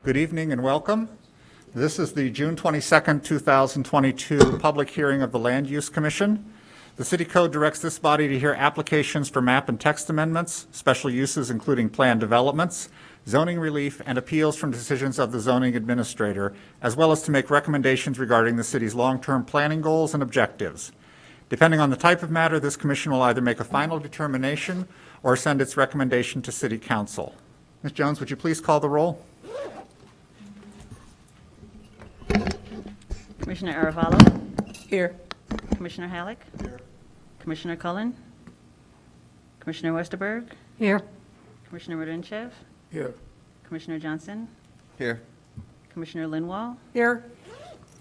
Good evening and welcome. This is the June 22nd, 2022 public hearing of the Land Use Commission. The City Code directs this body to hear applications for map and text amendments, special uses including planned developments, zoning relief, and appeals from decisions of the zoning administrator, as well as to make recommendations regarding the city's long-term planning goals and objectives. Depending on the type of matter, this commission will either make a final determination or send its recommendation to City Council. Ms. Jones, would you please call the roll? Commissioner Aravallo? Here. Commissioner Halleck? Here. Commissioner Cullen? Commissioner Westerberg? Here. Commissioner Rodenchev? Here. Commissioner Johnson? Here. Commissioner Linwall? Here.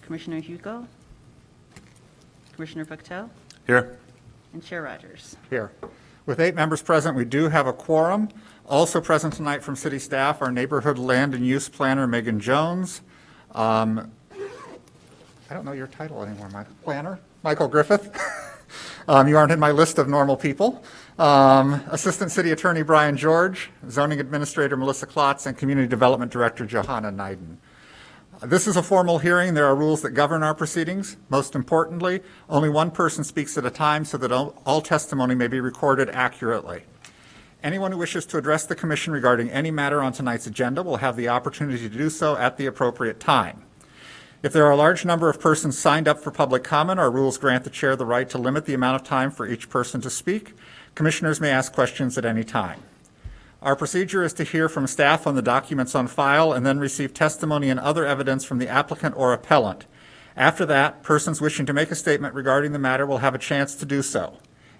Commissioner Hugo? Commissioner Puctel? Here. And Chair Rogers. Here. With 8 members present, we do have a quorum. Also present tonight from city staff are Neighborhood Land and Use Planner Megan Jones. I don't know your title anymore, Planner? Michael Griffith. You aren't in my list of normal people. Assistant City Attorney Brian George, Zoning Administrator Melissa Klotz, and Community Development Director Johanna Neiden. This is a formal hearing. There are rules that govern our proceedings. Most importantly, only one person speaks at a time so that all testimony may be recorded accurately. Anyone who wishes to address the Commission regarding any matter on tonight's agenda will have the opportunity to do so at the appropriate time. If there are a large number of persons signed up for public comment, our rules grant the chair the right to limit the amount of time for each person to speak. Commissioners may ask questions at any time. Our procedure is to hear from staff on the documents on file and then receive testimony and other evidence from the applicant or appellant. After that, persons wishing to make a statement regarding the matter will have a chance to do so.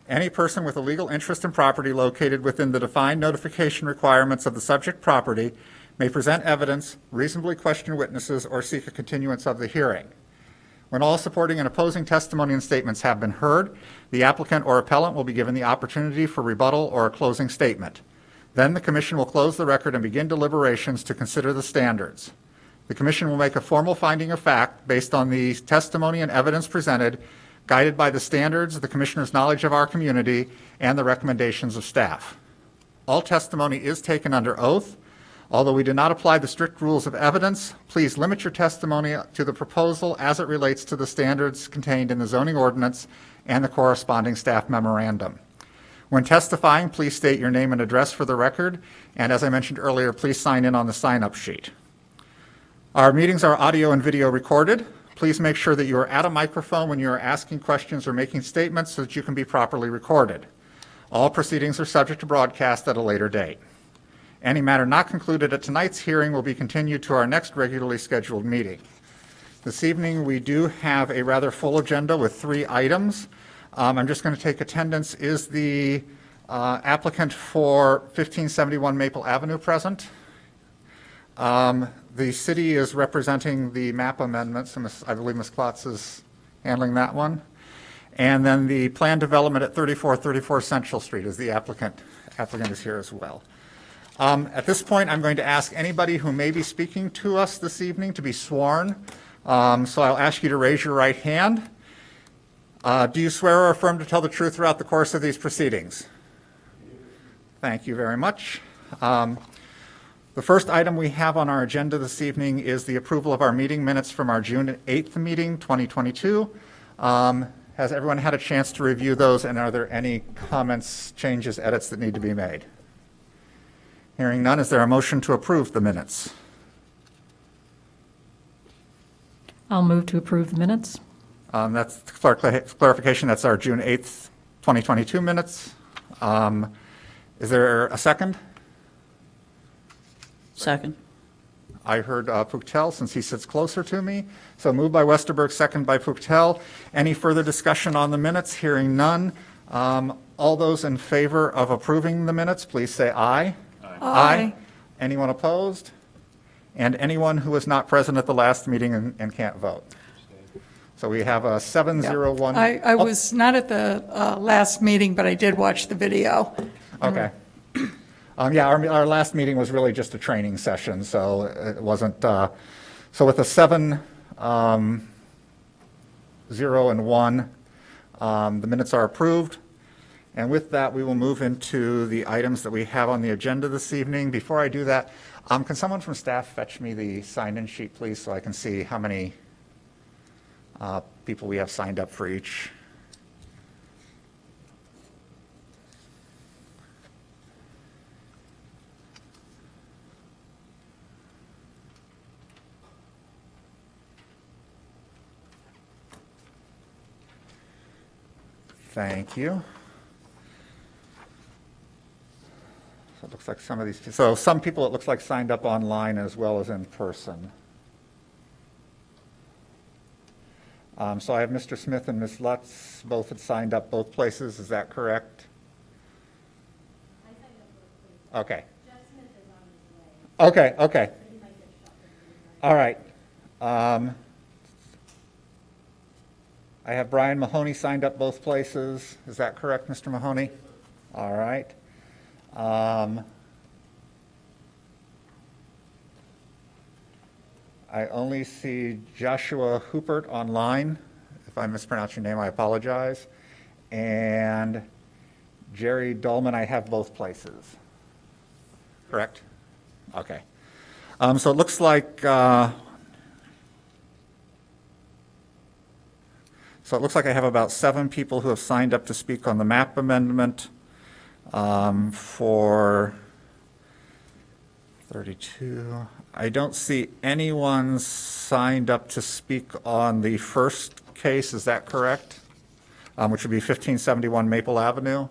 Any person with a legal interest in property located within the defined notification requirements of the subject property may present evidence, reasonably question witnesses, or seek a continuance of the hearing. When all supporting and opposing testimony and statements have been heard, the applicant or appellant will be given the opportunity for rebuttal or a closing statement. Then the Commission will close the record and begin deliberations to consider the standards. The Commission will make a formal finding of fact based on the testimony and evidence presented, guided by the standards, the Commissioner's knowledge of our community, and the recommendations of staff. All testimony is taken under oath. Although we do not apply the strict rules of evidence, please limit your testimony to the proposal as it relates to the standards contained in the zoning ordinance and the corresponding staff memorandum. When testifying, please state your name and address for the record, and as I mentioned earlier, please sign in on the sign-up sheet. Our meetings are audio and video recorded. Please make sure that you are at a microphone when you are asking questions or making statements so that you can be properly recorded. All proceedings are subject to broadcast at a later date. Any matter not concluded at tonight's hearing will be continued to our next regularly scheduled meeting. This evening, we do have a rather full agenda with 3 items. I'm just going to take attendance. Is the applicant for 1571 Maple Avenue present? The city is representing the map amendments, and I believe Ms. Klotz is handling that one. And then the planned development at 3434 Central Street is the applicant. Applicant is here as well. At this point, I'm going to ask anybody who may be speaking to us this evening to be sworn. So I'll ask you to raise your right hand. Do you swear or affirm to tell the truth throughout the course of these proceedings? Thank you very much. The first item we have on our agenda this evening is the approval of our meeting minutes from our June 8th meeting, 2022. Has everyone had a chance to review those, and are there any comments, changes, edits that need to be made? Hearing none, is there a motion to approve the minutes? I'll move to approve the minutes. That's clarification. That's our June 8th, 2022 minutes. Is there a second? Second. I heard Puctel, since he sits closer to me. So moved by Westerberg, second by Puctel. Any further discussion on the minutes? Hearing none. All those in favor of approving the minutes, please say aye. Aye. Anyone opposed? And anyone who was not present at the last meeting and can't vote? So we have a 701. I was not at the last meeting, but I did watch the video. Okay. Yeah, our last meeting was really just a training session, so it wasn't. So with a 7, 0, and 1, the minutes are approved. And with that, we will move into the items that we have on the agenda this evening. Before I do that, can someone from staff fetch me the sign-in sheet, please, so I can see how many people we have signed up for each? Thank you. So it looks like some of these, so some people it looks like signed up online as well as in person. So I have Mr. Smith and Ms. Lutz, both had signed up both places, is that correct? I signed up both places. Okay. Jeff Smith is on his way. Okay, okay. But he might get shot. All right. I have Brian Mahoney signed up both places. Is that correct, Mr. Mahoney? All right. I only see Joshua Hoopert online. If I mispronounce your name, I apologize. And Jerry Dolman, I have both places. Correct? Okay. So it looks like I have about 7 people who have signed up to speak on the map amendment for 32. I don't see anyone signed up to speak on the first case, is that correct? Which would be 1571 Maple Avenue.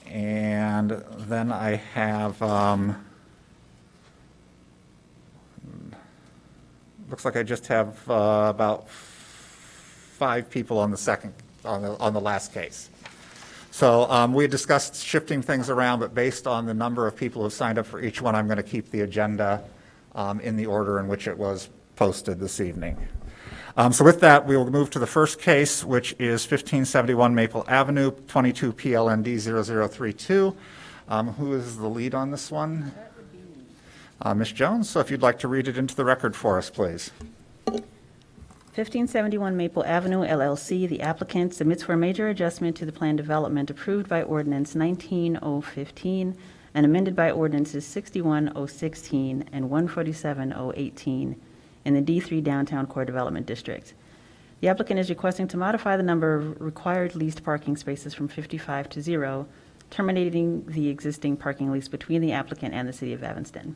And then I have, looks like I just have about 5 people on the second, on the last case. So we had discussed shifting things around, but based on the number of people who have signed up for each one, I'm going to keep the agenda in the order in which it was posted this evening. So with that, we will move to the first case, which is 1571 Maple Avenue, 22 PLND 0032. Who is the lead on this one? Ms. Jones, so if you'd like to read it into the record for us, please. 1571 Maple Avenue LLC, the applicant submits for a major adjustment to the plan development approved by Ordinance 19015 and amended by Ordinances 61016 and 147018 in the D3 Downtown Core Development District. The applicant is requesting to modify the number of required leased parking spaces from 55 to 0, terminating the existing parking lease between the applicant and the City of Evanston.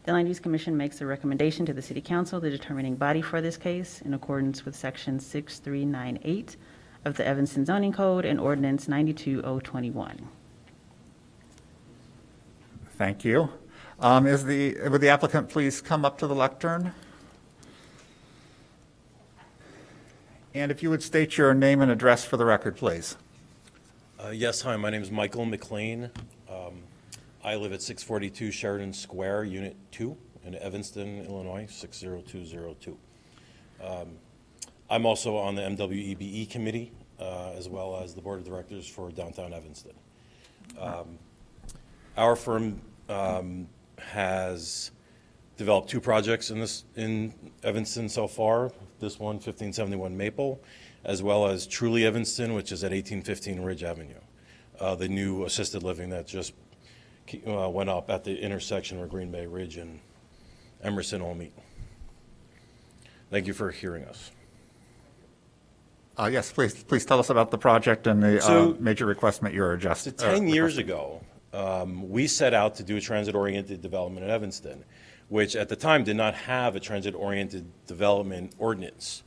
The Land Use Commission makes a recommendation to the City Council, the determining body for this case, in accordance with Section 6398 of the Evanston Zoning Code and Ordinance 92021. Thank you. Would the applicant please come up to the lectern? And if you would state your name and address for the record, please. Yes, hi, my name is Michael McLean. I live at 642 Sheridan Square, Unit 2 in Evanston, Illinois, 60202. I'm also on the MWEBE committee, as well as the board of directors for downtown Evanston. Our firm has developed 2 projects in Evanston so far. This one, 1571 Maple, as well as Truly Evanston, which is at 1815 Ridge Avenue, the new assisted living that just went up at the intersection where Green Bay Ridge and Emerson all meet. Thank you for hearing us. Yes, please tell us about the project and the major request that you're adjusting. 10 years ago, we set out to do a transit-oriented development in Evanston, which at the time did not have a transit-oriented development ordinance.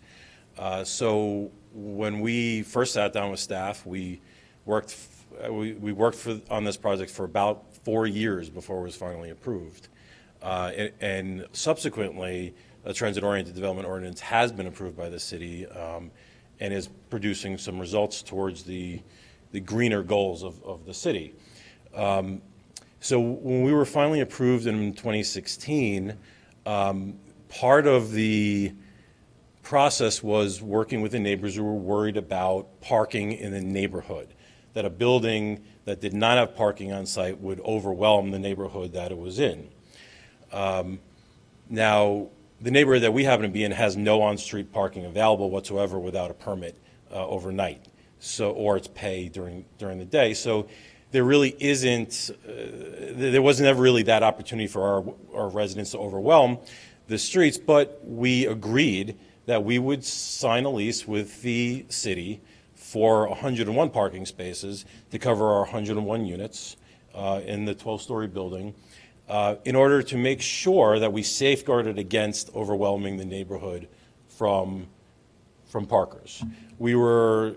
So when we first sat down with staff, we worked on this project for about 4 years before it was finally approved. And subsequently, a transit-oriented development ordinance has been approved by the city and is producing some results towards the greener goals of the city. So when we were finally approved in 2016, part of the process was working with the neighbors who were worried about parking in the neighborhood, that a building that did not have parking on site would overwhelm the neighborhood that it was in. Now, the neighborhood that we happen to be in has no on-street parking available whatsoever without a permit overnight. or it's pay during the day. So there really isn't, there wasn't ever really that opportunity for our residents to overwhelm the streets, but we agreed that we would sign a lease with the city for 101 parking spaces to cover our 101 units in the 12-story building in order to make sure that we safeguarded against overwhelming the neighborhood from parkers. We were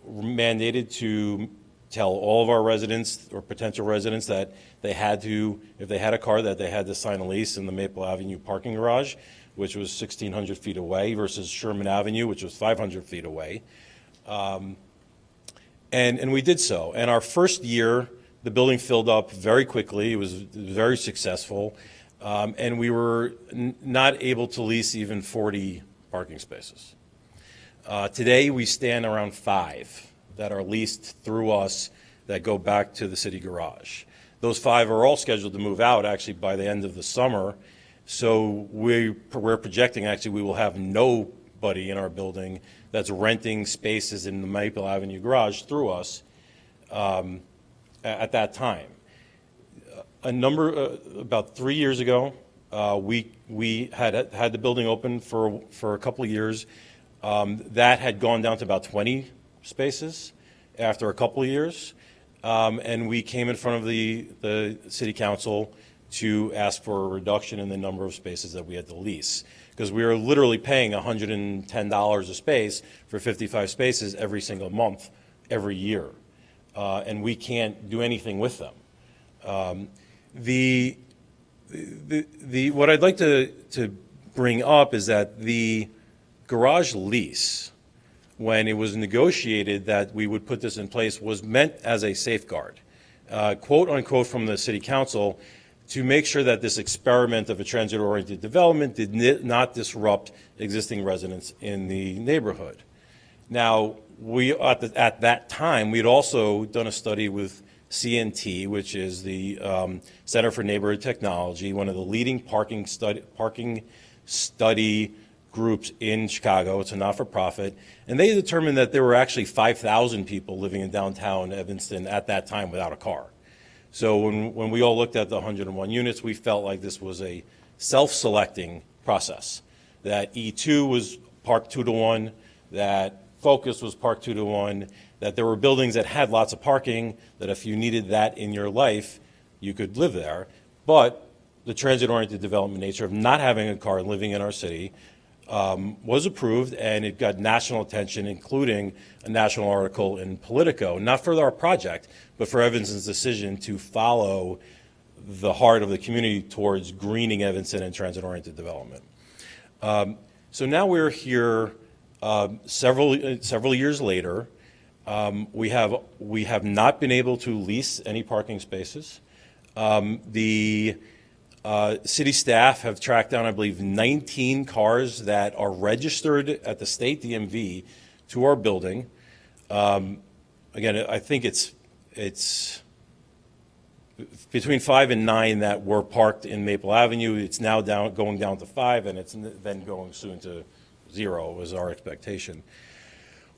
mandated to tell all of our residents or potential residents that they had to, if they had a car, that they had to sign a lease in the Maple Avenue parking garage, which was 1,600 feet away, versus Sherman Avenue, which was 500 feet away. And we did so. And our first year, the building filled up very quickly. It was very successful. And we were not able to lease even 40 parking spaces. Today, we stand around 5 that are leased through us that go back to the city garage. Those 5 are all scheduled to move out actually by the end of the summer. So we're projecting actually we will have nobody in our building that's renting spaces in the Maple Avenue garage through us at that time. About 3 years ago, we had the building open for a couple of years. That had gone down to about 20 spaces after a couple of years. And we came in front of the city council to ask for a reduction in the number of spaces that we had to lease, because we were literally paying $110 a space for 55 spaces every single month, every year. And we can't do anything with them. What I'd like to bring up is that the garage lease, when it was negotiated that we would put this in place, was meant as a safeguard, quote unquote, from the city council, to make sure that this experiment of a transit-oriented development did not disrupt existing residents in the neighborhood. Now, at that time, we had also done a study with CNT, which is the Center for Neighborhood Technology, one of the leading parking study groups in Chicago. It's a not-for-profit. And they determined that there were actually 5,000 people living in downtown Evanston at that time without a car. So when we all looked at the 101 units, we felt like this was a self-selecting process, that E2 was parked 2-to-1, that Focus was parked 2-to-1, that there were buildings that had lots of parking, that if you needed that in your life, you could live there. But the transit-oriented development nature of not having a car and living in our city was approved, and it got national attention, including a national article in Politico, not for our project, but for Evanston's decision to follow the heart of the community towards greening Evanston and transit-oriented development. So now we're here several years later. We have not been able to lease any parking spaces. The city staff have tracked down, I believe, 19 cars that are registered at the state DMV to our building. Again, I think it's between 5 and 9 that were parked in Maple Avenue. It's now going down to 5, and it's then going soon to 0 was our expectation.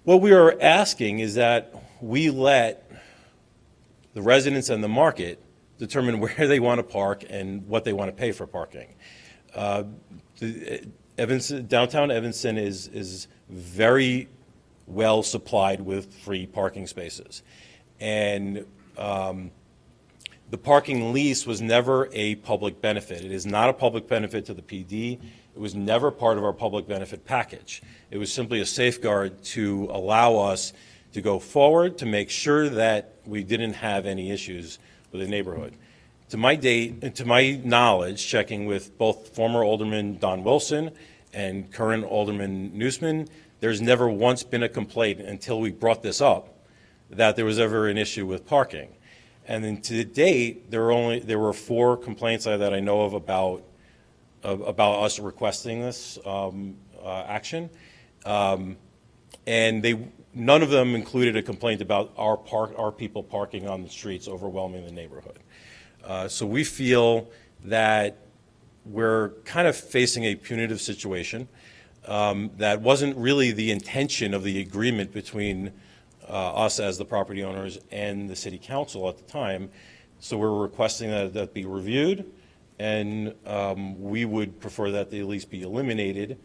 What we are asking is that we let the residents and the market determine where they want to park and what they want to pay for parking. Downtown Evanston is very well supplied with free parking spaces. And the parking lease was never a public benefit. It is not a public benefit to the PD. It was never part of our public benefit package. It was simply a safeguard to allow us to go forward, to make sure that we didn't have any issues with the neighborhood. To my knowledge, checking with both former Alderman Don Wilson and current Alderman Newsman, there's never once been a complaint until we brought this up that there was ever an issue with parking. And then to date, there were 4 complaints that I know of about us requesting this action, and none of them included a complaint about our people parking on the streets overwhelming the neighborhood. So we feel that we're kind of facing a punitive situation that wasn't really the intention of the agreement between us as the property owners and the city council at the time. So we're requesting that that be reviewed, and we would prefer that they at least be eliminated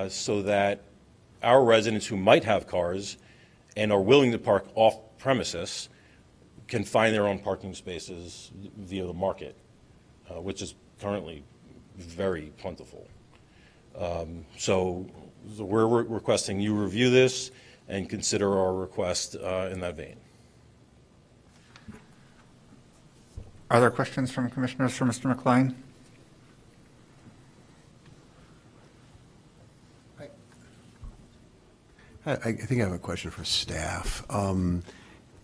so that our residents who might have cars and are willing to park off premises can find their own parking spaces via the market, which is currently very plentiful. So we're requesting you review this and consider our request in that vein. Are there questions from commissioners for Mr. McLean? I think I have a question for staff.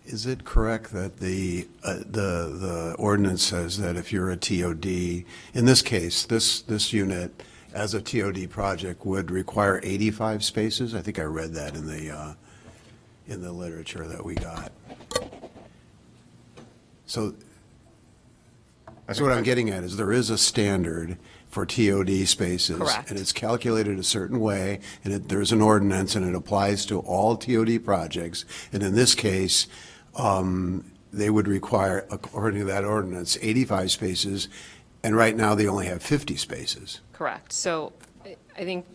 Is it correct that the ordinance says that if you're a TOD, in this case, this unit as a TOD project would require 85 spaces? I think I read that in the literature that we got. So what I'm getting at is there is a standard for TOD spaces. Correct. And it's calculated a certain way, and there's an ordinance, and it applies to all TOD projects. And in this case, they would require, according to that ordinance, 85 spaces, and right now they only have 50 spaces. Correct. So I think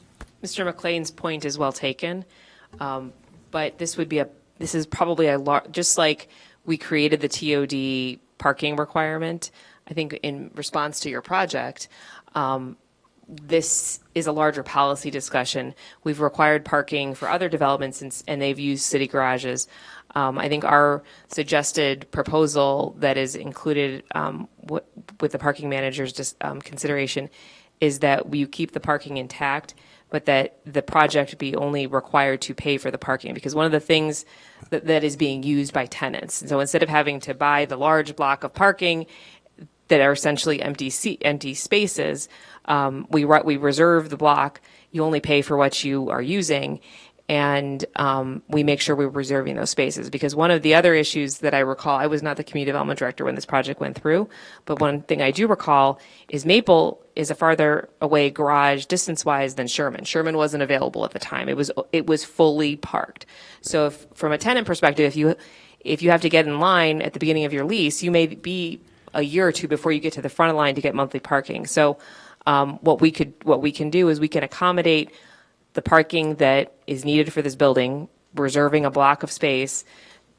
Mr. McLean's point is well taken, but this is probably just like we created the TOD parking requirement. I think in response to your project, this is a larger policy discussion. We've required parking for other developments, and they've used city garages. I think our suggested proposal that is included with the parking manager's consideration is that you keep the parking intact, but that the project be only required to pay for the parking. Because one of the things that is being used by tenants, so instead of having to buy the large block of parking that are essentially empty spaces, we reserve the block. You only pay for what you are using, and we make sure we're reserving those spaces. Because one of the other issues that I recall, I was not the community development director when this project went through, but one thing I do recall is Maple is a farther away garage distance-wise than Sherman. Sherman wasn't available at the time. It was fully parked. So from a tenant perspective, if you have to get in line at the beginning of your lease, you may be a year or two before you get to the front of the line to get monthly parking. So what we can do is we can accommodate the parking that is needed for this building, reserving a block of space,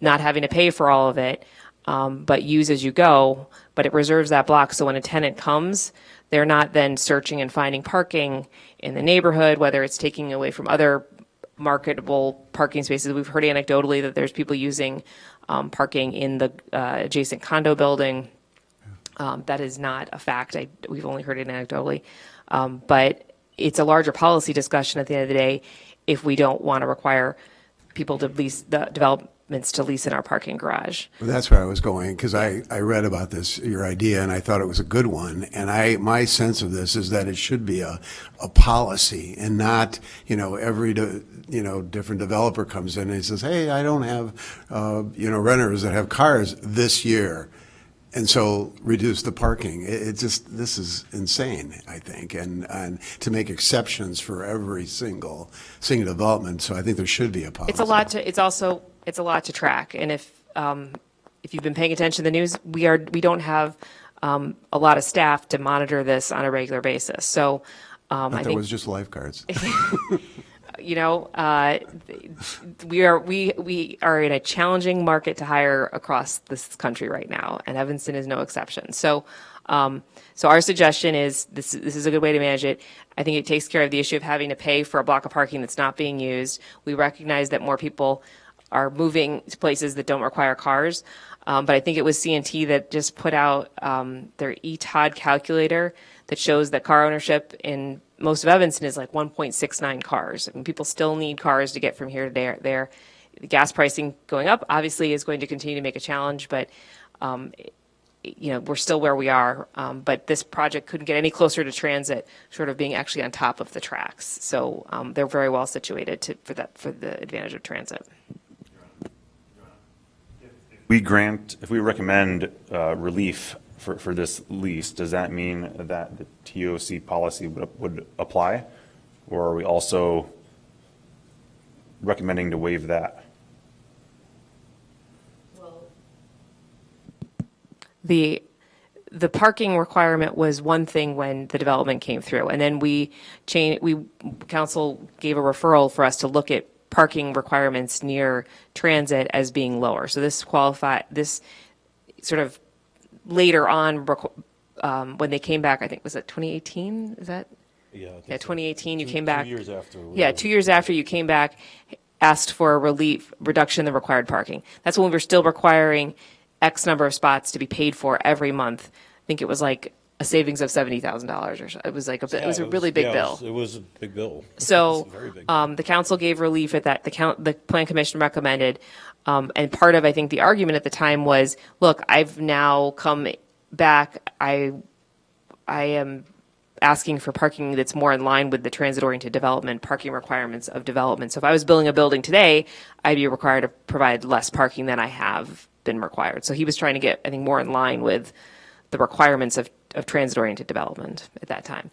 not having to pay for all of it, but use as you go. But it reserves that block, so when a tenant comes, they're not then searching and finding parking in the neighborhood, whether it's taking away from other marketable parking spaces. We've heard anecdotally that there's people using parking in the adjacent condo building. That is not a fact. We've only heard it anecdotally. But it's a larger policy discussion at the end of the day if we don't want to require people to lease the developments to lease in our parking garage. Well, that's where I was going, because I read about this, your idea, and I thought it was a good one. And my sense of this is that it should be a policy, and not, every different developer comes in and he says, hey, I don't have, renters that have cars this year. And so reduce the parking. This is insane, I think, and to make exceptions for every single development. So I think there should be a policy. It's a lot to track. And if you've been paying attention to the news, we don't have a lot of staff to monitor this on a regular basis. So I think it was just lifeguards. we are in a challenging market to hire across this country right now, and Evanston is no exception. So our suggestion is this is a good way to manage it. I think it takes care of the issue of having to pay for a block of parking that's not being used. We recognize that more people are moving to places that don't require cars, but I think it was C&T that just put out their ETOD calculator that shows that car ownership in most of Evanston is like 1.69 cars. I mean, people still need cars to get from here to there. The gas pricing going up obviously is going to continue to make a challenge, but we're still where we are. But this project couldn't get any closer to transit, sort of being actually on top of the tracks. So they're very well situated for the advantage of transit. If we recommend relief for this lease, does that mean that the TOC policy would apply? Or are we also recommending to waive that? the parking requirement was one thing when the development came through, and then council gave a referral for us to look at parking requirements near transit as being lower. So this sort of later on, when they came back, I think, was it 2018? Is that? Yeah, I think Yeah, so. 2018, you came 2 back. years after. Yeah, 2 years after you came back, asked for a reduction in the required parking. That's when we were still requiring X number of spots to be paid for every month. I think it was like a savings of $70,000 or so. It was like it was a really big bill. It was a big bill. So, It was a very big bill. the council gave relief at that, the plan commission recommended. And part of, I think, the argument at the time was, look, I've now come back, I am asking for parking that's more in line with the transit-oriented development parking requirements of development. So if I was building a building today, I'd be required to provide less parking than I have been required. So he was trying to get, I think, more in line with the requirements of transit-oriented development at that time.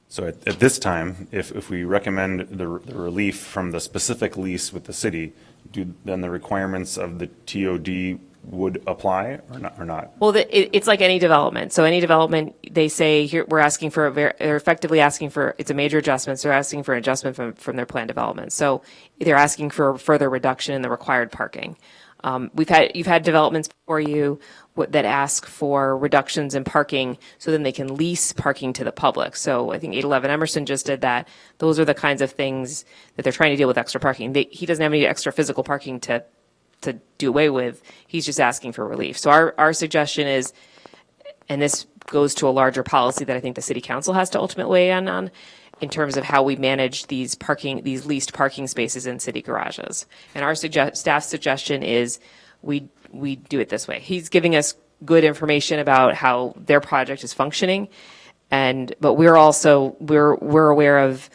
So at this time, if we recommend the relief from the specific lease with the city, then the requirements of the TOD would apply or not? Well, it's like any development. So any development, they say here we're asking for they're effectively asking for, it's a major adjustment. So they're asking for an adjustment from their plan development. So they're asking for further reduction in the required parking. You've had developments before you that ask for reductions in parking so then they can lease parking to the public. So I think 811 Emerson just did that. Those are the kinds of things that they're trying to deal with extra parking. He doesn't have any extra physical parking to do away with. He's just asking for relief. So our suggestion is, and this goes to a larger policy that I think the city council has to ultimately weigh in on, in terms of how we manage these leased parking spaces in city garages. And our staff suggestion is we do it this way. He's giving us good information about how their project is functioning, but we're also we're aware of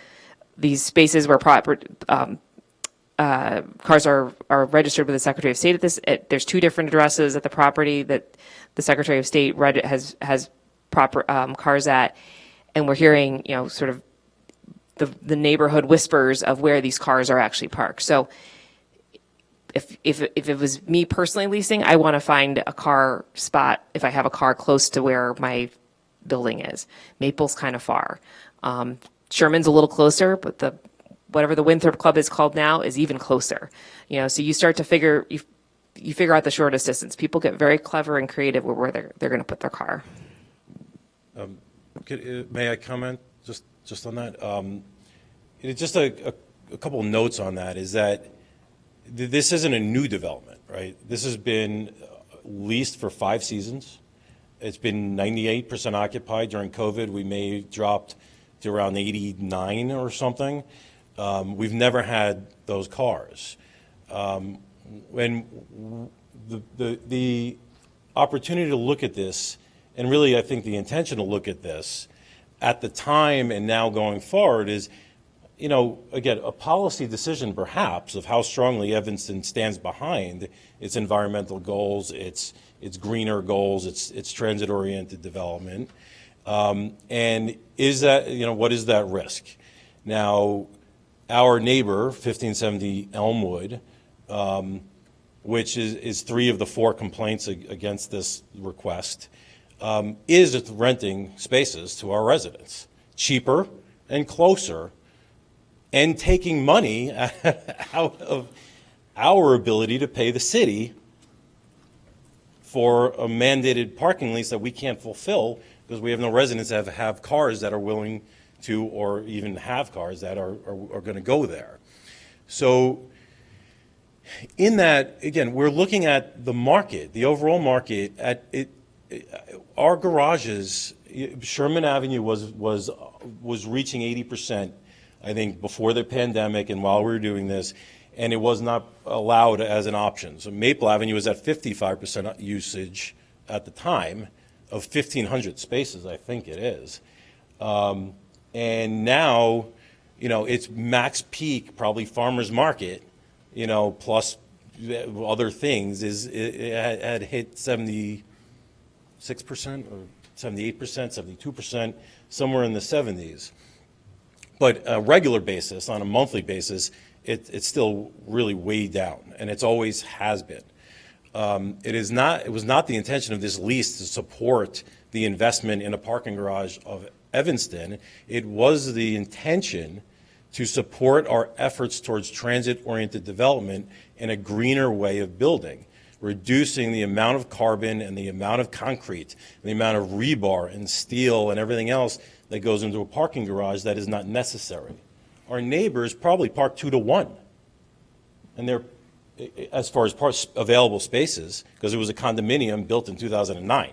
these spaces where cars are registered with the Secretary of State there's 2 different addresses at the property that the Secretary of State has proper cars at, and we're hearing, sort of the neighborhood whispers of where these cars are actually parked. So if it was me personally leasing, I want to find a car spot if I have a car close to where my building is. Maple's kind of far. Sherman's a little closer, but whatever the Winthrop Club is called now is even closer. So you start to figure out the shortest distance. People get very clever and creative with where they're going to put their car. May I comment just on that? Just a couple of notes on that is that this isn't a new development, right? This has been leased for 5 seasons. It's been 98% occupied. During COVID, we may have dropped to around 89 or something. We've never had those cars. When the opportunity to look at this, and really I think the intention to look at this at the time and now going forward is, again, a policy decision perhaps of how strongly Evanston stands behind its environmental goals, its greener goals, its transit-oriented development. And is that, what is that risk? Now, our neighbor, 1570 Elmwood, which is 3 of the 4 complaints against this request, is renting spaces to our residents, cheaper and closer, and taking money out of our ability to pay the city for a mandated parking lease that we can't fulfill because we have no residents that have cars that are willing to, or even have cars that are going to go there. So in that, again, we're looking at the market, the overall market. Our garages, Sherman Avenue was reaching 80%, I think, before the pandemic and while we were doing this, and it was not allowed as an option. So Maple Avenue was at 55% usage at the time of 1,500 spaces, I think it is. And now, it's max peak, probably farmer's market, plus other things, it had hit 76% or 78%, 72%, somewhere in the 70s. But a regular basis, on a monthly basis, it's still really way down, and it's always has been. It was not the intention of this lease to support the investment in a parking garage of Evanston. It was the intention to support our efforts towards transit-oriented development in a greener way of building, reducing the amount of carbon and the amount of concrete, and the amount of rebar and steel and everything else that goes into a parking garage that is not necessary. Our neighbors probably park 2 to 1. And they're, as far as available spaces, because it was a condominium built in 2009.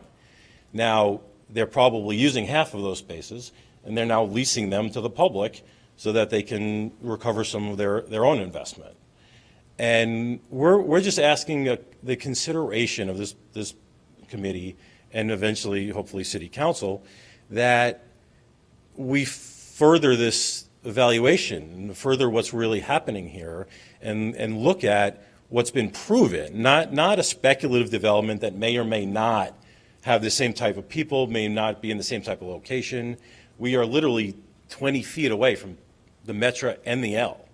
Now, they're probably using half of those spaces, and they're now leasing them to the public so that they can recover some of their own investment. And we're just asking the consideration of this committee and eventually, hopefully, City Council, that we further this evaluation, further what's really happening here, and look at what's been proven, not a speculative development that may or may not have the same type of people, may not be in the same type of location. We are literally 20 feet away from the Metra and the L,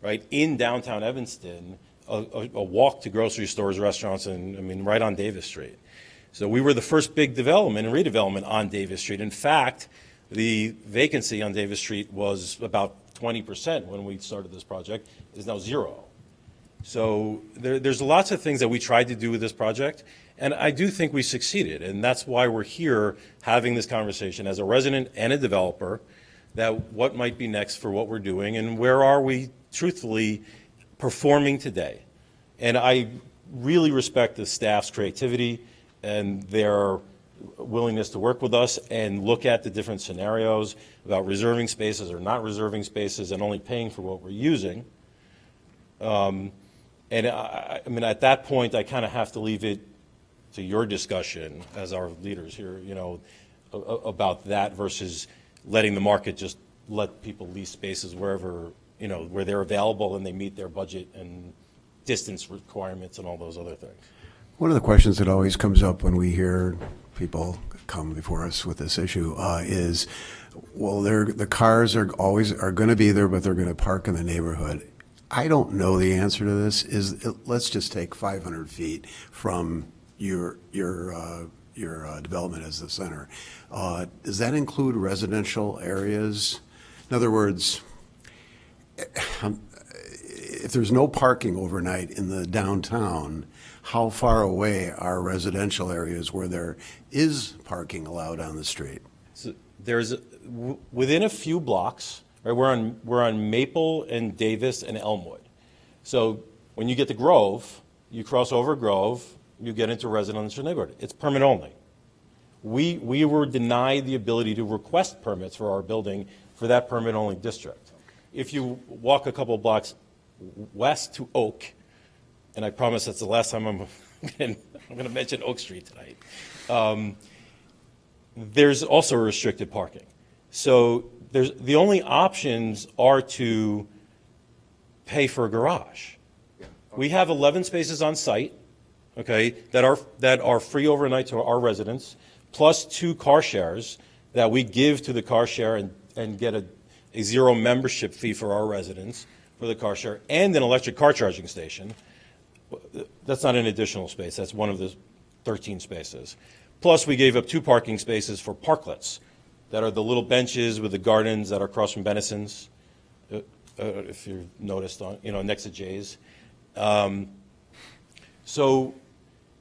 right, in downtown Evanston, a walk to grocery stores, restaurants, and I mean, right on Davis Street. So we were the first big development and redevelopment on Davis Street. In fact, the vacancy on Davis Street was about 20% when we started this project, is now 0. So there's lots of things that we tried to do with this project, and I do think we succeeded, and that's why we're here having this conversation as a resident and a developer, that what might be next for what we're doing, and where are we truthfully performing today. And I really respect the staff's creativity and their willingness to work with us and look at the different scenarios about reserving spaces or not reserving spaces and only paying for what we're using. And I mean, at that point, I kind of have to leave it to your discussion as our leaders here, you know, about that versus letting the market just let people lease spaces wherever, you know, where they're available and they meet their budget and distance requirements and all those other things. One of the questions that always comes up when we hear people come before us with this issue is, well, the cars are going to be there, but they're going to park in the neighborhood. I don't know the answer to this. Let's just take 500 feet from your development as the center. Does that include residential areas? In other words, if there's no parking overnight in the downtown, how far away are residential areas where there is parking allowed on the street? So there's within a few blocks. Right, we're on Maple and Davis and Elmwood. So when you get to Grove, you cross over Grove, you get into residential neighborhood. It's permit only. We were denied the ability to request permits for our building for that permit only district. If you walk a couple blocks west to Oak, and I promise that's the last time I'm going to mention Oak Street tonight, there's also restricted parking. So the only options are to pay for a garage. We have 11 spaces on site, okay, that are free overnight to our residents, plus 2 car shares that we give to the car share and get a 0 membership fee for our residents for the car share, and an electric car charging station. That's not an additional space. That's one of the 13 spaces. Plus, we gave up 2 parking spaces for parklets that are the little benches with the gardens that are across from Benison's, if you've noticed, next to Jay's. So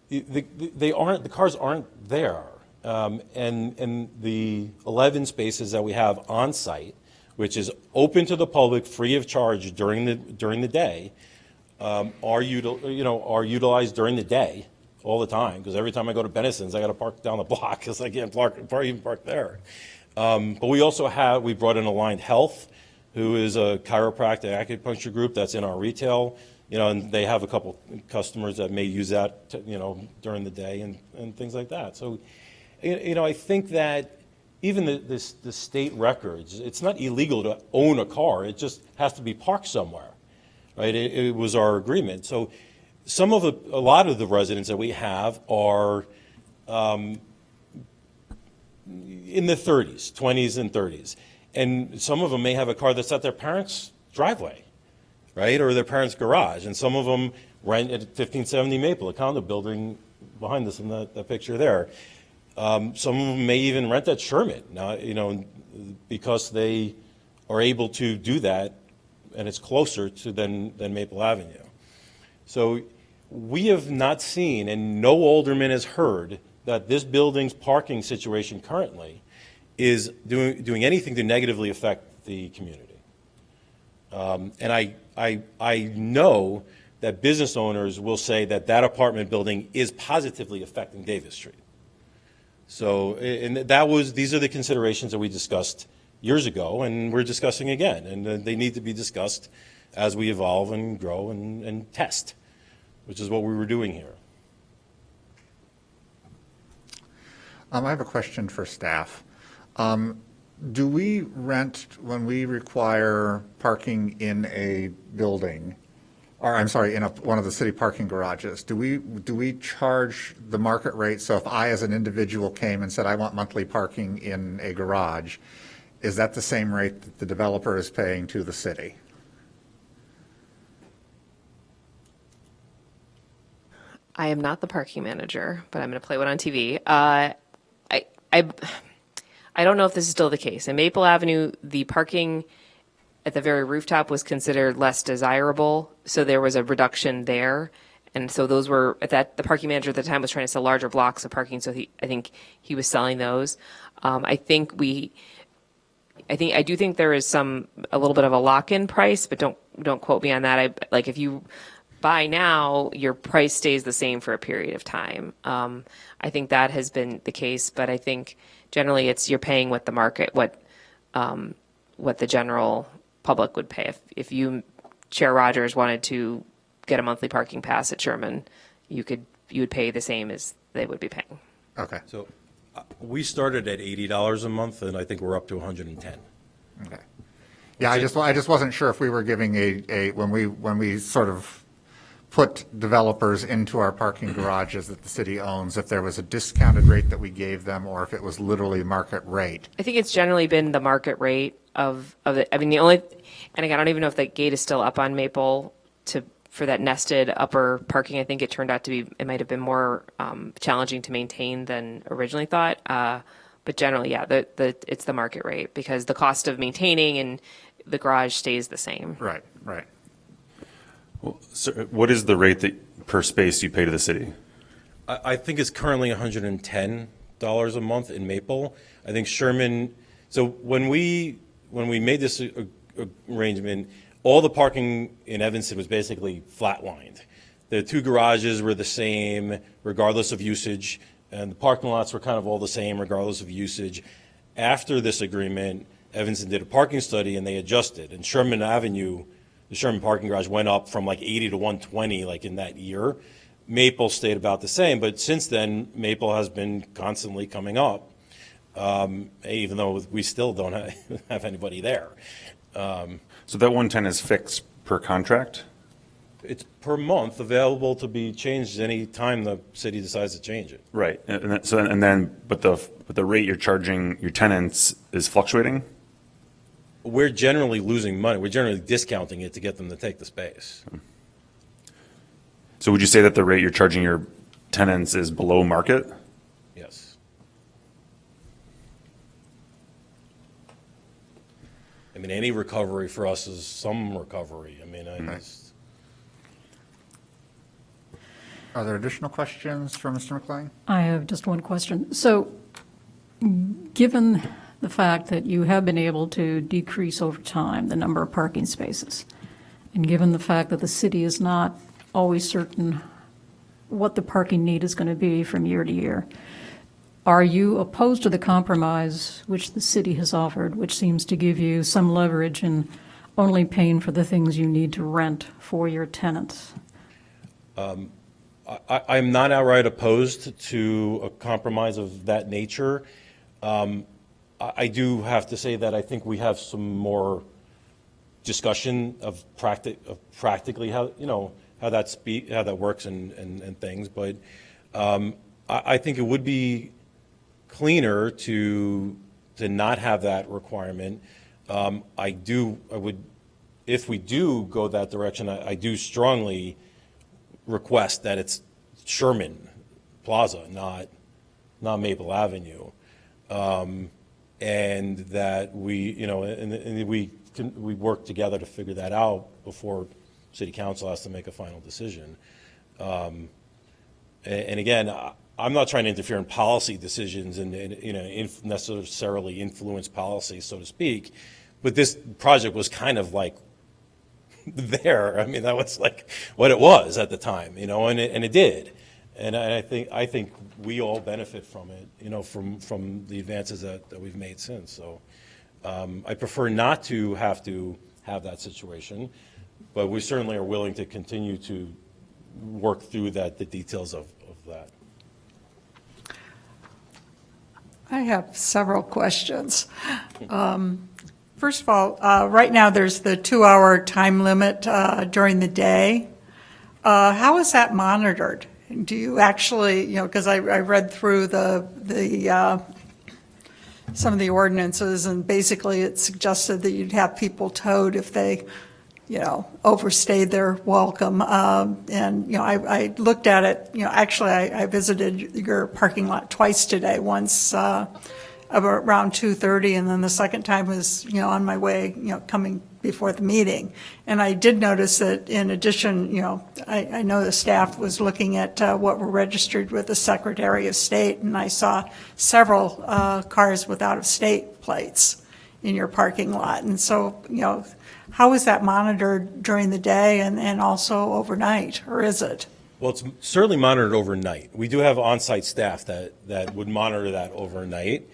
the cars aren't there. And the 11 spaces that we have on site, which is open to the public, free of charge during the day, are utilized during the day all the time. Because every time I go to Benison's, I got to park down the block because I can't even park there. But we brought in Aligned Health, who is a chiropractic acupuncture group that's in our retail, and they have a couple customers that may use that, during the day and things like that. So, I think that even the state records, it's not illegal to own a car. It just has to be parked somewhere, right? It was our agreement. So a lot of the residents that we have are in the 30s, 20s and 30s. And some of them may have a car that's at their parents' driveway. right? Or their parents' garage. And some of them rent at 1570 Maple, a condo building behind us in that picture there. Some of them may even rent at Sherman, now, you know, because they are able to do that, and it's closer to than Maple Avenue. So we have not seen, and no alderman has heard, that this building's parking situation currently is doing anything to negatively affect the community. And I know that business owners will say that that apartment building is positively affecting Davis Street. So, and these are the considerations that we discussed years ago, and we're discussing again, and they need to be discussed as we evolve and grow and test, which is what we were doing here. I have a question for staff. Do we rent, when we require parking in a building, or I'm sorry, in one of the city parking garages, do we charge the market rate? So if I, as an individual, came and said, I want monthly parking in a garage, is that the same rate that the developer is paying to the city? I am not the parking manager, but I'm going to play one on TV. I don't know if this is still the case. In Maple Avenue, the parking at the very rooftop was considered less desirable, so there was a reduction there. And so those were, the parking manager at the time was trying to sell larger blocks of parking, so I think he was selling those. I do think there is a little bit of a lock-in price, but don't quote me on that. Like if you buy now, your price stays the same for a period of time. I think that has been the case, but I think generally you're paying what the market, what the general public would pay. If you, Chair Rogers, wanted to get a monthly parking pass at Sherman, you would pay the same as they would be paying. Okay. So we started at $80 a month, and I think we're up to 110. Okay. Yeah, I just wasn't sure if we were giving when we sort of put developers into our parking garages that the city owns, if there was a discounted rate that we gave them, or if it was literally market rate. I think it's generally been the market rate of it. I mean, and again, I don't even know if that gate is still up on Maple for that nested upper parking. I think it turned out to be, it might have been more challenging to maintain than originally thought. But generally, yeah, it's the market rate because the cost of maintaining and the garage stays the same. Right, right. Well, sir, what is the rate per space you pay to the city? I think it's currently $110 a month in Maple. I think Sherman, so when we made this arrangement, all the parking in Evanston was basically flatlined. The two garages were the same regardless of usage, and the parking lots were kind of all the same regardless of usage. After this agreement, Evanston did a parking study and they adjusted, and Sherman Avenue, the Sherman parking garage went up from like 80 to 120 like in that year. Maple stayed about the same, but since then, Maple has been constantly coming up, even though we still don't have anybody there. So that 110 is fixed per contract? It's per month, available to be changed any time the city decides to change it. Right. But the rate you're charging your tenants is fluctuating? We're generally losing money. We're generally discounting it to get them to take the space. So would you say that the rate you're charging your tenants is below market? Yes. I mean, any recovery for us is some recovery. I mean, Are there additional questions for Mr. McLean? I have just one question. So, given the fact that you have been able to decrease over time the number of parking spaces, and given the fact that the city is not always certain what the parking need is going to be from year to year, are you opposed to the compromise which the city has offered, which seems to give you some leverage in only paying for the things you need to rent for your tenants? I'm not outright opposed to a compromise of that nature. I do have to say that I think we have some more discussion of practically how that works and things. But I think it would be cleaner to not have that requirement. I would if we do go that direction, I do strongly request that it's Sherman Plaza, not Maple Avenue. And that we, you know, and we work together to figure that out before City Council has to make a final decision. And again, I'm not trying to interfere in policy decisions and you know, necessarily influence policy, so to speak, but this project was kind of like there. I mean, that was like what it was at the time, you know, and it did. And I think we all benefit from it, you know, from the advances that we've made since. So I prefer not to have that situation, but we certainly are willing to continue to work through the details of that. I have several questions. First of all, right now there's the 2-hour time limit during the day. How is that monitored? Do you actually, you know, because I read through the some of the ordinances, and basically it suggested that you'd have people towed if they, you know, overstayed their welcome. And, you know, I looked at it, you know, actually I visited your parking lot twice today, once around 2:30, and then the second time was, you know, on my way, you know, coming before the meeting. And I did notice that in addition, you know, I know the staff was looking at what were registered with the Secretary of State, and I saw several cars with out-of-state plates in your parking lot. And so, you know, how is that monitored during the day and also overnight, or is it? Well, it's certainly monitored overnight. We do have on-site staff that would monitor that overnight.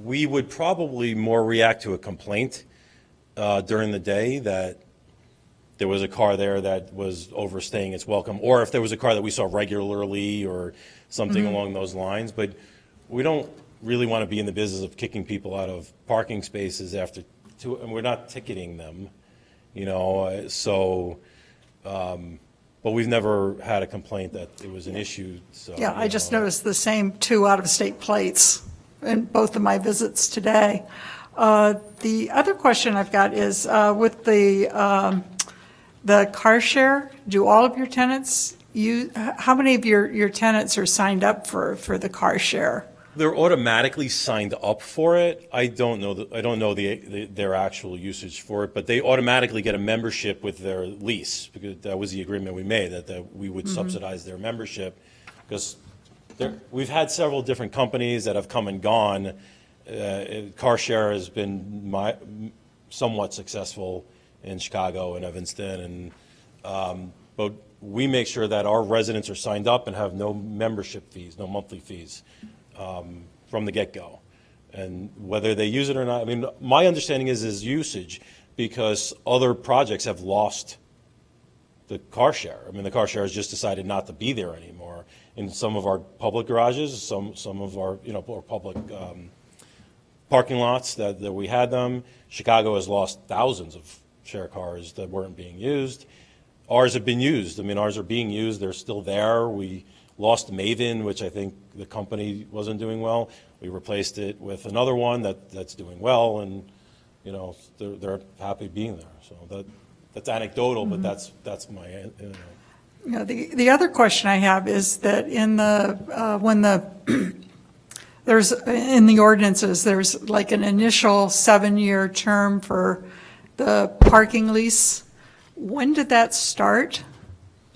We would probably more react to a complaint during the day that there was a car there that was overstaying its welcome, or if there was a car that we saw regularly or something along those lines. But we don't really want to be in the business of kicking people out of parking spaces after two, and we're not ticketing them, you know, so, but we've never had a complaint that it was an issue, so. Yeah, I just noticed the same 2 out-of-state plates in both of my visits today. The other question I've got is with the car share, do all of your tenants how many of your tenants are signed up for the car share? They're automatically signed up for it. I don't know their actual usage for it, but they automatically get a membership with their lease, because that was the agreement we made, that we would subsidize their membership, because we've had several different companies that have come and gone. Car share has been somewhat successful in Chicago and Evanston, and but we make sure that our residents are signed up and have no membership fees, no monthly fees from the get-go. And whether they use it or not, I mean, my understanding is usage, because other projects have lost the car share. I mean, the car share has just decided not to be there anymore. In some of our public garages, some of our, you know, our public parking lots that we had them. Chicago has lost thousands of share cars that weren't being used. Ours have been used. I mean, ours are being used. They're still there. We lost Maven, which I think the company wasn't doing well. We replaced it with another one that's doing well, and, you know, they're happy being there. So that's anecdotal, but that's my, you know. You know, the other question I have is that in there's in the ordinances, there's like an initial 7-year term for the parking lease. When did that start?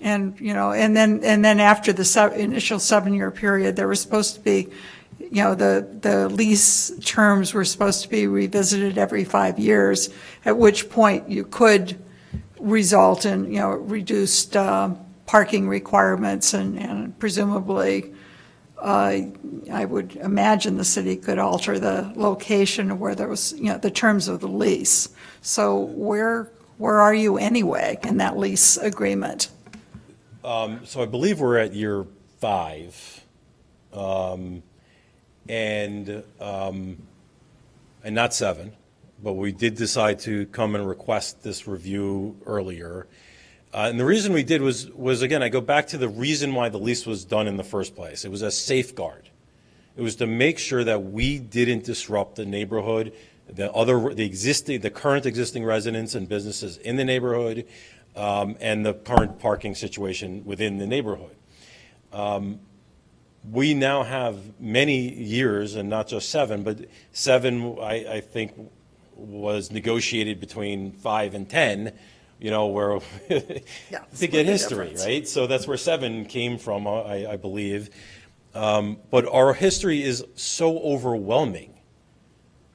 And, you know, and then after the initial 7-year period, there was supposed to be, you know, the lease terms were supposed to be revisited every 5 years, at which point you could result in, you know, reduced parking requirements, and presumably, I would imagine the city could alter the location where there was, you know, the terms of the lease. So where are you anyway in that lease agreement? So I believe we're at year 5, and not 7, but we did decide to come and request this review earlier. And the reason we did was again, I go back to the reason why the lease was done in the first place. It was a safeguard. It was to make sure that we didn't disrupt the neighborhood the current existing residents and businesses in the neighborhood, and the current parking situation within the neighborhood. We now have many years, and not just 7, but 7, I think, was negotiated between 5 and 10, where to get history, right? So that's where 7 came from, I believe. But our history is so overwhelming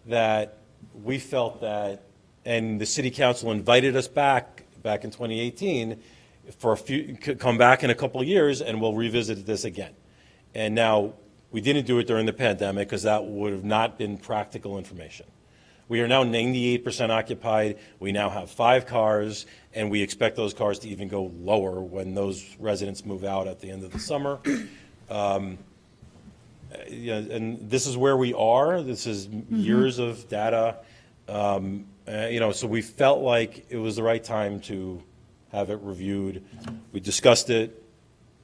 that we felt that, and the city council invited us back in 2018 come back in a couple of years and we'll revisit this again. And now, we didn't do it during the pandemic because that would have not been practical information. We are now 98% occupied. We now have 5 cars, and we expect those cars to even go lower when those residents move out at the end of the summer. And this is where we are. This is years of data. So we felt like it was the right time to have it reviewed. We discussed it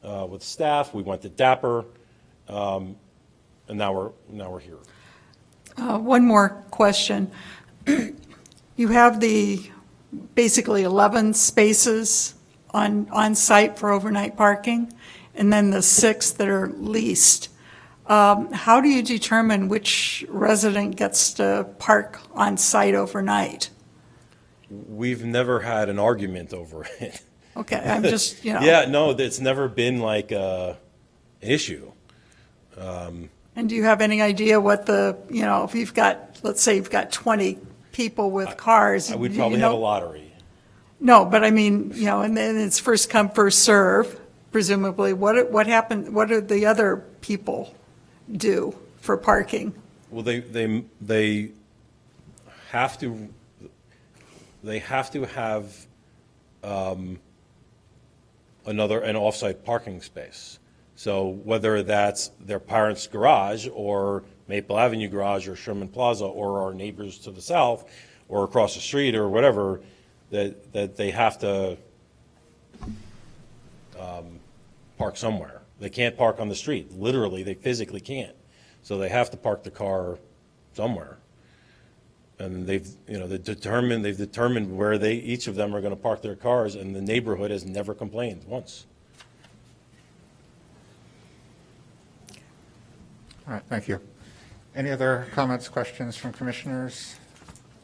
with staff. We went to Dapper. And now we're here. One more question. You have basically 11 spaces on site for overnight parking, and then the 6 that are leased. How do you determine which resident gets to park on site overnight? We've never had an argument over it. Okay, I'm just, Yeah, no, it's never been like an issue. And do you have any idea what if you've got, let's say you've got 20 people with cars? We'd probably have a lottery. No, but I mean, and then it's first come, first serve, presumably. What happened, what do the other people do for parking? Well, they have to have an off-site parking space. So whether that's their parents' garage or Maple Avenue garage or Sherman Plaza or our neighbors to the south or across the street or whatever, that they have to park somewhere. They can't park on the street. Literally, they physically can't. So they have to park the car somewhere. And they've determined where each of them are going to park their cars, and the neighborhood has never complained once. All right, thank you. Any other comments, questions from commissioners?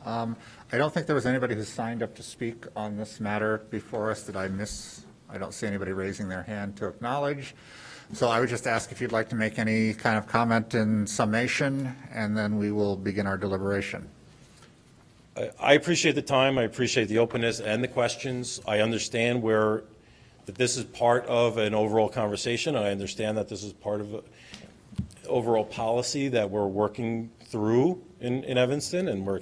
I don't think there was anybody who signed up to speak on this matter before us. Did I miss? I don't see anybody raising their hand to acknowledge. So I would just ask if you'd like to make any kind of comment in summation, and then we will begin our deliberation. I appreciate the time. I appreciate the openness and the questions. I understand that this is part of an overall conversation. I understand that this is part of overall policy that we're working through in Evanston and we're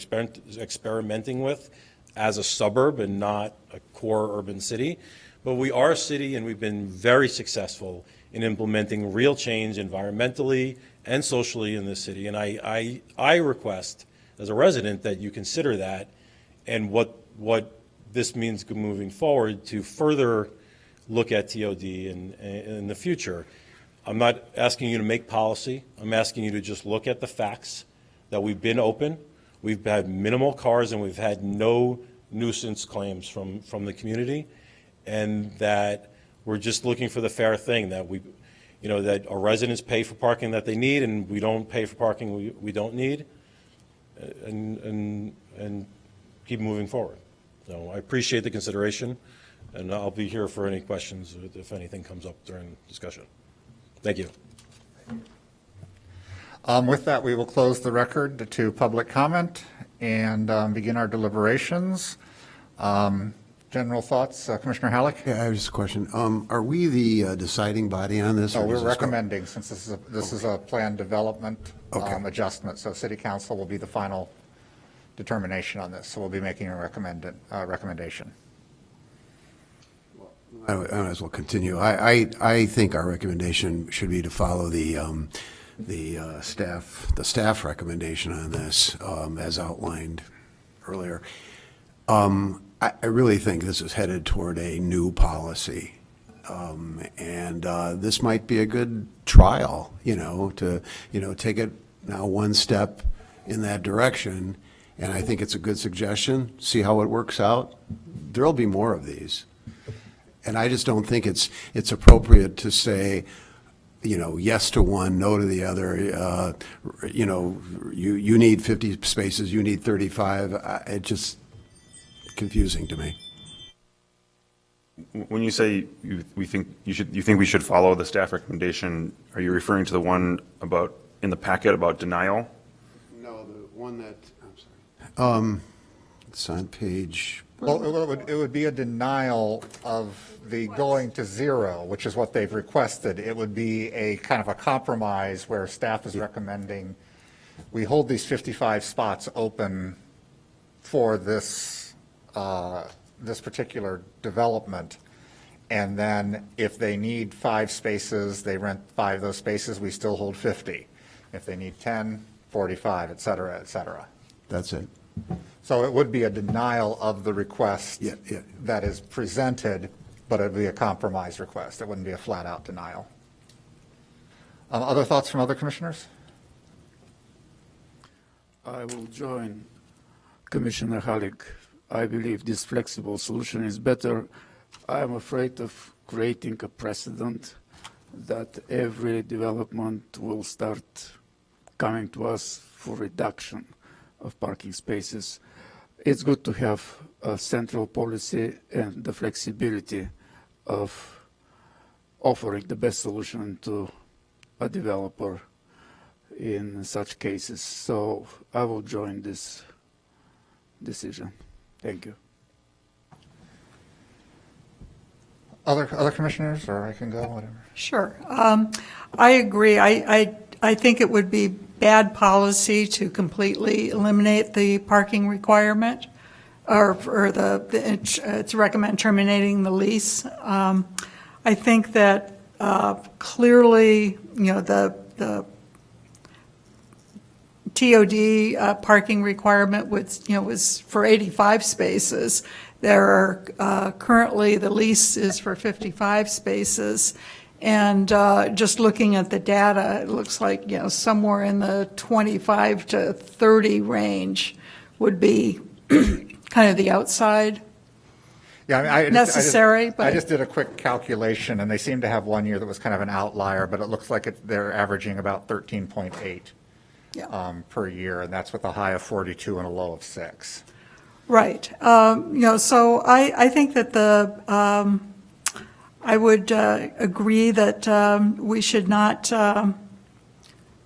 experimenting with as a suburb and not a core urban city. But we are a city, and we've been very successful in implementing real change environmentally and socially in this city. And I request as a resident that you consider that and what this means moving forward to further look at TOD in the future. I'm not asking you to make policy. I'm asking you to just look at the facts that we've been open. We've had minimal cars, and we've had no nuisance claims from the community, and that we're just looking for the fair thing, that that our residents pay for parking that they need, and we don't pay for parking we don't need, and keep moving forward. So I appreciate the consideration, and I'll be here for any questions if anything comes up during discussion. Thank you. With that, we will close the record to public comment and begin our deliberations. General thoughts, Commissioner Halleck? Yeah, I have just a question. Are we the deciding body on this? No, or we're does this go- recommending, since this is a planned development adjustment, so City Council will be the final determination on this. So we'll be making a recommendation. I might as well continue. I think our recommendation should be to follow the staff recommendation on this, as outlined earlier. I really think this is headed toward a new policy, and this might be a good trial, to take it now one step in that direction, And I think it's a good suggestion. See how it works out. There'll be more of these. And I just don't think it's appropriate to say, yes to one, no to the other. You need 50 spaces, you need 35. It's just confusing to me. When you say you think we should follow the staff recommendation, are you referring to the one in the packet about denial? No, the one that, I'm sorry. It's on page. Well, it would be a denial of the going to zero, which is what they've requested. It would be a kind of a compromise where staff is recommending we hold these 55 spots open for this particular development. And then if they need 5 spaces, they rent 5 of those spaces, we still hold 50. If they need 10, 45, et cetera, et cetera. That's it. So it would be a denial of the request Yeah. that is presented, but it would be a compromise request. It wouldn't be a flat-out denial. Other thoughts from other commissioners? I will join Commissioner Halleck. I believe this flexible solution is better. I'm afraid of creating a precedent that every development will start coming to us for reduction of parking spaces. It's good to have a central policy and the flexibility of offering the best solution to a developer in such cases. So I will join this decision. Thank you. Other commissioners, or I can go, whatever. Sure. I agree. I think it would be bad policy to completely eliminate the parking requirement or to recommend terminating the lease. I think that clearly, the TOD parking requirement was for 85 spaces. There are currently, the lease is for 55 spaces. And just looking at the data, it looks like, somewhere in the 25 to 30 range would be kind of the outside. Yeah, I mean, necessary, I but just did a quick calculation, and they seem to have one year that was kind of an outlier, but it looks like they're averaging about 13.8 per year, and that's with a high of 42 and a low of 6. Right. So I think that I would agree that we should not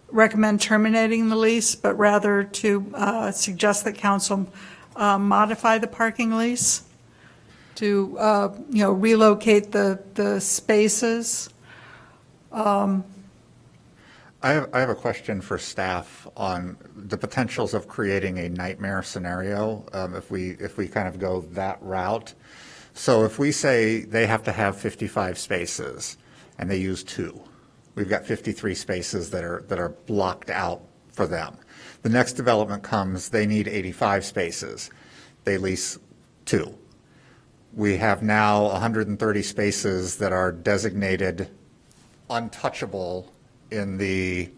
recommend terminating the lease, but rather to suggest that council modify the parking lease to, relocate the spaces. I have a question for staff on the potentials of creating a nightmare scenario if we kind of go that route. So if we say they have to have 55 spaces and they use 2, we've got 53 spaces that are blocked out for them. The next development comes, they need 85 spaces. They lease 2. We have now 130 spaces that are designated untouchable in the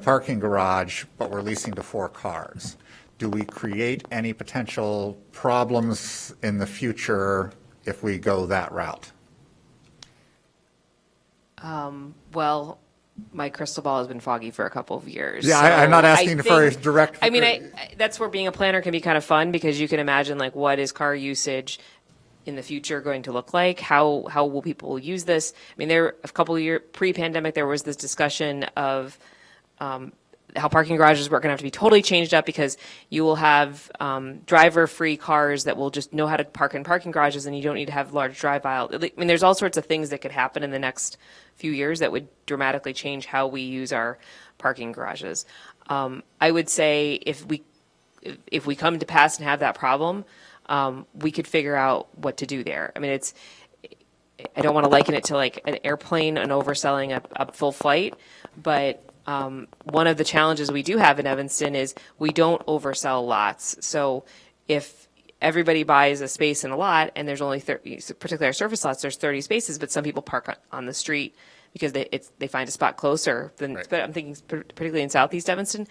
parking garage, but we're leasing to 4 cars. Do we create any potential problems in the future if we go that route? Well, my crystal ball has been foggy for a couple of years. Yeah, so I'm not asking I for a think- direct. I mean, that's where being a planner can be kind of fun because you can imagine like what is car usage in the future going to look like? How will people use this? I mean, a couple of years pre-pandemic, there was this discussion of how parking garages were going to have to be totally changed up because you will have driver-free cars that will just know how to park in parking garages and you don't need to have large drive aisle. I mean, there's all sorts of things that could happen in the next few years that would dramatically change how we use our parking garages. I would say if we come to pass and have that problem, we could figure out what to do there. I mean, I don't want to liken it to like an airplane and overselling a full flight, but one of the challenges we do have in Evanston is we don't oversell lots. So if everybody buys a space in a lot and there's only 30, particularly our surface lots, there's 30 spaces, but some people park on the street because they find a spot closer than, Right. But I'm thinking particularly in Southeast Evanston,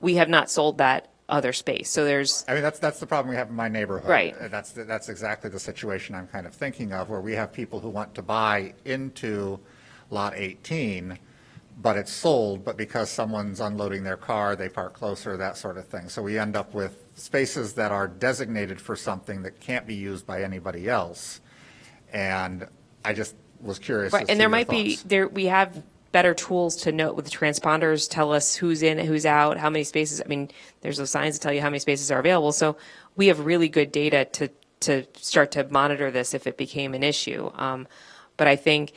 we have not sold that other space. So there's, I mean, that's the problem we have in my neighborhood. Right. That's exactly the situation I'm kind of thinking of, where we have people who want to buy into Lot 18, but it's sold, but because someone's unloading their car, they park closer, that sort of thing. So we end up with spaces that are designated for something that can't be used by anybody else. And I just was curious. right, as and to there your might be, thoughts. we have better tools to note with the transponders, tell us who's in, who's out, how many spaces. I mean, there's those signs that tell you how many spaces are available. So we have really good data to start to monitor this if it became an issue. But I think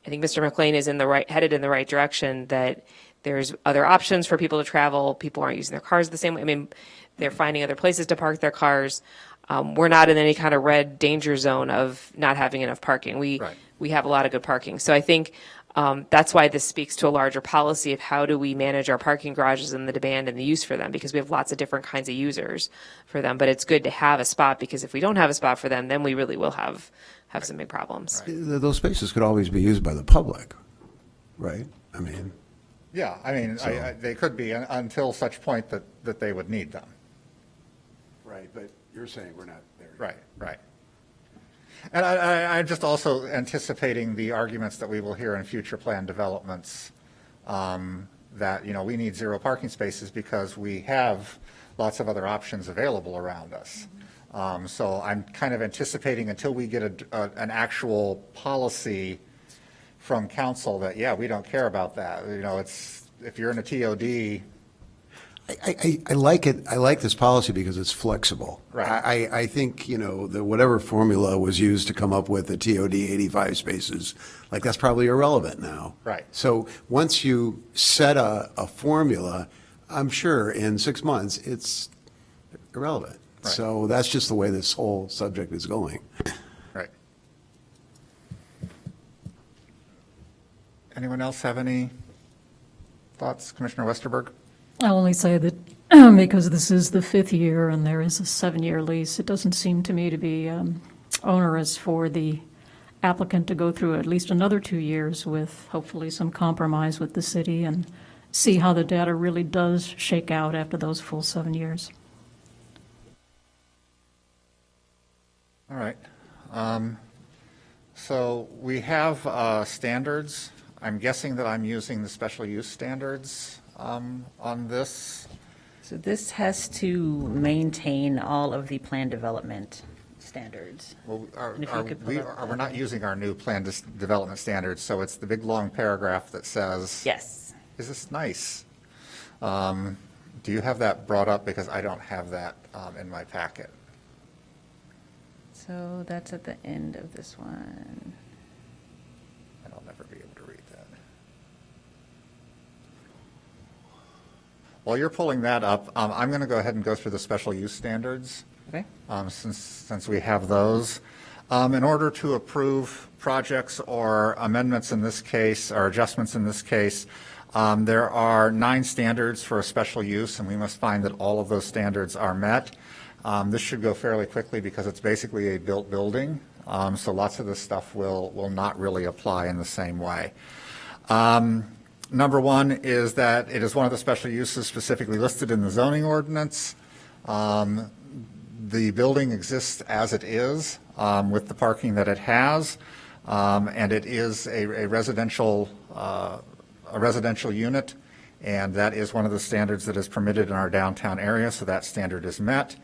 Mr. McLean is headed in the right direction, that there's other options for people to travel. People aren't using their cars the same way. I mean, they're finding other places to park their cars. We're not in any kind of red danger zone of not having enough parking. We have a lot of good parking. So I think that's why this speaks to a larger policy of how do we manage our parking garages and the demand and the use for them, because we have lots of different kinds of users for them. But it's good to have a spot, because if we don't have a spot for them, then we really will have some big problems. Those spaces could always be used by the public, right? I mean. Yeah, I mean, they could be until such point that they would need them. Right, but you're saying we're not there yet. Right, right. And I'm just also anticipating the arguments that we will hear in future plan developments, that, we need 0 parking spaces because we have lots of other options available around us. So I'm kind of anticipating, until we get an actual policy from council, that, yeah, we don't care about that. It's, if you're in a TOD. I like it. I like this policy because it's flexible. Right. I think, that whatever formula was used to come up with the TOD 85 spaces, like, that's probably irrelevant now. Right. So once you set a formula, I'm sure in 6 months it's irrelevant. Right. So that's just the way this whole subject is going. Right. Anyone else have any thoughts? Commissioner Westerberg? I'll only say that because this is the 5th year and there is a 7-year lease, it doesn't seem to me to be onerous for the applicant to go through at least another 2 years with hopefully some compromise with the city and see how the data really does shake out after those full 7 years. All right. So we have standards. I'm guessing that I'm using the special use standards on this. So this has to maintain all of the plan development standards. Well, And if you could pull up we're not using our new plan development standards, so it's the big, long paragraph that says. Yes. Is this nice? Do you have that brought up? Because I don't have that in my packet. So that's at the end of this one. And I'll never be able to read that. While you're pulling that up, I'm going to go ahead and go through the special use standards. Okay. Since we have those. In order to approve projects or amendments in this case, or adjustments in this case, there are 9 standards for a special use, and we must find that all of those standards are met. This should go fairly quickly because it's basically a built building, so lots of this stuff will not really apply in the same way. Number 1 is that it is one of the special uses specifically listed in the zoning ordinance. The building exists as it is, with the parking that it has, and it is a residential unit, and that is one of the standards that is permitted in our downtown area, so that standard is met.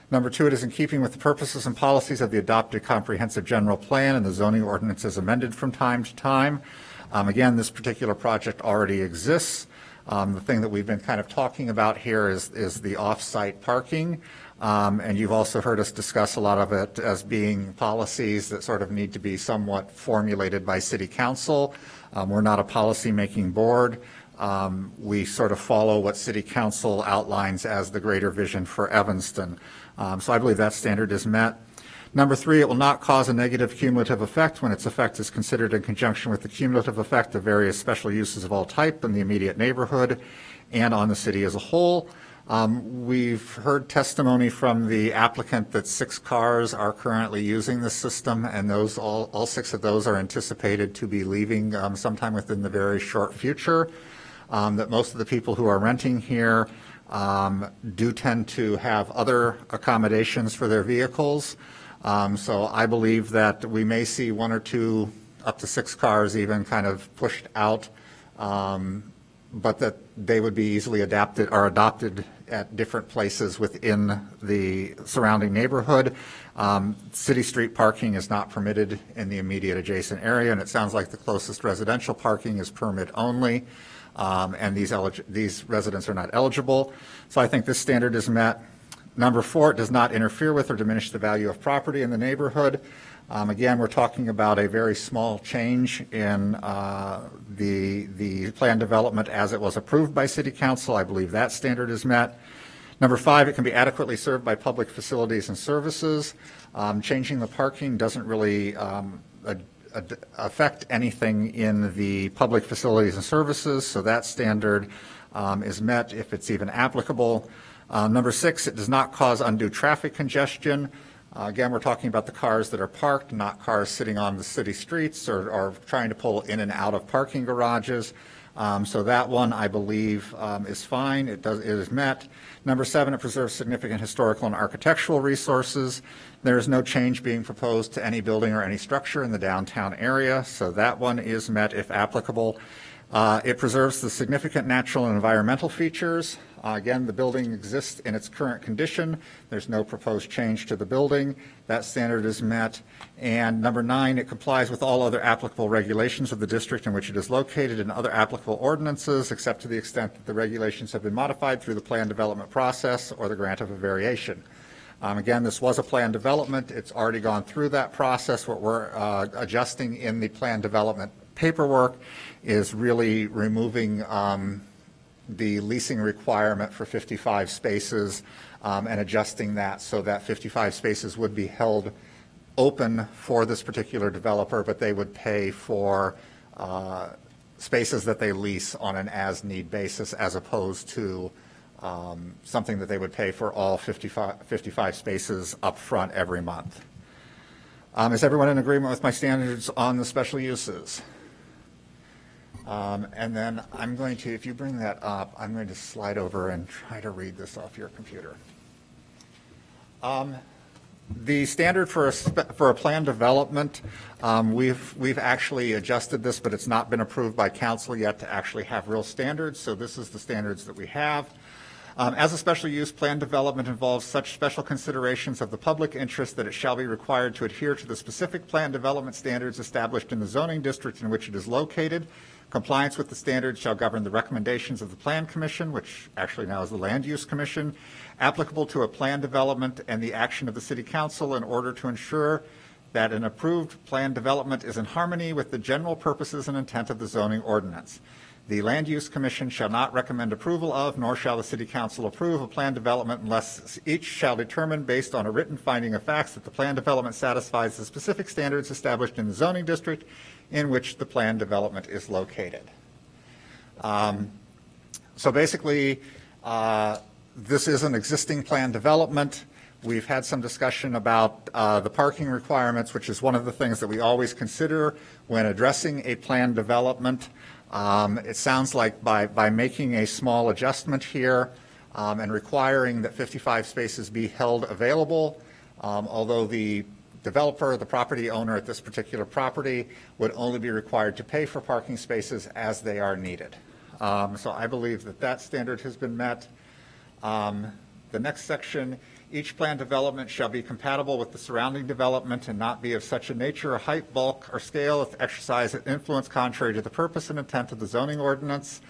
Number 2, it is in keeping with the purposes and policies of the adopted comprehensive general plan and the zoning ordinance is amended from time to time. Again, this particular project already exists. The thing that we've been kind of talking about here is the off-site parking. And you've also heard us discuss a lot of it as being policies that sort of need to be somewhat formulated by City Council. We're not a policy-making board. We sort of follow what City Council outlines as the greater vision for Evanston. So I believe that standard is met. Number 3, it will not cause a negative cumulative effect when its effect is considered in conjunction with the cumulative effect of various special uses of all type in the immediate neighborhood and on the city as a whole. We've heard testimony from the applicant that 6 cars are currently using the system, and those all 6 of those are anticipated to be leaving sometime within the very short future. That most of the people who are renting here do tend to have other accommodations for their vehicles. So I believe that we may see 1 or 2, up to 6 cars even kind of pushed out, but that they would be easily adapted or adopted at different places within the surrounding neighborhood. City street parking is not permitted in the immediate adjacent area, and it sounds like the closest residential parking is permit only, and these residents are not eligible. So I think this standard is met. Number 4, it does not interfere with or diminish the value of property in the neighborhood. Again, we're talking about a very small change in the plan development as it was approved by City Council. I believe that standard is met. Number 5, it can be adequately served by public facilities and services. Changing the parking doesn't really affect anything in the public facilities and services, so that standard is met if it's even applicable. Number 6, it does not cause undue traffic congestion. Again, we're talking about the cars that are parked, not cars sitting on the city streets or trying to pull in and out of parking garages. So that one, I believe, is fine. It is met. Number 7, it preserves significant historical and architectural resources. There is no change being proposed to any building or any structure in the downtown area, so that one is met if applicable. It preserves the significant natural and environmental features. Again, the building exists in its current condition. There's no proposed change to the building. That standard is met. And number 9, it complies with all other applicable regulations of the district in which it is located and other applicable ordinances, except to the extent that the regulations have been modified through the plan development process or the grant of a variation. Again, this was a plan development. It's already gone through that process. What we're adjusting in the plan development paperwork is really removing the leasing requirement for 55 spaces and adjusting that so that 55 spaces would be held open for this particular developer, but they would pay for spaces that they lease on an as-need basis as opposed to something that they would pay for all 55 spaces up front every month. Is everyone in agreement with my standards on the special uses? And then I'm going to, if you bring that up, I'm going to slide over and try to read this off your computer. The standard for a plan development, we've actually adjusted this, but it's not been approved by council yet to actually have real standards. So this is the standards that we have. As a special use, plan development involves such special considerations of the public interest that it shall be required to adhere to the specific plan development standards established in the zoning district in which it is located. Compliance with the standards shall govern the recommendations of the Plan Commission, which actually now is the Land Use Commission, applicable to a plan development and the action of the City Council in order to ensure that an approved plan development is in harmony with the general purposes and intent of the zoning ordinance. The Land Use Commission shall not recommend approval of, nor shall the City Council approve a plan development unless each shall determine based on a written finding of facts that the plan development satisfies the specific standards established in the zoning district in which the plan development is located. So basically, this is an existing plan development. We've had some discussion about the parking requirements, which is one of the things that we always consider when addressing a plan development. It sounds like by making a small adjustment here and requiring that 55 spaces be held available, although the developer, the property owner at this particular property, would only be required to pay for parking spaces as they are needed. So I believe that that standard has been met. The next section, each plan development shall be compatible with the surrounding development and not be of such a nature or height, bulk, or scale as to exercise an influence contrary to the purpose and intent of the zoning ordinance.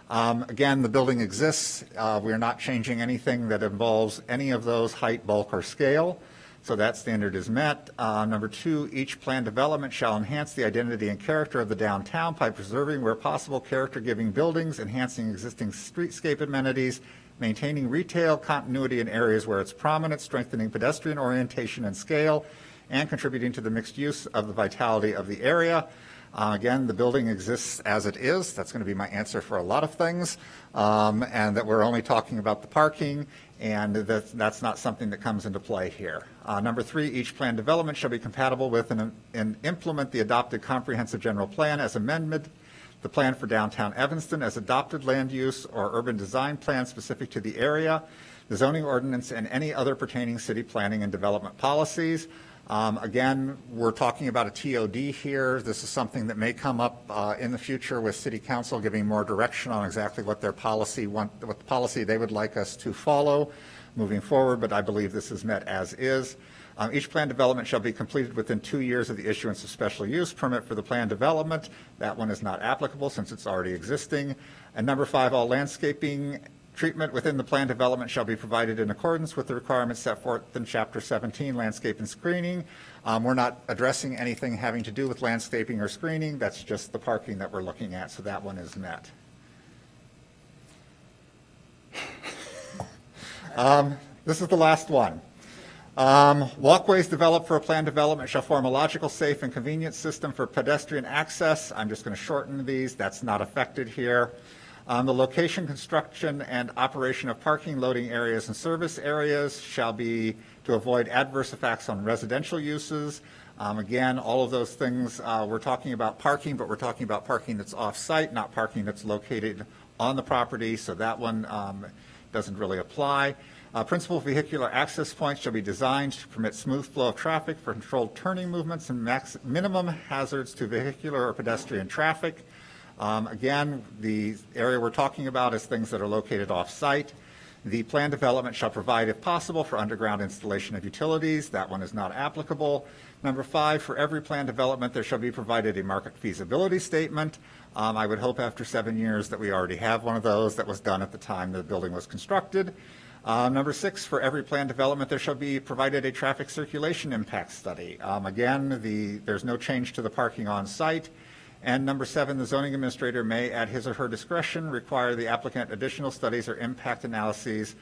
Again, the building exists. We are not changing anything that involves any of those height, bulk, or scale. So that standard is met. Number 2, each plan development shall enhance the identity and character of the downtown by preserving, where possible, character-giving buildings, enhancing existing streetscape amenities, maintaining retail continuity in areas where it's prominent, strengthening pedestrian orientation and scale, and contributing to the mixed use of the vitality of the area. Again, the building exists as it is. That's going to be my answer for a lot of things, and that we're only talking about the parking, and that's not something that comes into play here. Number 3, each plan development shall be compatible with and implement the adopted comprehensive general plan as amended. the plan for downtown Evanston as adopted land use or urban design plan specific to the area, the zoning ordinance, and any other pertaining city planning and development policies. Again, we're talking about a TOD here. This is something that may come up in the future with City Council giving more direction on exactly what their policy what the policy they would like us to follow moving forward, but I believe this is met as is. Each plan development shall be completed within 2 years of the issuance of special use permit for the plan development. That one is not applicable since it's already existing. And number 5, all landscaping treatment within the plan development shall be provided in accordance with the requirements set forth in Chapter 17, landscape and screening. We're not addressing anything having to do with landscaping or screening. That's just the parking that we're looking at, so that one is met. This is the last one. Walkways developed for a planned development shall form a logical, safe, and convenient system for pedestrian access. I'm just going to shorten these. That's not affected here. The location, construction, and operation of parking, loading areas, and service areas shall be to avoid adverse effects on residential uses. Again, all of those things, we're talking about parking, but we're talking about parking that's off-site, not parking that's located on the property, so that one doesn't really apply. Principal vehicular access points shall be designed to permit smooth flow of traffic for controlled turning movements and minimum hazards to vehicular or pedestrian traffic. Again, the area we're talking about is things that are located off-site. The plan development shall provide, if possible, for underground installation of utilities. That one is not applicable. Number 5, for every plan development, there shall be provided a market feasibility statement. I would hope after 7 years that we already have one of those that was done at the time the building was constructed. Number 6, for every plan development, there shall be provided a traffic circulation impact study. Again, there's no change to the parking on site. And number 7, the zoning administrator may, at his or her discretion, require the applicant additional studies or impact analyses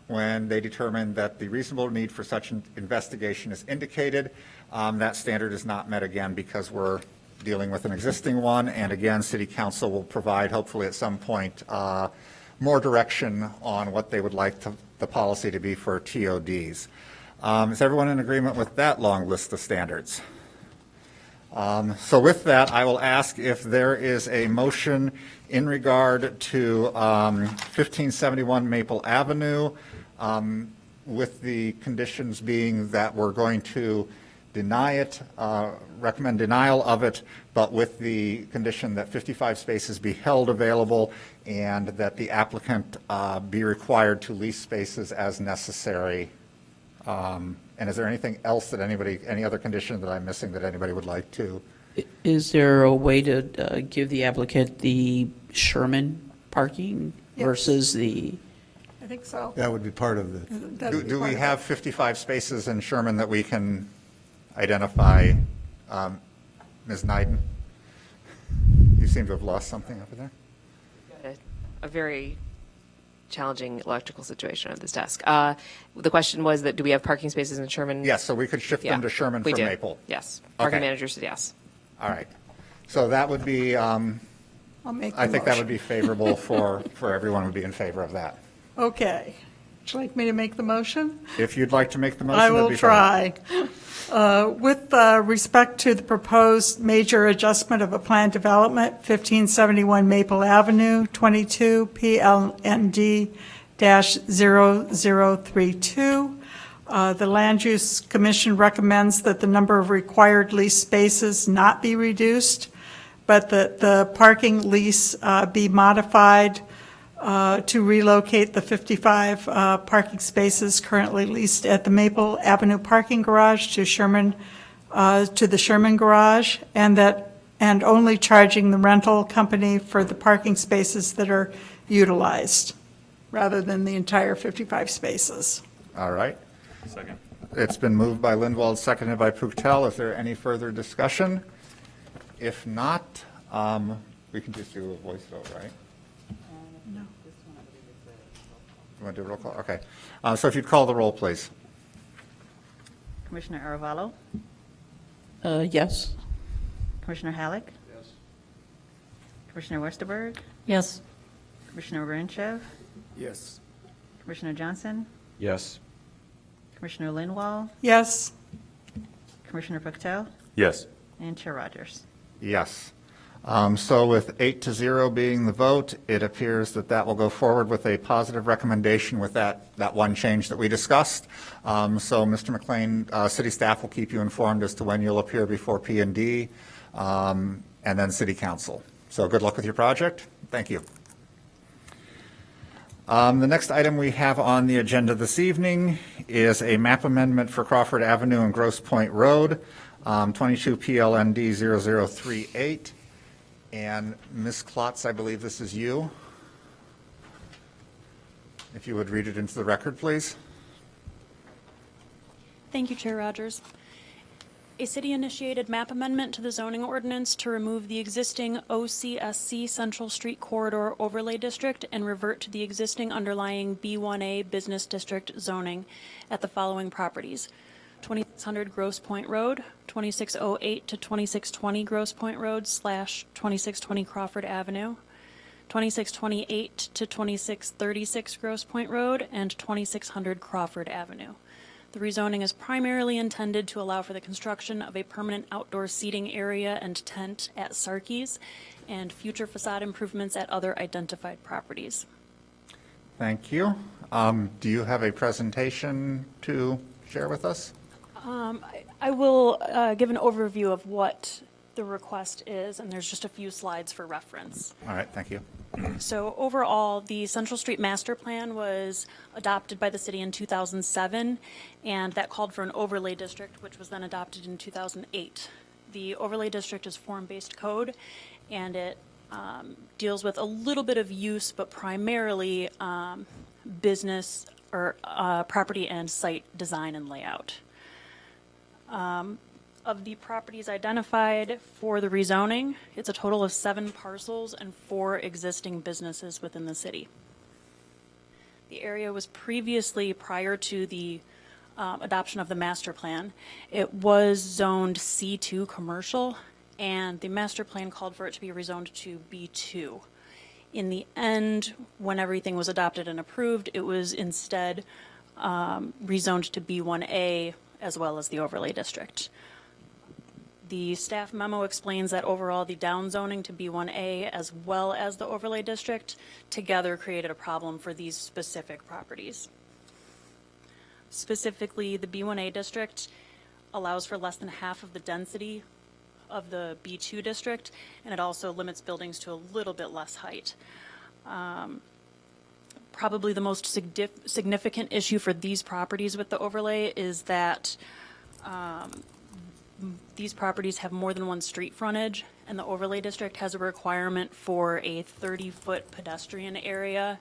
when they determine that the reasonable need for such an investigation is indicated. That standard is not met again because we're dealing with an existing one. And again, City Council will provide, hopefully at some point, more direction on what they would like the policy to be for TODs. Is everyone in agreement with that long list of standards? So with that, I will ask if there is a motion in regard to 1571 Maple Avenue, with the conditions being that we're going to deny it, recommend denial of it, but with the condition that 55 spaces be held available and that the applicant be required to lease spaces as necessary. And is there anything else that any other condition that I'm missing that anybody would like to? Is there a way to give the applicant the Sherman parking Yes. versus the? I think so. That would be part of the, Do we have 55 spaces in Sherman that we can identify? Ms. Nyden? You seem to have lost something over there. A very challenging electrical situation at this desk. The question was that do we have parking spaces in Sherman? Yes, so we could shift them to Sherman we from do. Maple. Yes. Parking Okay. manager said yes. All right. So that would be, I'll make the I think that would motion. be favorable for everyone would be in favor of that. Okay. Would you like me to make the motion? If you'd like to make the motion, I that'd will be fine. try. With respect to the proposed major adjustment of a planned development, 1571 Maple Avenue, 22 PLND-0032, the Land Use Commission recommends that the number of required lease spaces not be reduced, but that the parking lease be modified to relocate the 55 parking spaces currently leased at the Maple Avenue parking garage to the Sherman garage, and only charging the rental company for the parking spaces that are utilized, rather than the entire 55 spaces. All right. Second. It's been moved by Lindwald, seconded by Puchtel. Is there any further discussion? If not, we can just do a voice vote, right? No. You want to do a roll call? Okay. So if you'd call the roll, please. Commissioner Aravallo? Yes. Commissioner Halleck? Yes. Commissioner Westerberg? Yes. Commissioner Renchev? Yes. Commissioner Johnson? Yes. Commissioner Linwall? Yes, Commissioner Puchtel? Yes. And Chair Rogers. Yes. So with 8-0 being the vote, it appears that that will go forward with a positive recommendation with that one change that we discussed. So Mr. McLean, city staff will keep you informed as to when you'll appear before P&D and then city council. So good luck with your project. Thank you. The next item we have on the agenda this evening is a map amendment for Crawford Avenue and Grosse Point Road, 22 PLND 0038. And Ms. Klotz, I believe this is you. If you would read it into the record, please. Thank you, Chair Rogers. A city-initiated map amendment to the zoning ordinance to remove the existing OCSC Central Street Corridor Overlay District and revert to the existing underlying B1A Business District zoning at the following properties: 2600 Grosse Point Road, 2608 to 2620 Grosse Point Road / 2620 Crawford Avenue, 2628 to 2636 Grosse Point Road, and 2600 Crawford Avenue. The rezoning is primarily intended to allow for the construction of a permanent outdoor seating area and tent at Sarkey's and future facade improvements at other identified properties. Thank you. Do you have a presentation to share with us? I will give an overview of what the request is, and there's just a few slides for reference. All right, thank you. So overall, the Central Street Master Plan was adopted by the city in 2007, and that called for an overlay district, which was then adopted in 2008. The overlay district is form-based code, and it deals with a little bit of use, but primarily business or property and site design and layout. Of the properties identified for the rezoning, it's a total of 7 parcels and 4 existing businesses within the city. The area was previously, prior to the adoption of the master plan, it was zoned C2 commercial, and the master plan called for it to be rezoned to B2. In the end, when everything was adopted and approved, it was instead rezoned to B1A as well as the overlay district. The staff memo explains that overall the downzoning to B1A as well as the overlay district together created a problem for these specific properties. Specifically, the B1A district allows for less than half of the density of the B2 district, and it also limits buildings to a little bit less height. Probably the most significant issue for these properties with the overlay is that these properties have more than one street frontage, and the overlay district has a requirement for a 30-foot pedestrian area,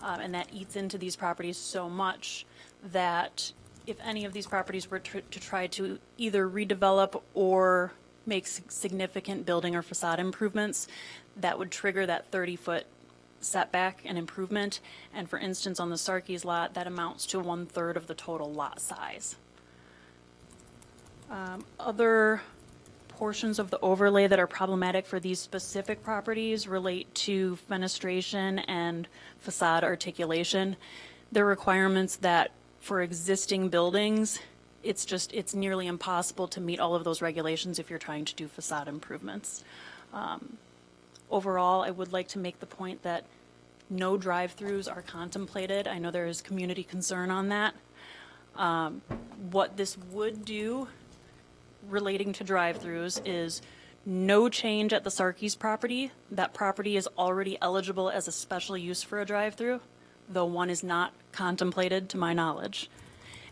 and that eats into these properties so much that if any of these properties were to try to either redevelop or make significant building or facade improvements, that would trigger that 30-foot setback and improvement. And for instance, on the Sarkey's lot, that amounts to 1/3 of the total lot size. Other portions of the overlay that are problematic for these specific properties relate to fenestration and facade articulation. They're requirements that for existing buildings, it's nearly impossible to meet all of those regulations if you're trying to do facade improvements. Overall, I would like to make the point that no drive-throughs are contemplated. I know there is community concern on that. What this would do relating to drive-throughs is no change at the Sarkey's property. That property is already eligible as a special use for a drive-through, though one is not contemplated to my knowledge.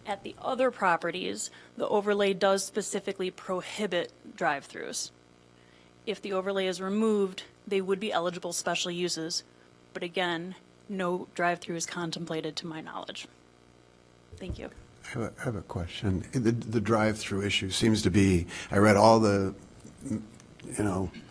At the other properties, the overlay does specifically prohibit drive-throughs. If the overlay is removed, they would be eligible special uses, but again, no drive-through is contemplated to my knowledge. Thank you. I have a question. The drive-through issue seems to be, I read all the,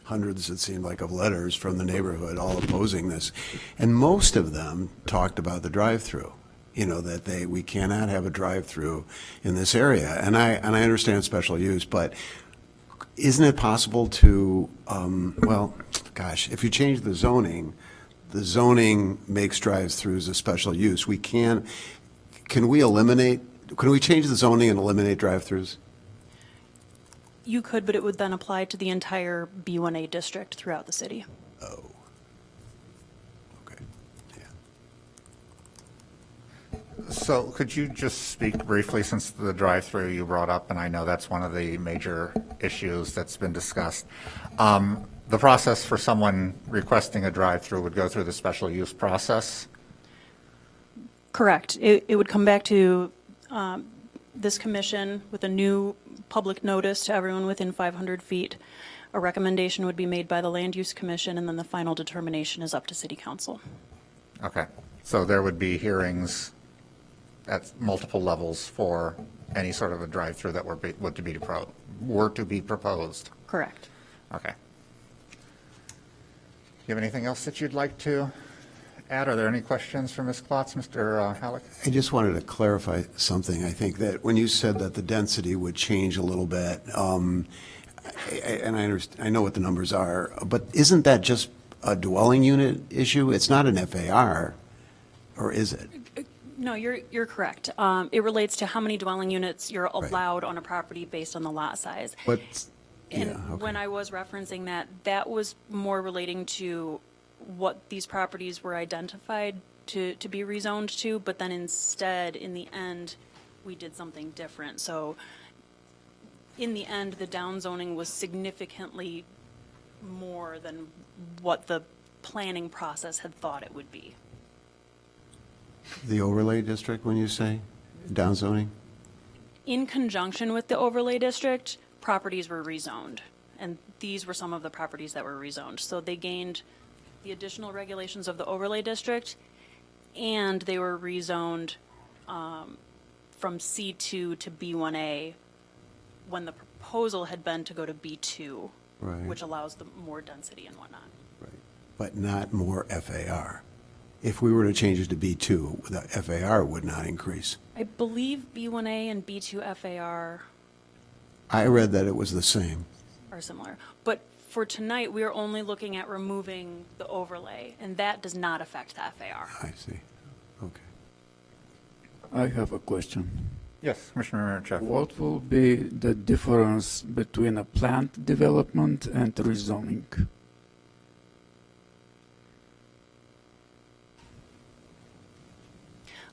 hundreds, it seemed like, of letters from the neighborhood all opposing this, and most of them talked about the drive-through, that we cannot have a drive-through in this area. And I understand special use, but isn't it possible to, if you change the zoning makes drive-throughs a special use. Can we change the zoning and eliminate drive-throughs? You could, but it would then apply to the entire B1A district throughout the city. Oh. Okay, yeah. So could you just speak briefly, since the drive-through you brought up, and I know that's one of the major issues that's been discussed. The process for someone requesting a drive-through would go through the special use process? Correct. It would come back to this commission with a new public notice to everyone within 500 feet. A recommendation would be made by the Land Use Commission, and then the final determination is up to City Council. Okay, so there would be hearings at multiple levels for any sort of a drive-through that were to be proposed? Correct. Okay. You have anything else that you'd like to add? Are there any questions for Ms. Klotz, Mr. Halleck? I just wanted to clarify something. I think that when you said that the density would change a little bit, and I know what the numbers are, but isn't that just a dwelling unit issue? It's not an FAR, or is it? No, you're correct. It relates to how many dwelling units you're allowed on a property based on the lot size. But, And yeah, okay. when I was referencing that, that was more relating to what these properties were identified to be rezoned to, but then instead, in the end, we did something different. So in the end, the downzoning was significantly more than what the planning process had thought it would be. The overlay district, when you say downzoning? In conjunction with the overlay district, properties were rezoned, and these were some of the properties that were rezoned. So they gained the additional regulations of the overlay district, and they were rezoned from C2 to B1A when the proposal had been to go to B2, Right. which allows the more density and whatnot. Right. But not more FAR. If we were to change it to B2, the FAR would not increase. I believe B1A and B2 FAR I read that it was the same. are similar. But for tonight, we are only looking at removing the overlay, and that does not affect the FAR. I see. Okay. I have a question. Yes, Commissioner Jeff. What will be the difference between a planned development and rezoning?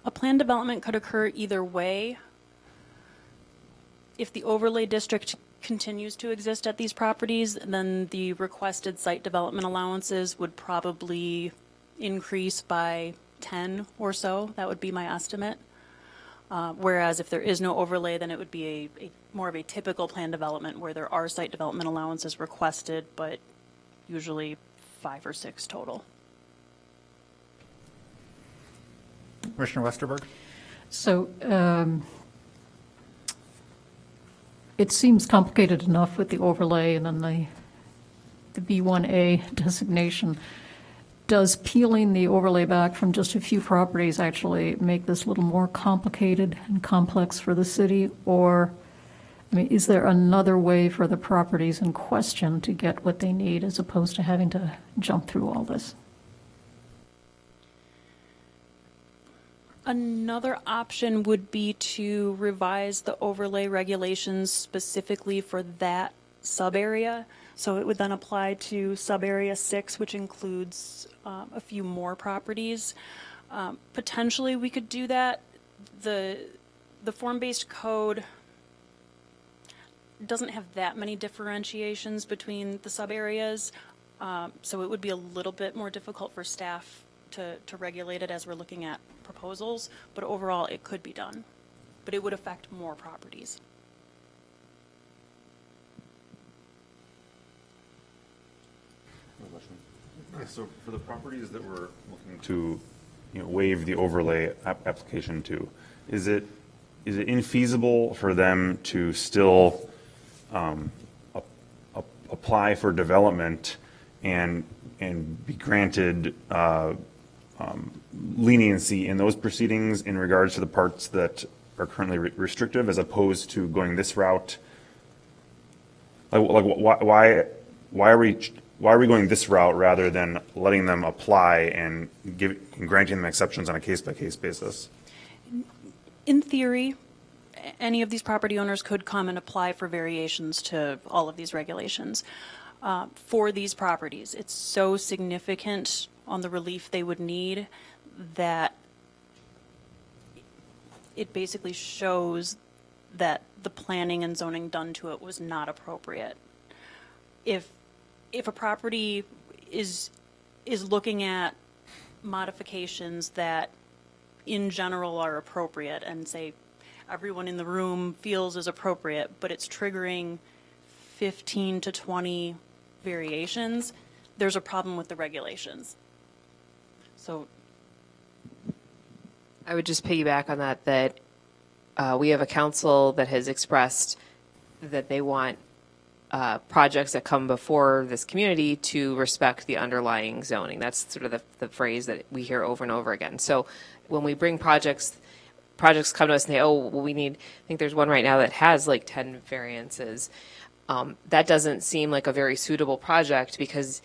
A planned development could occur either way. If the overlay district continues to exist at these properties, then the requested site development allowances would probably increase by 10 or so. That would be my estimate. Whereas if there is no overlay, then it would be a more of a typical planned development where there are site development allowances requested, but usually 5 or 6 total. Commissioner Westerberg? So it seems complicated enough with the overlay and then the B1A designation. Does peeling the overlay back from just a few properties actually make this a little more complicated and complex for the city? Or, I mean, is there another way for the properties in question to get what they need as opposed to having to jump through all this? Another option would be to revise the overlay regulations specifically for that sub-area. So it would then apply to sub-area 6, which includes a few more properties. Potentially, we could do that. The form-based code doesn't have that many differentiations between the sub-areas, so it would be a little bit more difficult for staff to regulate it as we're looking at proposals, but overall it could be done. But it would affect more properties. So for the properties that we're looking to, waive the overlay application to, is it infeasible for them to still apply for development and be granted leniency in those proceedings in regards to the parts that are currently restrictive, as opposed to going this route? Why are we going this route rather than letting them apply and granting them exceptions on a case-by-case basis? In theory, any of these property owners could come and apply for variations to all of these regulations. For these properties, it's so significant on the relief they would need that it basically shows that the planning and zoning done to it was not appropriate. If a property is looking at modifications that in general are appropriate and say everyone in the room feels is appropriate, but it's triggering 15 to 20 variations, there's a problem with the regulations. So I would just piggyback on that we have a council that has expressed that they want projects that come before this community to respect the underlying zoning. That's sort of the phrase that we hear over and over again. So when we bring projects come to us and say, oh, well, I think there's one right now that has like 10 variances. That doesn't seem like a very suitable project because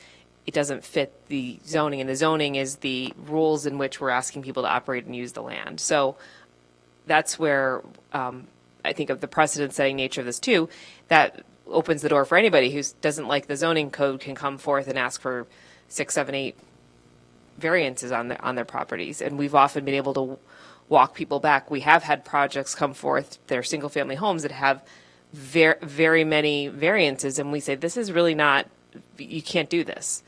it doesn't fit the zoning, and the zoning is the rules in which we're asking people to operate and use the land. So that's where I think of the precedent-setting nature of this too, that opens the door for anybody who doesn't like the zoning code can come forth and ask for 6, 7, 8 variances on their properties. And we've often been able to walk people back. We have had projects come forth, they're single-family homes that have very, very many variances, and we say, this is really not, you can't do this.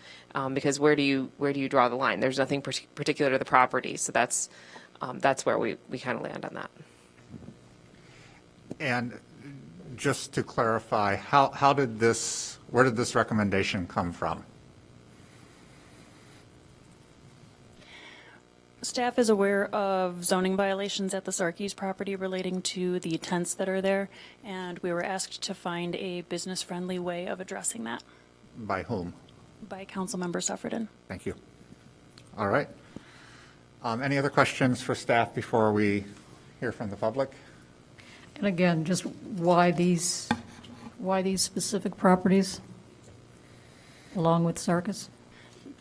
Because where do you draw the line? There's nothing particular to the property, so that's where we kind of land on that. And just to clarify, where did this recommendation come from? staff is aware of zoning violations at the Sarkees property relating to the tents that are there, and we were asked to find a business-friendly way of addressing that. By whom? By Councilmember Suffredin. Thank you. All right. Any other questions for staff before we hear from the public? And again, just why these specific properties along with Sarkis?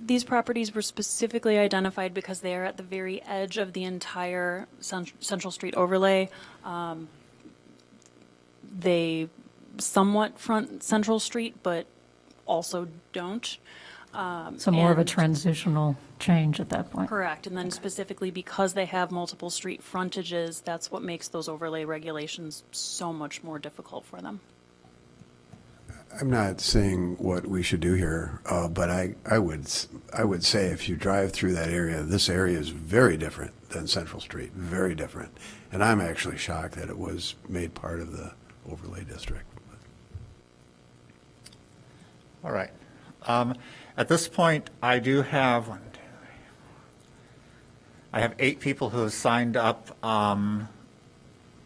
These properties were specifically identified because they are at the very edge of the entire Central Street overlay. They somewhat front Central Street, but also don't. So more of a transitional change at that point. Correct, and then specifically because they have multiple street frontages, that's what makes those overlay regulations so much more difficult for them. I'm not saying what we should do here, but I would say if you drive through that area, this area is very different than Central Street, very different. And I'm actually shocked that it was made part of the overlay district. All right. At this point, I do have I have 8 people who have signed up.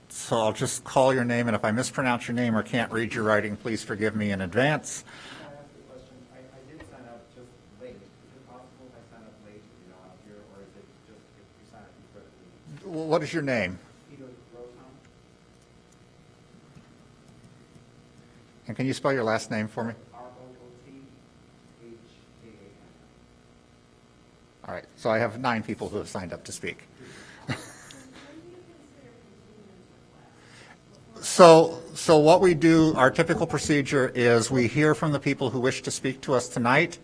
So I'll just call your name, and if I mispronounce your name or can't read your writing, please forgive me in advance. Can I ask a question? I did sign up just late. Is it possible if I sign up late to be not up here, or is it just if you sign up incredibly? What is your name? Peter Rosehound. And can you spell your last name for me? ROOTHAN. All right. So I have 9 people who have signed up to speak. So what we do, our typical procedure is we hear from the people who wish to speak to us tonight.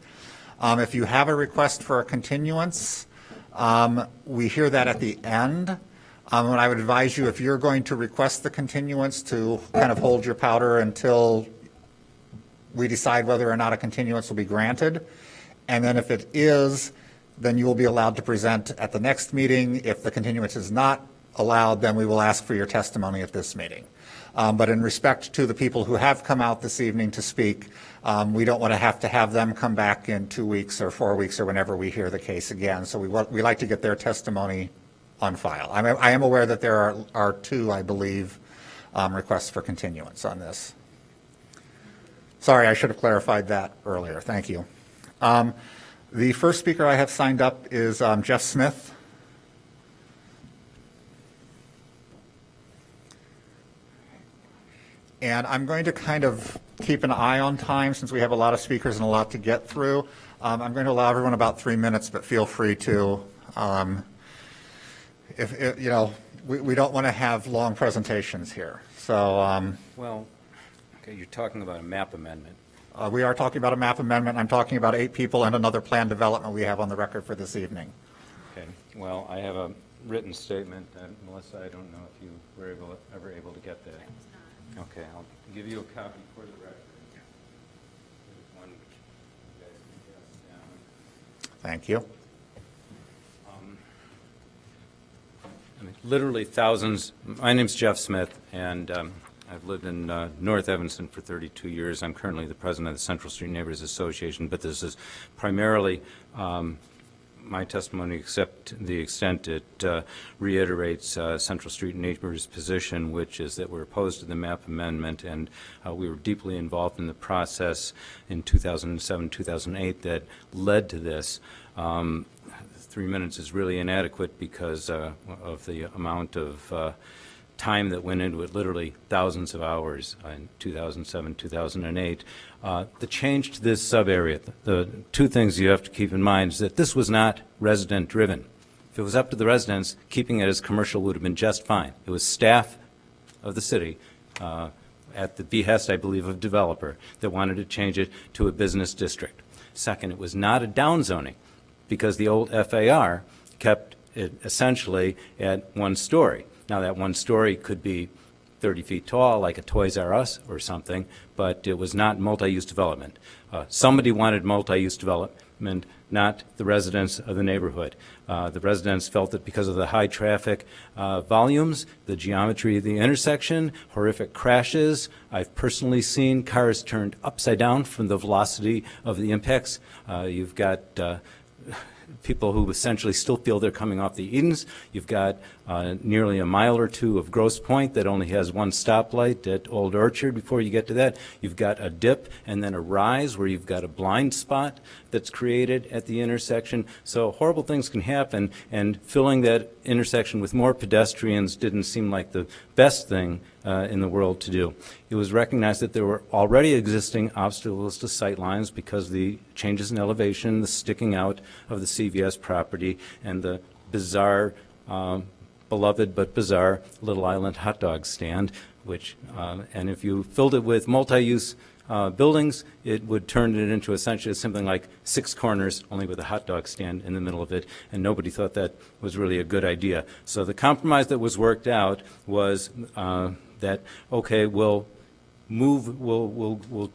If you have a request for a continuance, we hear that at the end. And I would advise you, if you're going to request the continuance, to kind of hold your powder until we decide whether or not a continuance will be granted. And then if it is, then you will be allowed to present at the next meeting. If the continuance is not allowed, then we will ask for your testimony at this meeting. But in respect to the people who have come out this evening to speak, we don't want to have them come back in 2 weeks or 4 weeks or whenever we hear the case again. So we like to get their testimony on file. I am aware that there are 2, I believe, requests for continuance on this. Sorry, I should have clarified that earlier. Thank you. The first speaker I have signed up is Jeff Smith. And I'm going to kind of keep an eye on time since we have a lot of speakers and a lot to get through. I'm going to allow everyone about 3 minutes, but feel free to, if you know, we don't want to have long presentations here. So Well, okay, you're talking about a map amendment. we are talking about a map amendment. I'm talking about 8 people and another planned development we have on the record for this evening. Okay, well, I have a written statement, and Melissa, I don't know if you were ever able to get that. Okay, I'll give you a copy for the record. There's one which you guys can pass down. Thank you. I mean, literally thousands. My name's Jeff Smith, and I've lived in North Evanston for 32 years. I'm currently the president of the Central Street Neighbors Association, but this is primarily my testimony, except the extent it reiterates Central Street Neighbors' position, which is that we're opposed to the map amendment, and we were deeply involved in the process in 2007, 2008 that led to this. 3 minutes is really inadequate because of the amount of time that went into it, literally thousands of hours in 2007, 2008. The change to this sub-area, the 2 things you have to keep in mind is that this was not resident-driven. If it was up to the residents, keeping it as commercial would have been just fine. It was staff of the city, at the behest, I believe, of developer, that wanted to change it to a business district. Second, it was not a downzoning, because the old FAR kept it essentially at 1 story. Now, that 1 story could be 30 feet tall, like a Toys R Us or something, but it was not multi-use development. Somebody wanted multi-use development, not the residents of the neighborhood. The residents felt that because of the high traffic volumes, the geometry of the intersection, horrific crashes. I've personally seen cars turned upside down from the velocity of the impacts. You've got people who essentially still feel they're coming off the Edens. You've got nearly a mile or 2 of Grosse Pointe that only has 1 stoplight at Old Orchard before you get to that. You've got a dip and then a rise where you've got a blind spot that's created at the intersection. So horrible things can happen, and filling that intersection with more pedestrians didn't seem like the best thing in the world to do. It was recognized that there were already existing obstacles to sight lines because of the changes in elevation, the sticking out of the CVS property, and the bizarre, beloved but bizarre Little Island hot dog stand, which, and if you filled it with multi-use buildings, it would turn it into essentially something like 6 corners, only with a hot dog stand in the middle of it, and nobody thought that was really a good idea. So the compromise that was worked out was that, okay, we'll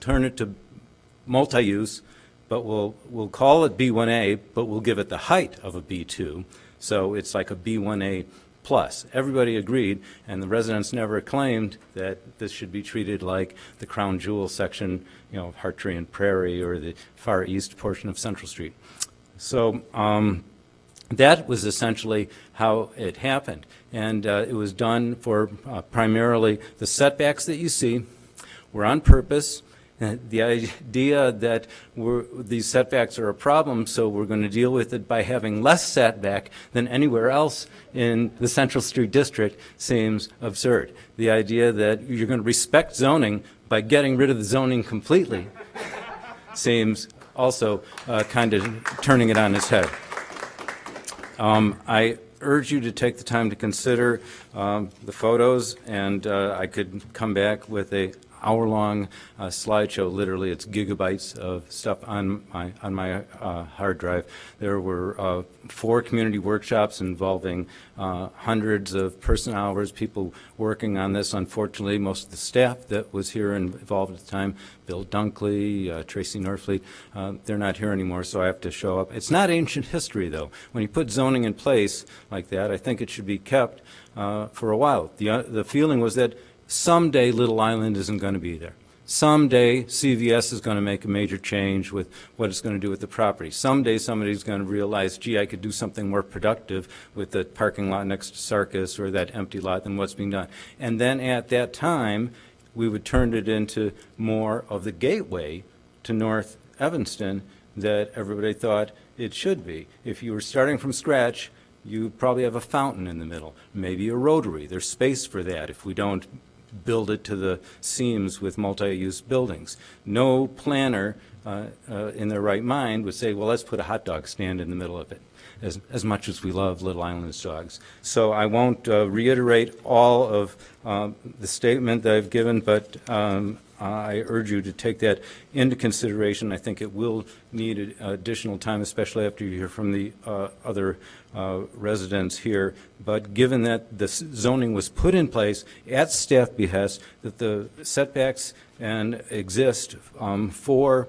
turn it to multi-use, but we'll call it B1A, but we'll give it the height of a B2, so it's like a B1A plus. Everybody agreed, and the residents never claimed that this should be treated like the Crown Jewel section, you know, of Hartree and Prairie or the far east portion of Central Street. So that was essentially how it happened, and it was done for primarily the setbacks that you see were on purpose. The idea that these setbacks are a problem, so we're going to deal with it by having less setback than anywhere else in the Central Street District seems absurd. The idea that you're going to respect zoning by getting rid of the zoning completely seems also kind of turning it on its head. I urge you to take the time to consider the photos, and I could come back with a hour-long slideshow. Literally, it's gigabytes of stuff on my hard drive. There were 4 community workshops involving hundreds of person hours, people working on this. Unfortunately, most of the staff that was here and involved at the time, Bill Dunkley, Tracy Norfleet, they're not here anymore, so I have to show up. It's not ancient history, though. When you put zoning in place like that, I think it should be kept for a while. The feeling was that someday Little Island isn't going to be there. Someday CVS is going to make a major change with what it's going to do with the property. Someday somebody's going to realize, gee, I could do something more productive with the parking lot next to Sarkis or that empty lot than what's being done. And then at that time, we would turn it into more of the gateway to North Evanston that everybody thought it should be. If you were starting from scratch, you probably have a fountain in the middle, maybe a rotary. There's space for that if we don't build it to the seams with multi-use buildings. No planner in their right mind would say, well, let's put a hot dog stand in the middle of it, as much as we love Little Island's dogs. So I won't reiterate all of the statement that I've given, but I urge you to take that into consideration. I think it will need additional time, especially after you hear from the other residents here. But given that the zoning was put in place at staff behest, that the setbacks and exist for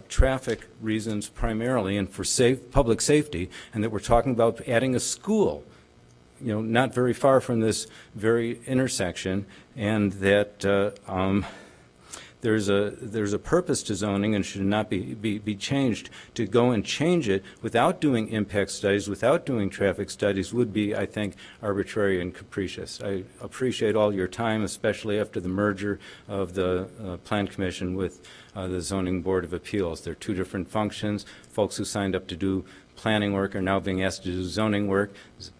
traffic reasons primarily and for public safety, and that we're talking about adding a school, you know, not very far from this very intersection, and that there's a purpose to zoning and should not be changed. To go and change it without doing impact studies, without doing traffic studies, would be, I think, arbitrary and capricious. I appreciate all your time, especially after the merger of the Plan Commission with the Zoning Board of Appeals. They're two different functions. Folks who signed up to do planning work are now being asked to do zoning work.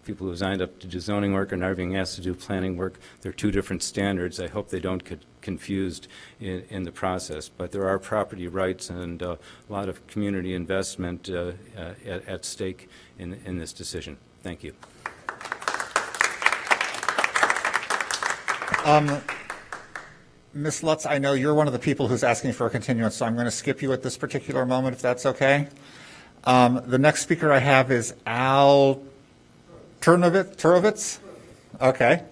People who signed up to do zoning work are now being asked to do planning work. They're two different standards. I hope they don't get confused in the process. But there are property rights and a lot of community investment at stake in this decision. Thank you. Ms. Lutz, I know you're one of the people who's asking for a continuance, so I'm going to skip you at this particular moment, if that's okay. The next speaker I have is Al Turovitz. Okay.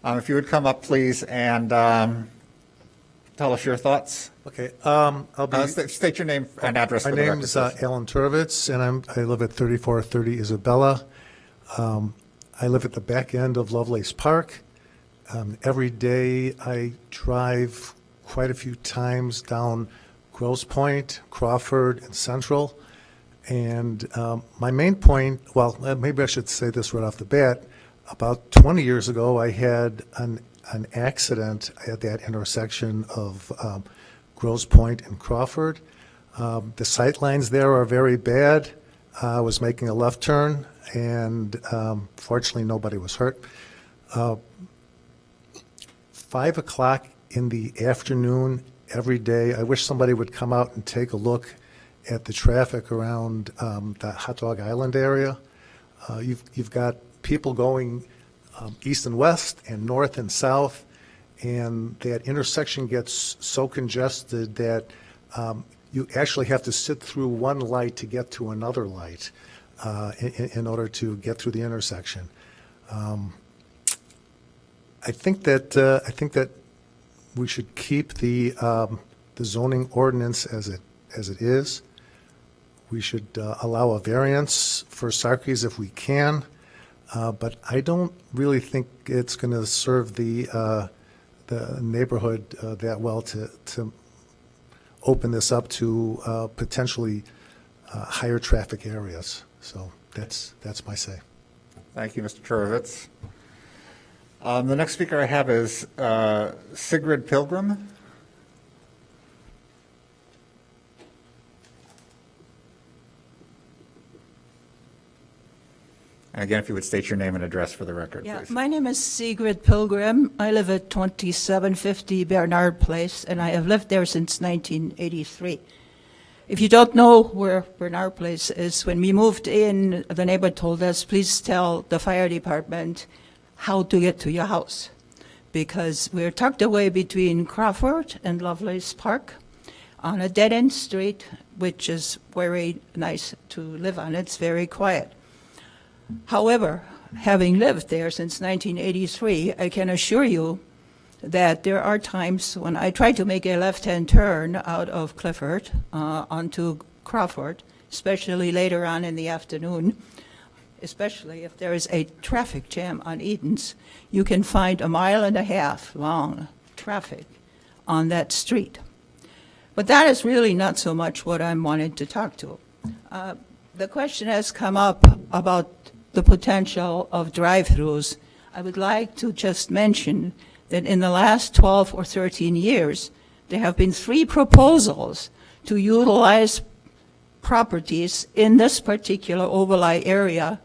If you would come up, please, and tell us your thoughts. Okay. I'll be. State your name and address. My name is Alan Turovitz, and I live at 3430 Isabella. I live at the back end of Lovelace Park. Every day I drive quite a few times down Grosse Pointe, Crawford, and Central. And my main point, well, maybe I should say this right off the bat. About 20 years ago, I had an accident at that intersection of Grosse Pointe and Crawford. The sight lines there are very bad. I was making a left turn, and fortunately nobody was hurt. 5 o'clock in the afternoon every day, I wish somebody would come out and take a look at the traffic around the Hot Dog Island area. You've got people going east and west and north and south, and that intersection gets so congested that you actually have to sit through one light to get to another light in order to get through the intersection. I think that we should keep the zoning ordinance as it is. We should allow a variance for Sarkis if we can, but I don't really think it's going to serve the neighborhood that well to open this up to potentially higher traffic areas. So that's my say. Thank you, Mr. Turovitz. The next speaker I have is Sigrid Pilgrim. And again, if you would state your name and address for the record, Yeah, please. my name is Sigrid Pilgrim. I live at 2750 Bernard Place, and I have lived there since 1983. If you don't know where Bernard Place is, when we moved in, the neighbor told us, please tell the fire department how to get to your house, because we're tucked away between Crawford and Lovelace Park on a dead-end street, which is very nice to live on. It's very quiet. However, having lived there since 1983, I can assure you that there are times when I try to make a left-hand turn out of Clifford onto Crawford, especially later on in the afternoon, especially if there is a traffic jam on Edens. You can find 1.5 miles long traffic on that street. But that is really not so much what I'm wanting to talk to. The question has come up about the potential of drive-throughs. I would like to just mention that in the last 12 or 13 years, there have been 3 proposals to utilize properties in this particular overlay area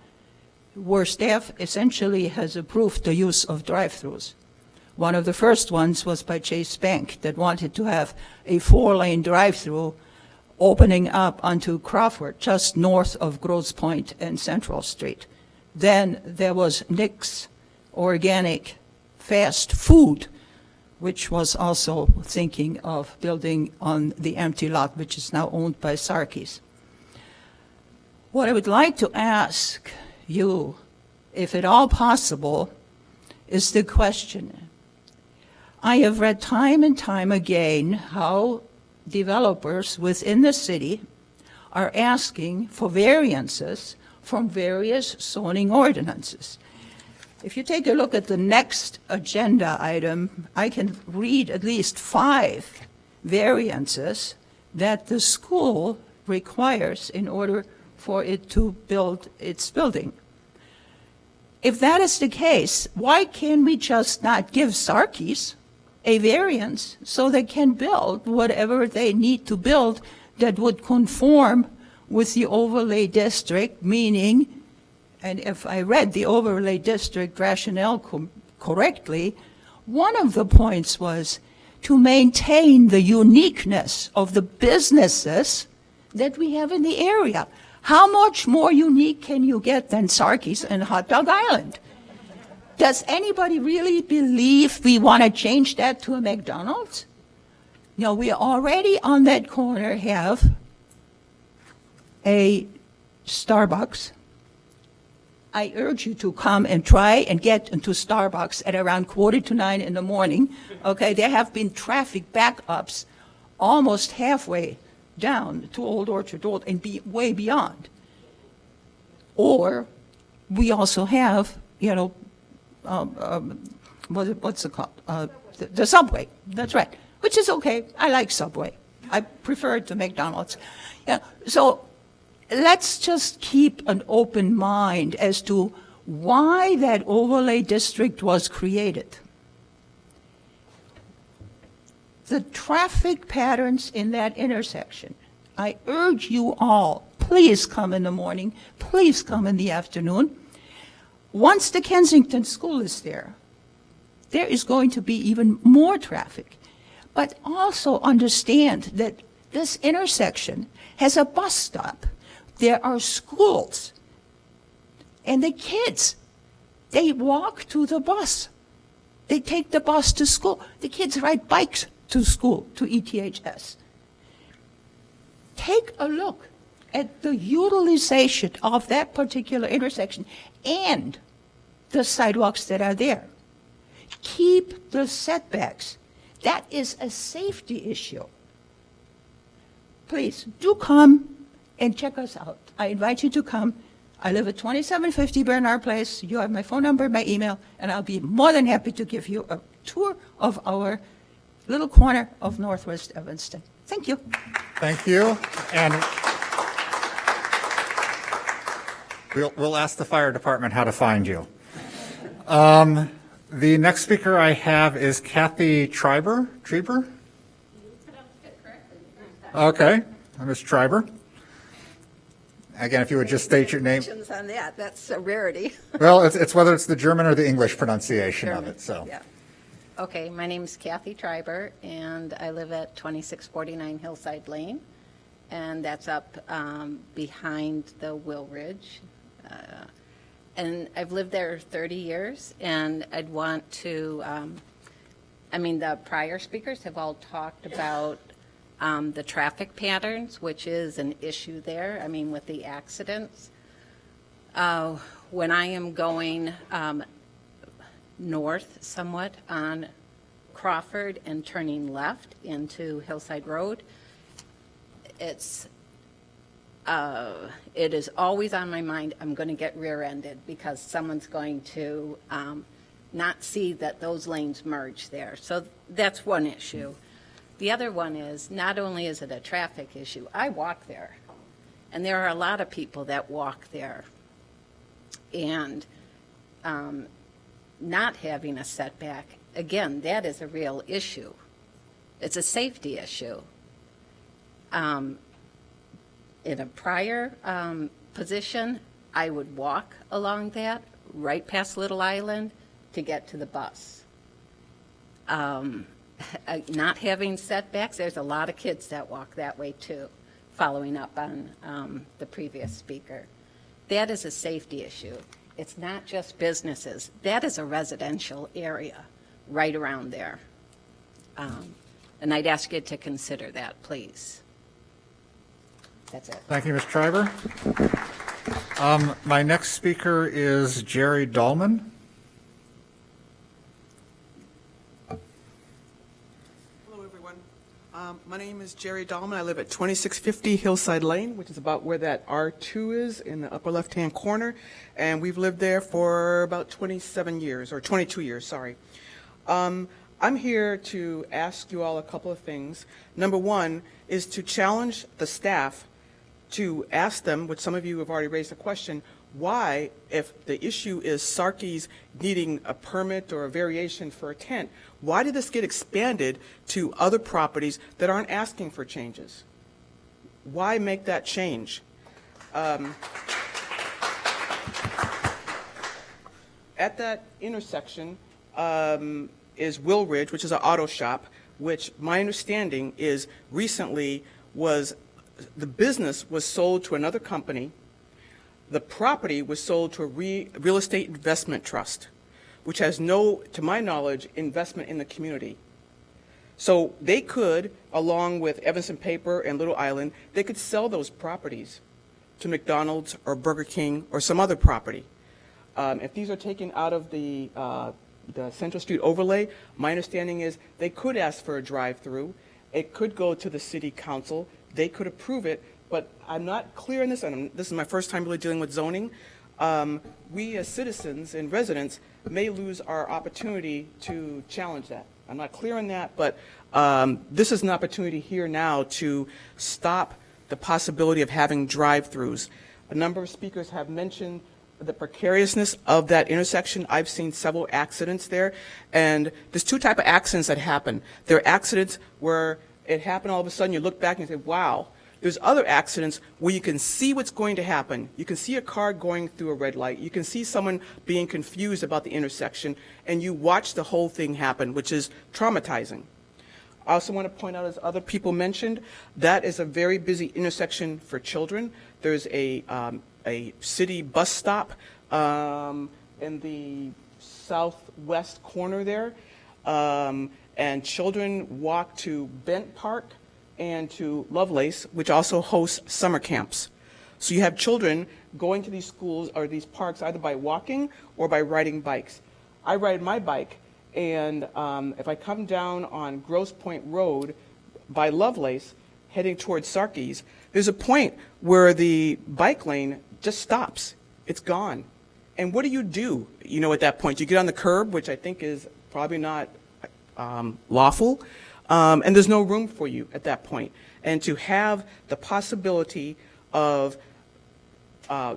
where staff essentially has approved the use of drive-throughs. One of the first ones was by Chase Bank that wanted to have a 4-lane drive-through opening up onto Crawford, just north of Grosse Pointe and Central Street. Then there was Nick's Organic Fast Food, which was also thinking of building on the empty lot, which is now owned by Sarkeys. What I would like to ask you, if at all possible, is the question. I have read time and time again how developers within the city are asking for variances from various zoning ordinances. If you take a look at the next agenda item, I can read at least 5 variances that the school requires in order for it to build its building. If that is the case, why can't we just not give Sarkeys a variance so they can build whatever they need to build that would conform with the overlay district, meaning, and if I read the overlay district rationale correctly, one of the points was to maintain the uniqueness of the businesses that we have in the area. How much more unique can you get than Sarkeys and Hot Dog Island? Does anybody really believe we want to change that to a McDonald's? No, we already on that corner have a Starbucks. I urge you to come and try and get into Starbucks at around 8:45 in the morning. Okay, there have been traffic backups almost halfway down to Old Orchard Road and way beyond. Or we also have, what's it called? The Subway. That's right. Which is okay. I like Subway. I prefer it to McDonald's. Yeah. So let's just keep an open mind as to why that overlay district was created. The traffic patterns in that intersection, I urge you all, please come in the morning, please come in the afternoon. Once the Kensington School is there is going to be even more traffic. But also understand that this intersection has a bus stop. There are schools. And the kids, they walk to the bus. They take the bus to school. The kids ride bikes to school, to ETHS. Take a look at the utilization of that particular intersection and the sidewalks that are there. Keep the setbacks. That is a safety issue. Please do come and check us out. I invite you to come. I live at 2750 Bernard Place. You have my phone number, my email, and I'll be more than happy to give you a tour of our little corner of Northwest Evanston. Thank you. Thank you. And we'll ask the fire department how to find you. The next speaker I have is Kathy Treiber. Okay, Ms. Treiber. Again, if you would just state your name. On that. That's a rarity. Well, it's whether it's the German or the English pronunciation of it. So. Yeah. Okay, my name's Kathy Treiber, and I live at 2649 Hillside Lane, and that's up behind the Will Ridge. And I've lived there 30 years, and I'd want to, the prior speakers have all talked about the traffic patterns, which is an issue there, with the accidents. When I am going north somewhat on Crawford and turning left into Hillside Road, it is always on my mind, I'm going to get rear-ended because someone's going to not see that those lanes merge there. So that's one issue. The other one is, not only is it a traffic issue, I walk there, and there are a lot of people that walk there. And not having a setback, again, that is a real issue. It's a safety issue. In a prior position, I would walk along that, right past Little Island, to get to the bus. Not having setbacks, there's a lot of kids that walk that way too. following up on the previous speaker. That is a safety issue. It's not just businesses. That is a residential area right around there. And I'd ask you to consider that, please. That's it. Thank you, Ms. Schreiber. My next speaker is Jerry Dahlman. Hello, everyone. My name is Jerry Dahlman. I live at 2650 Hillside Lane, which is about where that R2 is in the upper left-hand corner. And we've lived there for about 27 years, or 22 years, sorry. I'm here to ask you all a couple of things. Number one is to challenge the staff to ask them, which some of you have already raised the question, why, if the issue is Sarkey's needing a permit or a variation for a tent, why did this get expanded to other properties that aren't asking for changes? Why make that change? At that intersection is Will Ridge, which is an auto shop, which my understanding is recently the business was sold to another company. The property was sold to a real estate investment trust, which has no, to my knowledge, investment in the community. So they could, along with Evanston Paper and Little Island, they could sell those properties to McDonald's or Burger King or some other property. If these are taken out of the Central Street overlay, my understanding is they could ask for a drive-through. It could go to the city council. They could approve it, but I'm not clear on this, and this is my first time really dealing with zoning. We as citizens and residents may lose our opportunity to challenge that. I'm not clear on that, but this is an opportunity here now to stop the possibility of having drive-throughs. A number of speakers have mentioned the precariousness of that intersection. I've seen several accidents there, and there's two types of accidents that happen. There are accidents where it happened all of a sudden, you look back and say, wow. There's other accidents where you can see what's going to happen. You can see a car going through a red light. You can see someone being confused about the intersection, and you watch the whole thing happen, which is traumatizing. I also want to point out, as other people mentioned, that is a very busy intersection for children. There's a city bus stop in the southwest corner there, and children walk to Bent Park and to Lovelace, which also hosts summer camps. So you have children going to these schools or these parks either by walking or by riding bikes. I ride my bike, and if I come down on Grosse Point Road by Lovelace, heading towards Sarkey's, there's a point where the bike lane just stops. It's gone. And what do? You know, at that point, you get on the curb, which I think is probably not lawful, and there's no room for you at that point. And to have the possibility of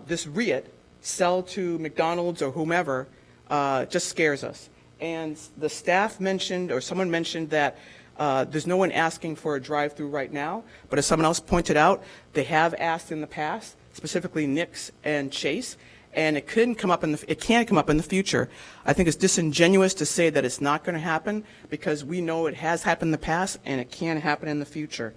this RIAT sell to McDonald's or whomever just scares us. And the staff mentioned, or someone mentioned, that there's no one asking for a drive-through right now, but as someone else pointed out, they have asked in the past, specifically Nick's and Chase, and it can come up in the future. I think it's disingenuous to say that it's not going to happen, because we know it has happened in the past and it can happen in the future.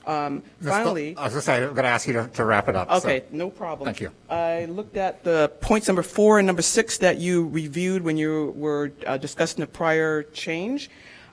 Finally, I was going to ask you to wrap it up. Okay, so. no problem. Thank you. I looked at the points number 4 and number 6 that you reviewed when you were discussing the prior change.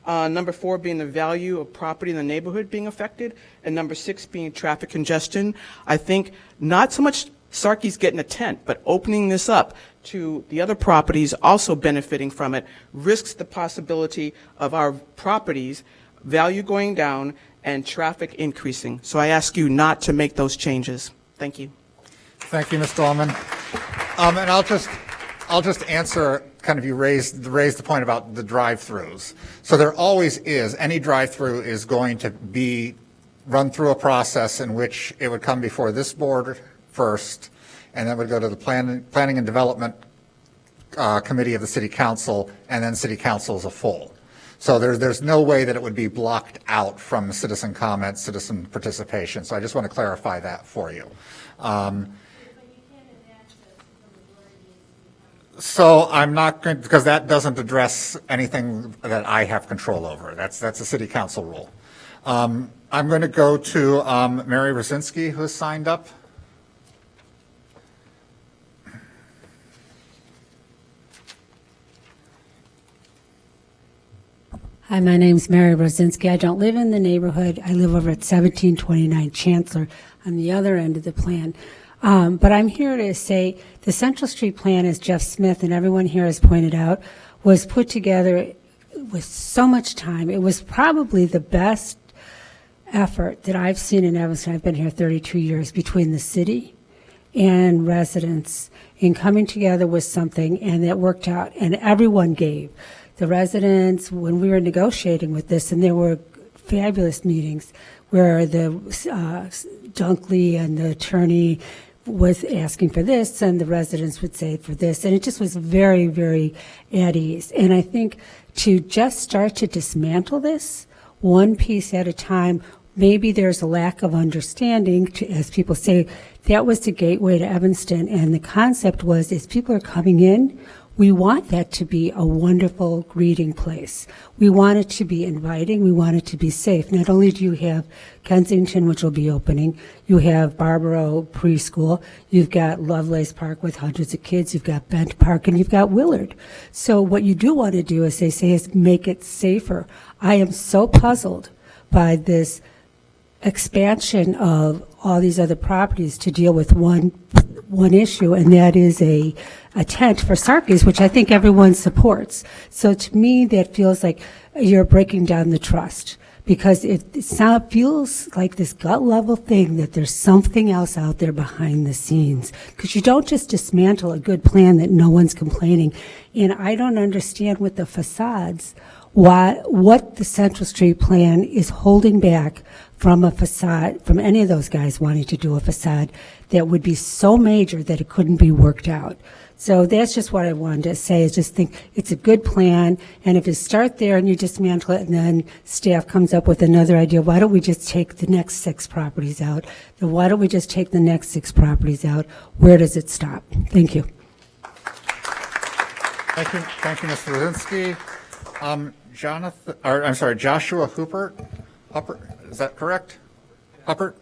Number 4 being the value of property in the neighborhood being affected, and number 6 being traffic congestion. I think not so much Sarkey's getting a tent, but opening this up to the other properties also benefiting from it risks the possibility of our properties' value going down and traffic increasing. So I ask you not to make those changes. Thank you. Thank you, Ms. Dahlman. And I'll just answer, kind of, you raised the point about the drive-throughs. So there always is, any drive-through is going to be run through a process in which it would come before this board first, and then would go to the Planning and Development Committee of the City Council, and then City Council as a full. So there's no way that it would be blocked out from citizen comments, citizen participation. So I just want to clarify that for you. So I'm not going, because that doesn't address anything that I have control over. That's a City Council rule. I'm going to go to Mary Rosinski, who has signed up. Hi, my name's Mary Rosinski. I don't live in the neighborhood. I live over at 1729 Chancellor on the other end of the plan. But I'm here to say the Central Street plan, as Jeff Smith and everyone here has pointed out, was put together with so much time. It was probably the best effort that I've seen in Evanston. I've been here 32 years, between the city and residents in coming together with something, and it worked out, and everyone gave. The residents, when we were negotiating with this, and there were fabulous meetings where the Dunkley and the attorney was asking for this, and the residents would say for this, and it just was very, very at ease. And I think to just start to dismantle this one piece at a time, maybe there's a lack of understanding, as people say, that was the gateway to Evanston, and the concept was, as people are coming in, we want that to be a wonderful greeting place. We want it to be inviting. We want it to be safe. Not only do you have Kensington, which will be opening, you have Barbaro Preschool, you've got Lovelace Park with hundreds of kids, you've got Bent Park, and you've got Willard. So what you do want to do, as they say, is make it safer. I am so puzzled by this expansion of all these other properties to deal with one issue, and that is a tent for Sarkis, which I think everyone supports. So to me, that feels like you're breaking down the trust, because it feels like this gut level thing that there's something else out there behind the scenes, because you don't just dismantle a good plan that no one's complaining. And I don't understand with the facades what the Central Street plan is holding back from a facade, from any of those guys wanting to do a facade that would be so major that it couldn't be worked out. So that's just what I wanted to say, is just think it's a good plan, and if you start there and you dismantle it and then staff comes up with another idea, why don't we just take the next 6 properties out? Then why don't we just take the next 6 properties out? Where does it stop? Thank you. Thank you, Mr. Rosinski. Joshua Hooper, is that correct? Huppert?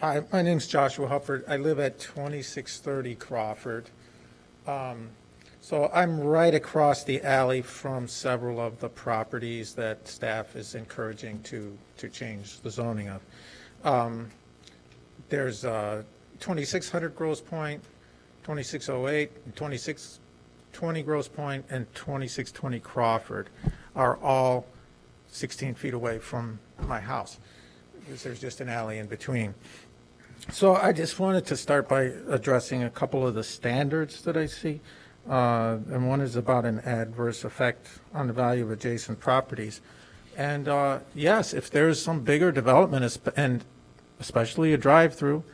Hi, my name's Joshua Hufford. I live at 2630 Crawford. So I'm right across the alley from several of the properties that staff is encouraging to change the zoning of. There's 2600 Grosse Point, 2608, 2620 Grosse Point, and 2620 Crawford are all 16 feet away from my house, because there's just an alley in between. So I just wanted to start by addressing a couple of the standards that I see. And one is about an adverse effect on the value of adjacent properties. And yes, if there's some bigger development, and especially a drive-through,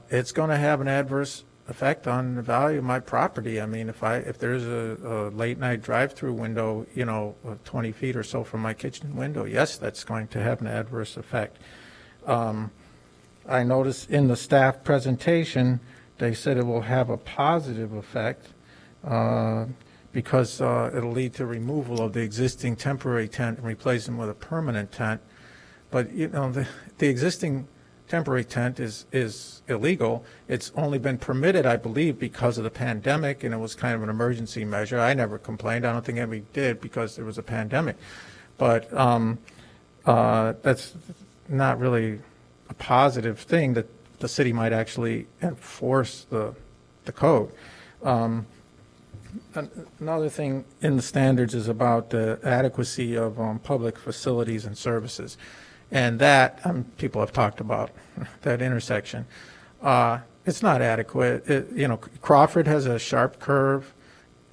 it's going to have an adverse effect on the value of my property. I mean, if there's a late-night drive-through window, 20 feet or so from my kitchen window, yes, that's going to have an adverse effect. I noticed in the staff presentation, they said it will have a positive effect because it'll lead to removal of the existing temporary tent and replace them with a permanent tent. But, the existing temporary tent is illegal. It's only been permitted, I believe, because of the pandemic, and it was kind of an emergency measure. I never complained. I don't think anybody did, because there was a pandemic. But that's not really a positive thing, that the city might actually enforce the code. Another thing in the standards is about the adequacy of public facilities and services. And that, people have talked about that intersection. It's not adequate. Crawford has a sharp curve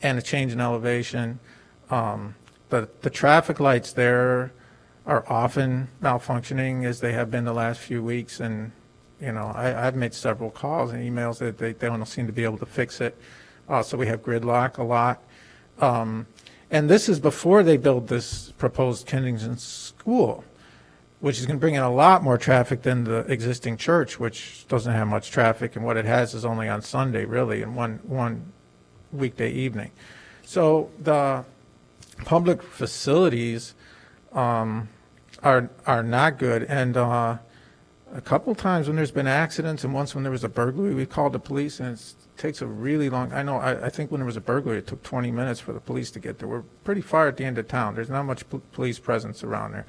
and a change in elevation. But the traffic lights there are often malfunctioning, as they have been the last few weeks. And, I've made several calls and emails that they don't seem to be able to fix it. So we have gridlock a lot. And this is before they build this proposed Kensington school, which is going to bring in a lot more traffic than the existing church, which doesn't have much traffic, and what it has is only on Sunday, really, and one weekday evening. So the public facilities are not good. And a couple times when there's been accidents, and once when there was a burglary, we called the police, and it takes a really long. I think when there was a burglary, it took 20 minutes for the police to get there. We're pretty far at the end of town. There's not much police presence around there.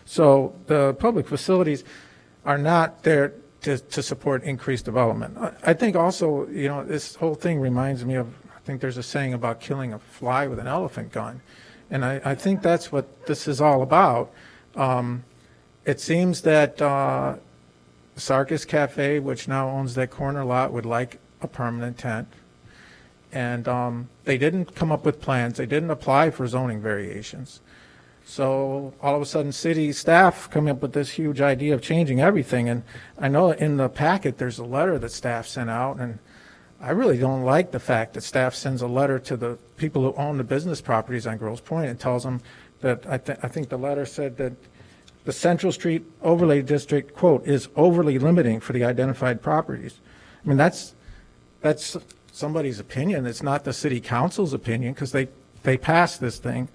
So the public facilities are not there to support increased development. I think also, this whole thing reminds me of, I think there's a saying about killing a fly with an elephant gun. And I think that's what this is all about. It seems that Sarkis Cafe, which now owns that corner lot, would like a permanent tent. And they didn't come up with plans. They didn't apply for zoning variations. So all of a sudden, city staff come up with this huge idea of changing everything. And I know in the packet there's a letter that staff sent out, and I really don't like the fact that staff sends a letter to the people who own the business properties on Grosse Pointe and tells them that I think the letter said that the Central Street Overlay District, quote, is overly limiting for the identified properties. I mean, that's somebody's opinion. It's not the city council's opinion, because they passed this thing.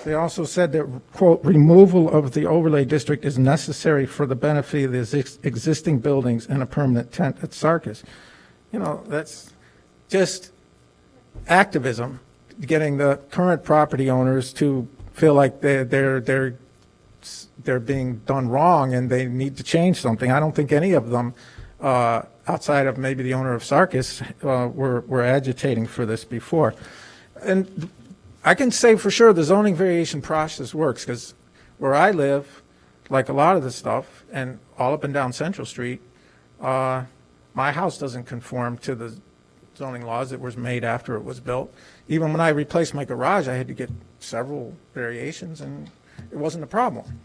They also said that, quote, removal of the overlay district is necessary for the benefit of the existing buildings and a permanent tent at Sarkis. That's just activism, getting the current property owners to feel like they're being done wrong and they need to change something. I don't think any of them, outside of maybe the owner of Sarkis, were agitating for this before. And I can say for sure the zoning variation process works, because where I live, like a lot of the stuff, and all up and down Central Street, my house doesn't conform to the zoning laws that was made after it was built. Even when I replaced my garage, I had to get several variations, and it wasn't a problem.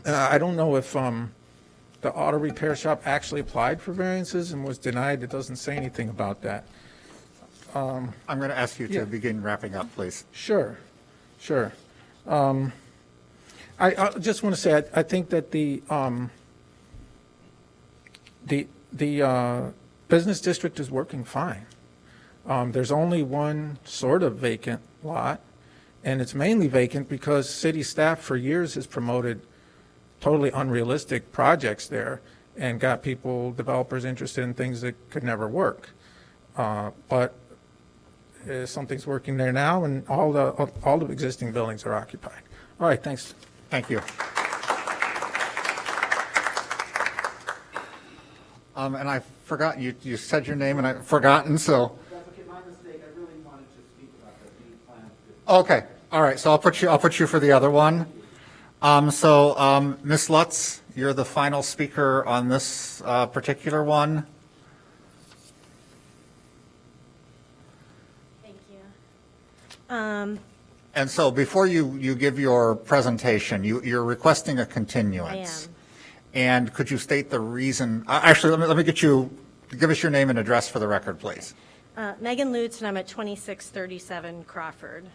I don't know if the auto repair shop actually applied for variances and was denied. It doesn't say anything about that. I'm going to ask you to begin wrapping up, please. Sure. I just want to say, I think that the business district is working fine. There's only one sort of vacant lot, and it's mainly vacant because city staff for years has promoted totally unrealistic projects there and got developers interested in things that could never work. But something's working there now, and all the existing buildings are occupied. All right, thanks. Thank you. And I forgot, you said your name and I've forgotten, so. That's okay, my mistake. I really wanted to speak about the new plan. Okay, all right, so I'll put you for the other one. Ms. Lutz, you're the final speaker on this particular one. And so before you give your presentation, you're requesting a continuance. I am. And could you state the reason? Actually, let me give us your name and address for the record, please. Megan Lutz, and I'm at 2637 Crawford.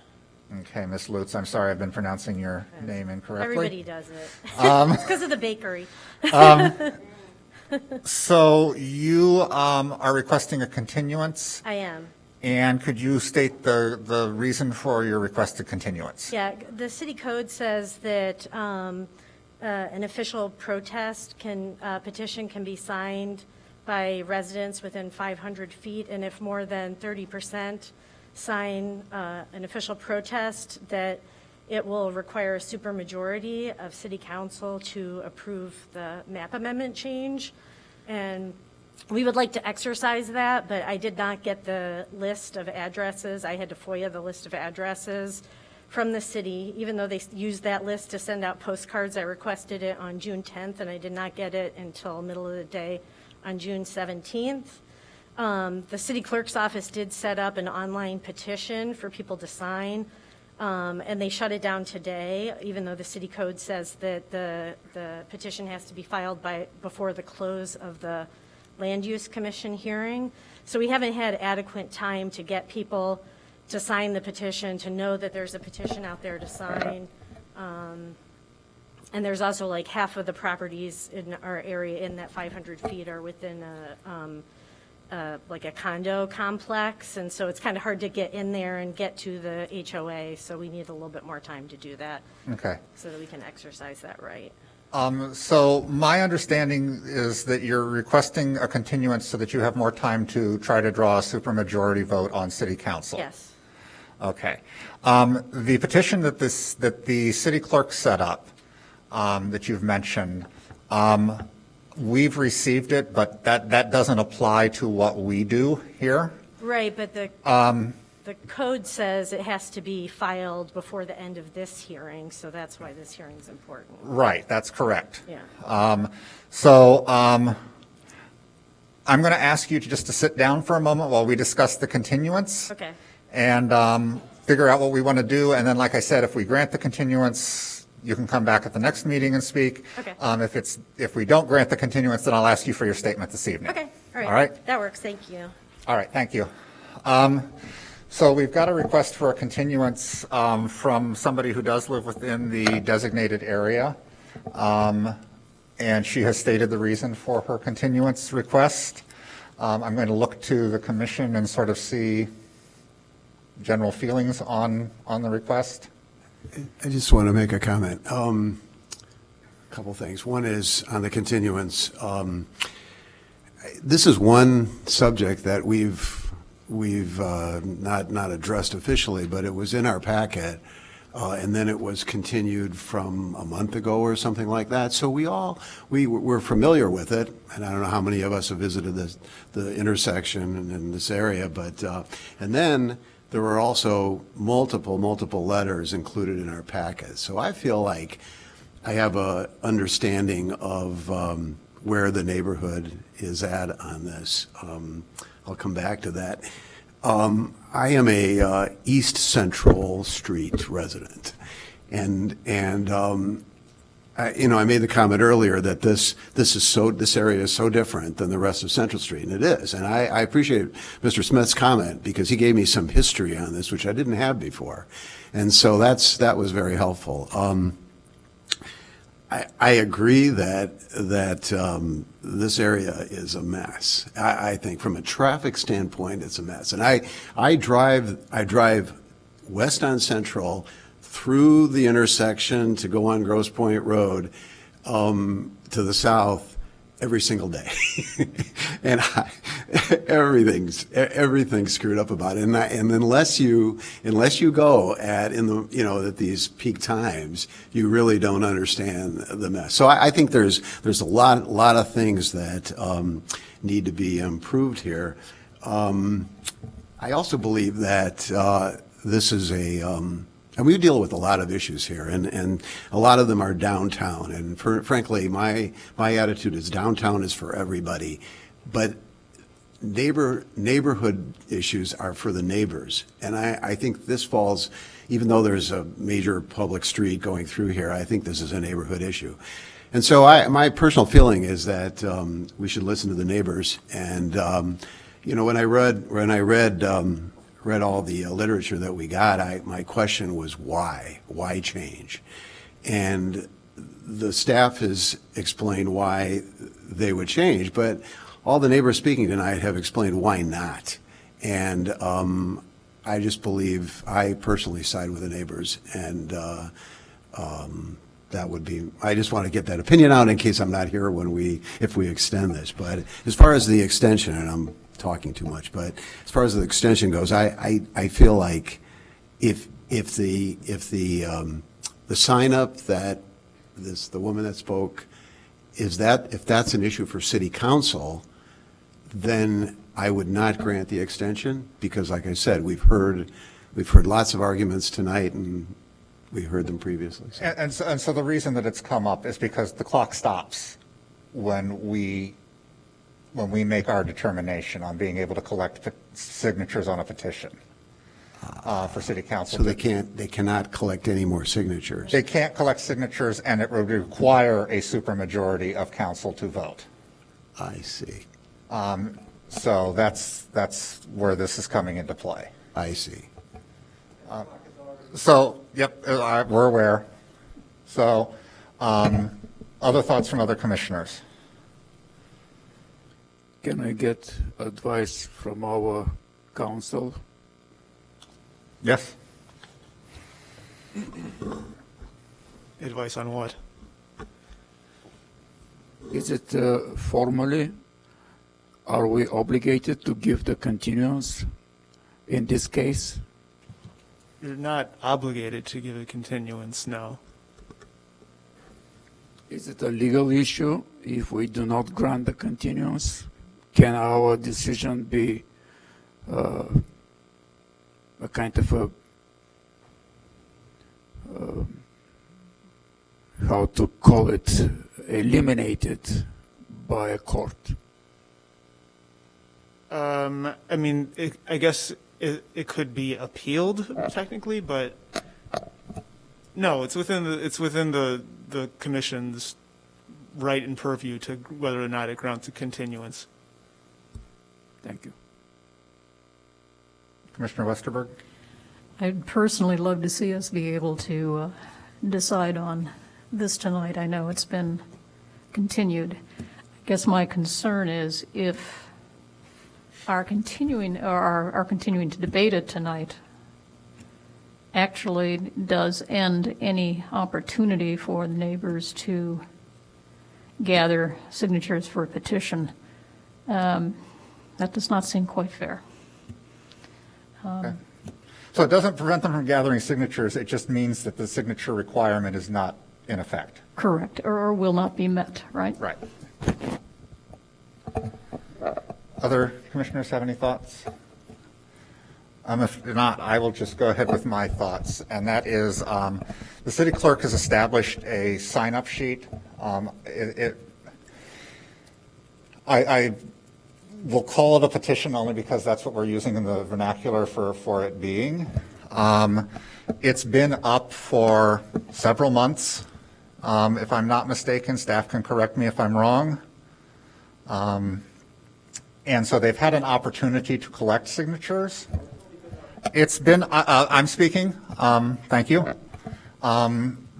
Okay, Ms. Lutz, I'm sorry I've been pronouncing your name incorrectly. Everybody does it. It's because of the bakery. So you are requesting a continuance? I am. And could you state the reason for your requested continuance? Yeah, the city code says that an official protest petition can be signed by residents within 500 feet, and if more than 30% sign an official protest, that it will require a supermajority of city council to approve the map amendment change. And we would like to exercise that, but I did not get the list of addresses. I had to FOIA the list of addresses from the city. Even though they used that list to send out postcards, I requested it on June 10th, and I did not get it until middle of the day on June 17th. The city clerk's office did set up an online petition for people to sign, and they shut it down today, even though the city code says that the petition has to be filed before the close of the Land Use Commission hearing. So we haven't had adequate time to get people to sign the petition, to know that there's a petition out there to sign. And there's also like half of the properties in our area in that 500 feet are within like a condo complex, and so it's kind of hard to get in there and get to the HOA, so we need a little bit more time to do that. Okay. So that we can exercise that right. So my understanding is that you're requesting a continuance so that you have more time to try to draw a supermajority vote on city council. Yes. Okay. The petition that the city clerk set up, that you've mentioned, we've received it, but that doesn't apply to what we do here. Right, but the code says it has to be filed before the end of this hearing, so that's why this hearing is important. Right, that's correct. Yeah. I'm going to ask you to sit down for a moment while we discuss the continuance. Okay. And figure out what we want to do. And then, like I said, if we grant the continuance, you can come back at the next meeting and speak. Okay. If we don't grant the continuance, then I'll ask you for your statement this evening. Okay, all right. All right? That works, thank you. All right, thank you. So we've got a request for a continuance from somebody who does live within the designated area. And she has stated the reason for her continuance request. I'm going to look to the commission and sort of see general feelings on the request. I just want to make a comment. A couple things. One is on the continuance. This is one subject that we've not addressed officially, but it was in our packet, and then it was continued from a month ago or something like that. So we're familiar with it, and I don't know how many of us have visited the intersection in this area, but and then there were also multiple letters included in our packet. So I feel like I have a understanding of where the neighborhood is at on this. I'll come back to that. I am a East Central Street resident, and I made the comment earlier that this area is so different than the rest of Central Street, and it is. And I appreciate Mr. Smith's comment because he gave me some history on this, which I didn't have before, and so that was very helpful. I agree that this area is a mess. I think from a traffic standpoint, it's a mess. And I drive west on Central through the intersection to go on Grosse Pointe Road to the south every single day, and everything's screwed up about it. And unless you go at these peak times, you really don't understand the mess. So I think there's a lot of things that need to be improved here. I also believe that this is and we deal with a lot of issues here, and a lot of them are downtown. And frankly, my attitude is downtown is for everybody, but neighborhood issues are for the neighbors. And I think this falls, even though there's a major public street going through here, I think this is a neighborhood issue. And so my personal feeling is that we should listen to the neighbors. And when I read all the literature that we got, my question was why change? And the staff has explained why they would change, but all the neighbors speaking tonight have explained why not. And I just believe I personally side with the neighbors, and that would be, I just want to get that opinion out in case I'm not here if we extend this. But as far as the extension, and I'm talking too much, but as far as the extension goes, I feel like if the sign up that the woman that spoke if that's an issue for city council, then I would not grant the extension, because like I said, we've heard lots of arguments tonight, and we heard them previously. So. And so the reason that it's come up is because the clock stops when we make our determination on being able to collect signatures on a petition for city council. So they cannot collect any more signatures. They can't collect signatures, and it would require a supermajority of council to vote. I see. So that's where this is coming into play. I see. So, yep, we're aware. So, other thoughts from other commissioners? Can I get advice from our council? Yes. Advice on what? Is it formally, are we obligated to give the continuance in this case? You're not obligated to give a continuance, no. Is it a legal issue if we do not grant the continuance? Can our decision be a kind of a, how to call it, eliminated by a court? I mean, I guess it could be appealed technically, but no, it's within the commission's right and purview to whether or not it grants a continuance. Thank you. Commissioner Westerberg? I'd personally love to see us be able to decide on this tonight. I know it's been continued. I guess my concern is if our continuing to debate it tonight actually does end any opportunity for the neighbors to gather signatures for a petition. That does not seem quite fair. Okay. So it doesn't prevent them from gathering signatures, it just means that the signature requirement is not in effect. Correct, or will not be met, right? Right. Other commissioners have any thoughts? If not, I will just go ahead with my thoughts, and that is the city clerk has established a sign-up sheet. I will call it a petition only because that's what we're using in the vernacular for it being. It's been up for several months. If I'm not mistaken, staff can correct me if I'm wrong. And so they've had an opportunity to collect signatures. It's been, I'm speaking, thank you,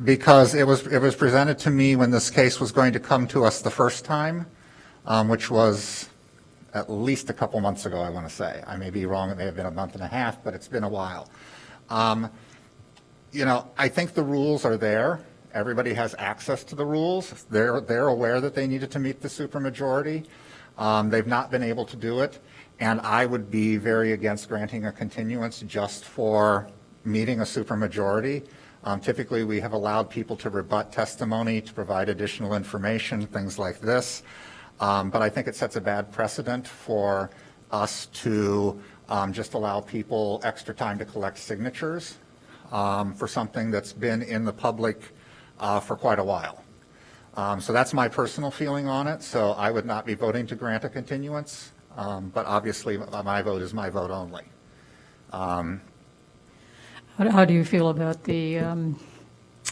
because it was presented to me when this case was going to come to us the first time, which was at least a couple months ago, I want to say. I may be wrong, it may have been a month and a half, but it's been a while. You know, I think the rules are there. Everybody has access to the rules. They're aware that they needed to meet the supermajority. They've not been able to do it, and I would be very against granting a continuance just for meeting a supermajority. Typically, we have allowed people to rebut testimony, to provide additional information, things like this. But I think it sets a bad precedent for us to just allow people extra time to collect signatures for something that's been in the public for quite a while. So that's my personal feeling on it. So I would not be voting to grant a continuance, but obviously my vote is my vote only. How do you feel about the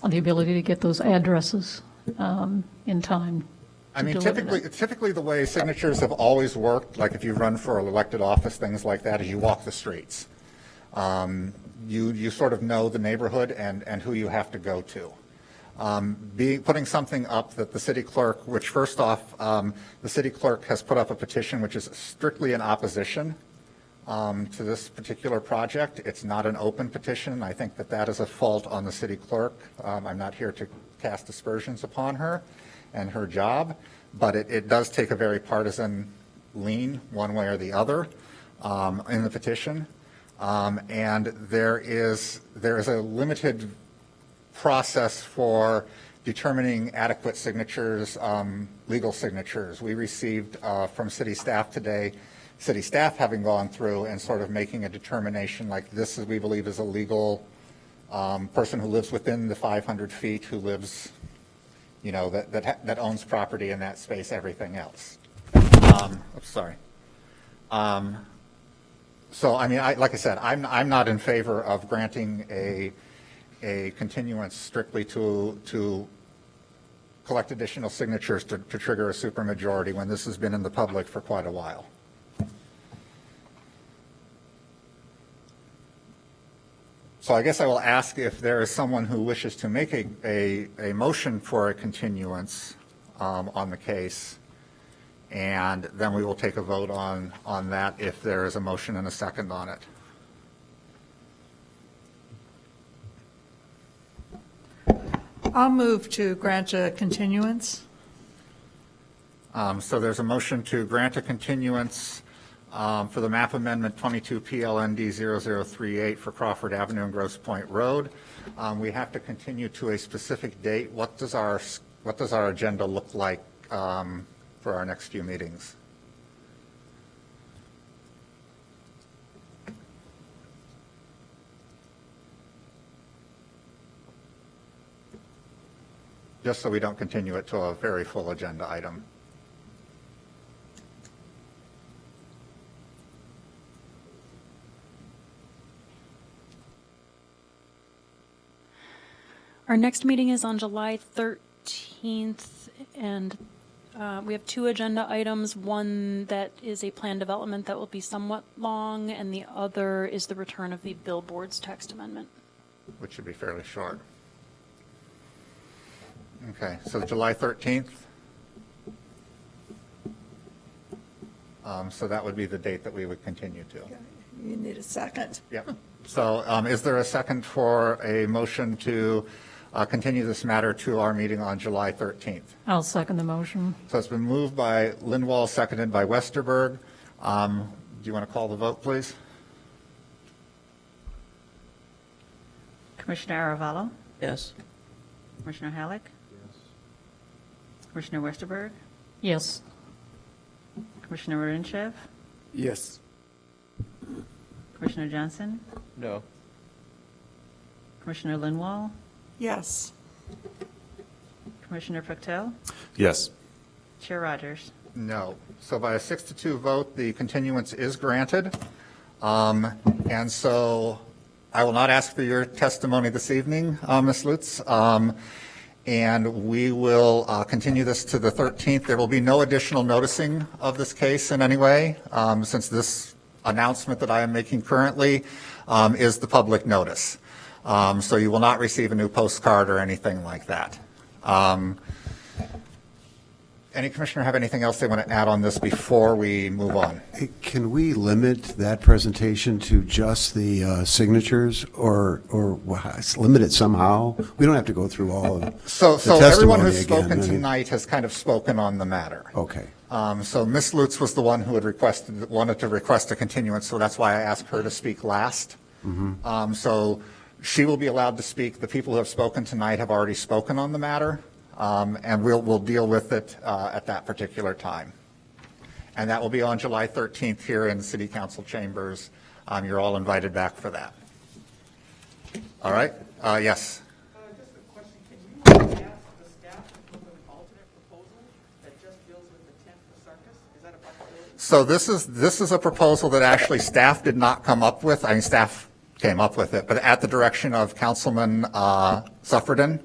ability to get those addresses in time? I mean, typically the way signatures have always worked, like if you run for an elected office, things like that, is you walk the streets. You sort of know the neighborhood and who you have to go to. Putting something up that the city clerk, which first off, the city clerk has put up a petition which is strictly in opposition to this particular project. It's not an open petition. I think that is a fault on the city clerk. I'm not here to cast aspersions upon her and her job, but it does take a very partisan lean one way or the other in the petition. And there is a limited process for determining adequate signatures, legal signatures. We received from city staff today, city staff having gone through and sort of making a determination like this is, we believe, is a legal person who lives within the 500 feet, who lives, you know, that owns property in that space, everything else. Sorry. So, I mean, like I said, I'm not in favor of granting a continuance strictly to collect additional signatures to trigger a supermajority when this has been in the public for quite a while. So I guess I will ask if there is someone who wishes to make a motion for a continuance on the case, And then we will take a vote on that if there is a motion and a second on it. I'll move to grant a continuance. So there's a motion to grant a continuance for the map amendment 22 PLND 0038 for Crawford Avenue and Grosse Point Road. We have to continue to a specific date. What does our agenda look like for our next few meetings? Just so we don't continue it to a very full agenda item. Our next meeting is on July 13th, and we have two agenda items. One that is a plan development that will be somewhat long, and the other is the return of the billboards text amendment. Which should be fairly short. Okay, so July 13th. So that would be the date that we would continue to. You need a second. Yep. So is there a second for a motion to continue this matter to our meeting on July 13th? I'll second the motion. So it's been moved by Lindwall, seconded by Westerberg. Do you want to call the vote, please? Commissioner Aravallo? Yes. Commissioner Halleck? Commissioner Westerberg? Yes. Commissioner Renshav? Yes. Commissioner Johnson? No. Commissioner Linwall? Yes. Commissioner Pactel? Yes. Chair Rogers? No. So by a 6-2 vote, the continuance is granted. And so I will not ask for your testimony this evening, Ms. Lutz. And we will continue this to the 13th. There will be no additional noticing of this case in any way, since this announcement that I am making currently is the public notice. So you will not receive a new postcard or anything like that. Any commissioner have anything else they want to add on this before we move on? Hey, can we limit that presentation to just the signatures, or limit it somehow? We don't have to go through all of the testimony everyone who's again. spoken tonight has kind of spoken on the matter. Okay. So Ms. Lutz was the one who had wanted to request a continuance, so that's why I asked her to speak last. So she will be allowed to speak. The people who have spoken tonight have already spoken on the matter. And we'll deal with it at that particular time. And that will be on July 13th here in City Council chambers. You're all invited back for that. All right? Yes. Just a question. Can you ask the staff to come with an alternate proposal that just deals with the tent for circus? Is that a possibility? So this is a proposal that actually staff did not come up with. I mean, staff came up with it, but at the direction of Councilman Suffredin.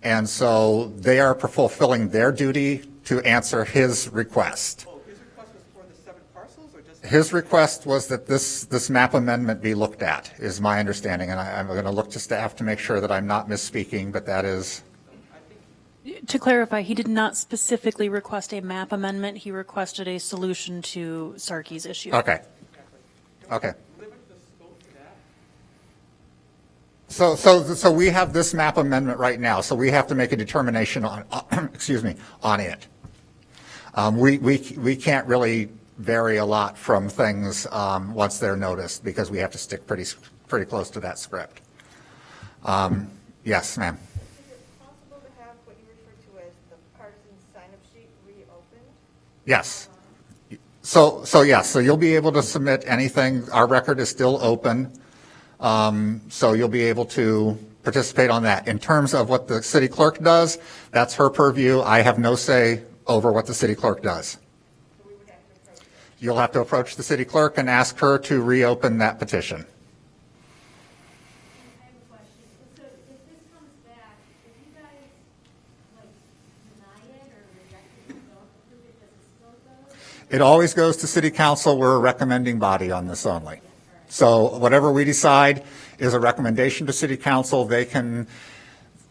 And so they are fulfilling their duty to answer his request. Oh, his request was for the 7 parcels, or just? His request was that this map amendment be looked at, is my understanding. And I'm going to look to staff to make sure that I'm not misspeaking, but that is. To clarify, he did not specifically request a map amendment. He requested a solution to Sarkey's issue. Okay. Okay. So we have this map amendment right now, so we have to make a determination on, excuse me, on it. We can't really vary a lot from things once they're noticed, because we have to stick pretty close to that script. Yes, ma'am. Is it possible to have what you refer to as the partisan sign-up sheet reopened? Yes. So yes, so you'll be able to submit anything. Our record is still open. So you'll be able to participate on that. In terms of what the city clerk does, that's her purview. I have no say over what the city clerk does. You'll have to approach the city clerk and ask her to reopen that petition. I have a question. So if this comes back, if you guys deny it or reject it, don't approve it, does it still go? It always goes to city council. We're a recommending body on this only. So whatever we decide is a recommendation to city council. They can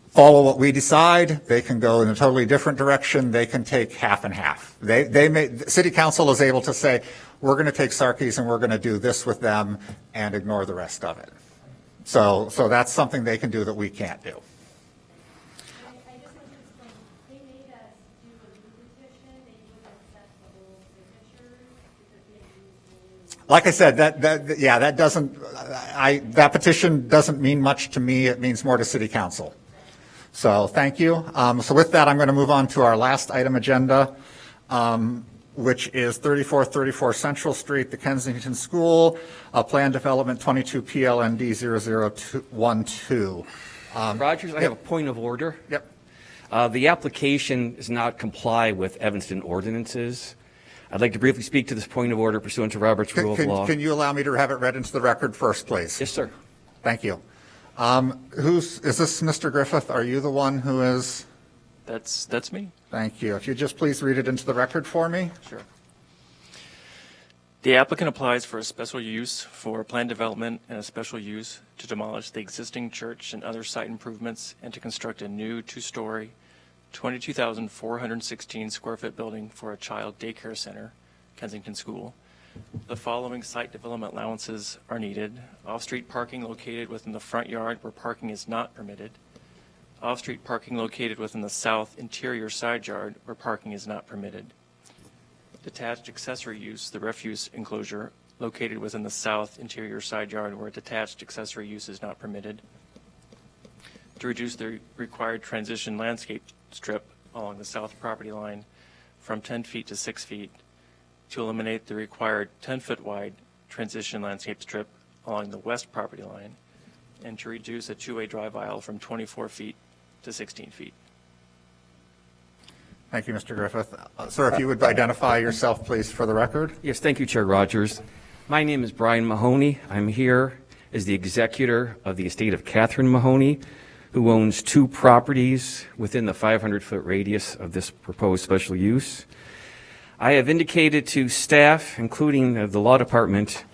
follow what we decide. They can go in a totally different direction. They can take half and half. The city council is able to say, we're going to take Sarkees and we're going to do this with them and ignore the rest of it. So that's something they can do that we can't do. Like I said, that petition doesn't mean much to me. It means more to city council. So thank you. So with that, I'm going to move on to our last item agenda, which is 3434 Central Street, the Kensington School, Plan Development 22 PLND 0012. Rogers, I have a point of order. Yep. The application does not comply with Evanston ordinances. I'd like to briefly speak to this point of order pursuant to Robert's Rule of Law. Can you allow me to have it read into the record first, please? Yes, sir. Thank you. Is this Mr. Griffith? Are you the one who is? That's me. Thank you. If you just please read it into the record for me. Sure. The applicant applies for a special use for planned development and a special use to demolish the existing church and other site improvements and to construct a new two-story, 22,416 square foot building for a child daycare center, Kensington School. The following site development allowances are needed: off-street parking located within the front yard where parking is not permitted, off-street parking located within the south interior side yard where parking is not permitted, detached accessory use, the refuse enclosure located within the south interior side yard where detached accessory use is not permitted, to reduce the required transition landscape strip along the south property line from 10 feet to 6 feet, to eliminate the required 10-foot wide transition landscape strip along the west property line, and to reduce a two-way drive aisle from 24 feet to 16 feet. Thank you, Mr. Griffith. Sir, if you would identify yourself, please, for the record. Yes, thank you, Chair Rogers. My name is Brian Mahoney. I'm here as the executor of the estate of Catherine Mahoney, who owns 2 properties within the 500-foot radius of this proposed special use. I have indicated to staff, including the law department,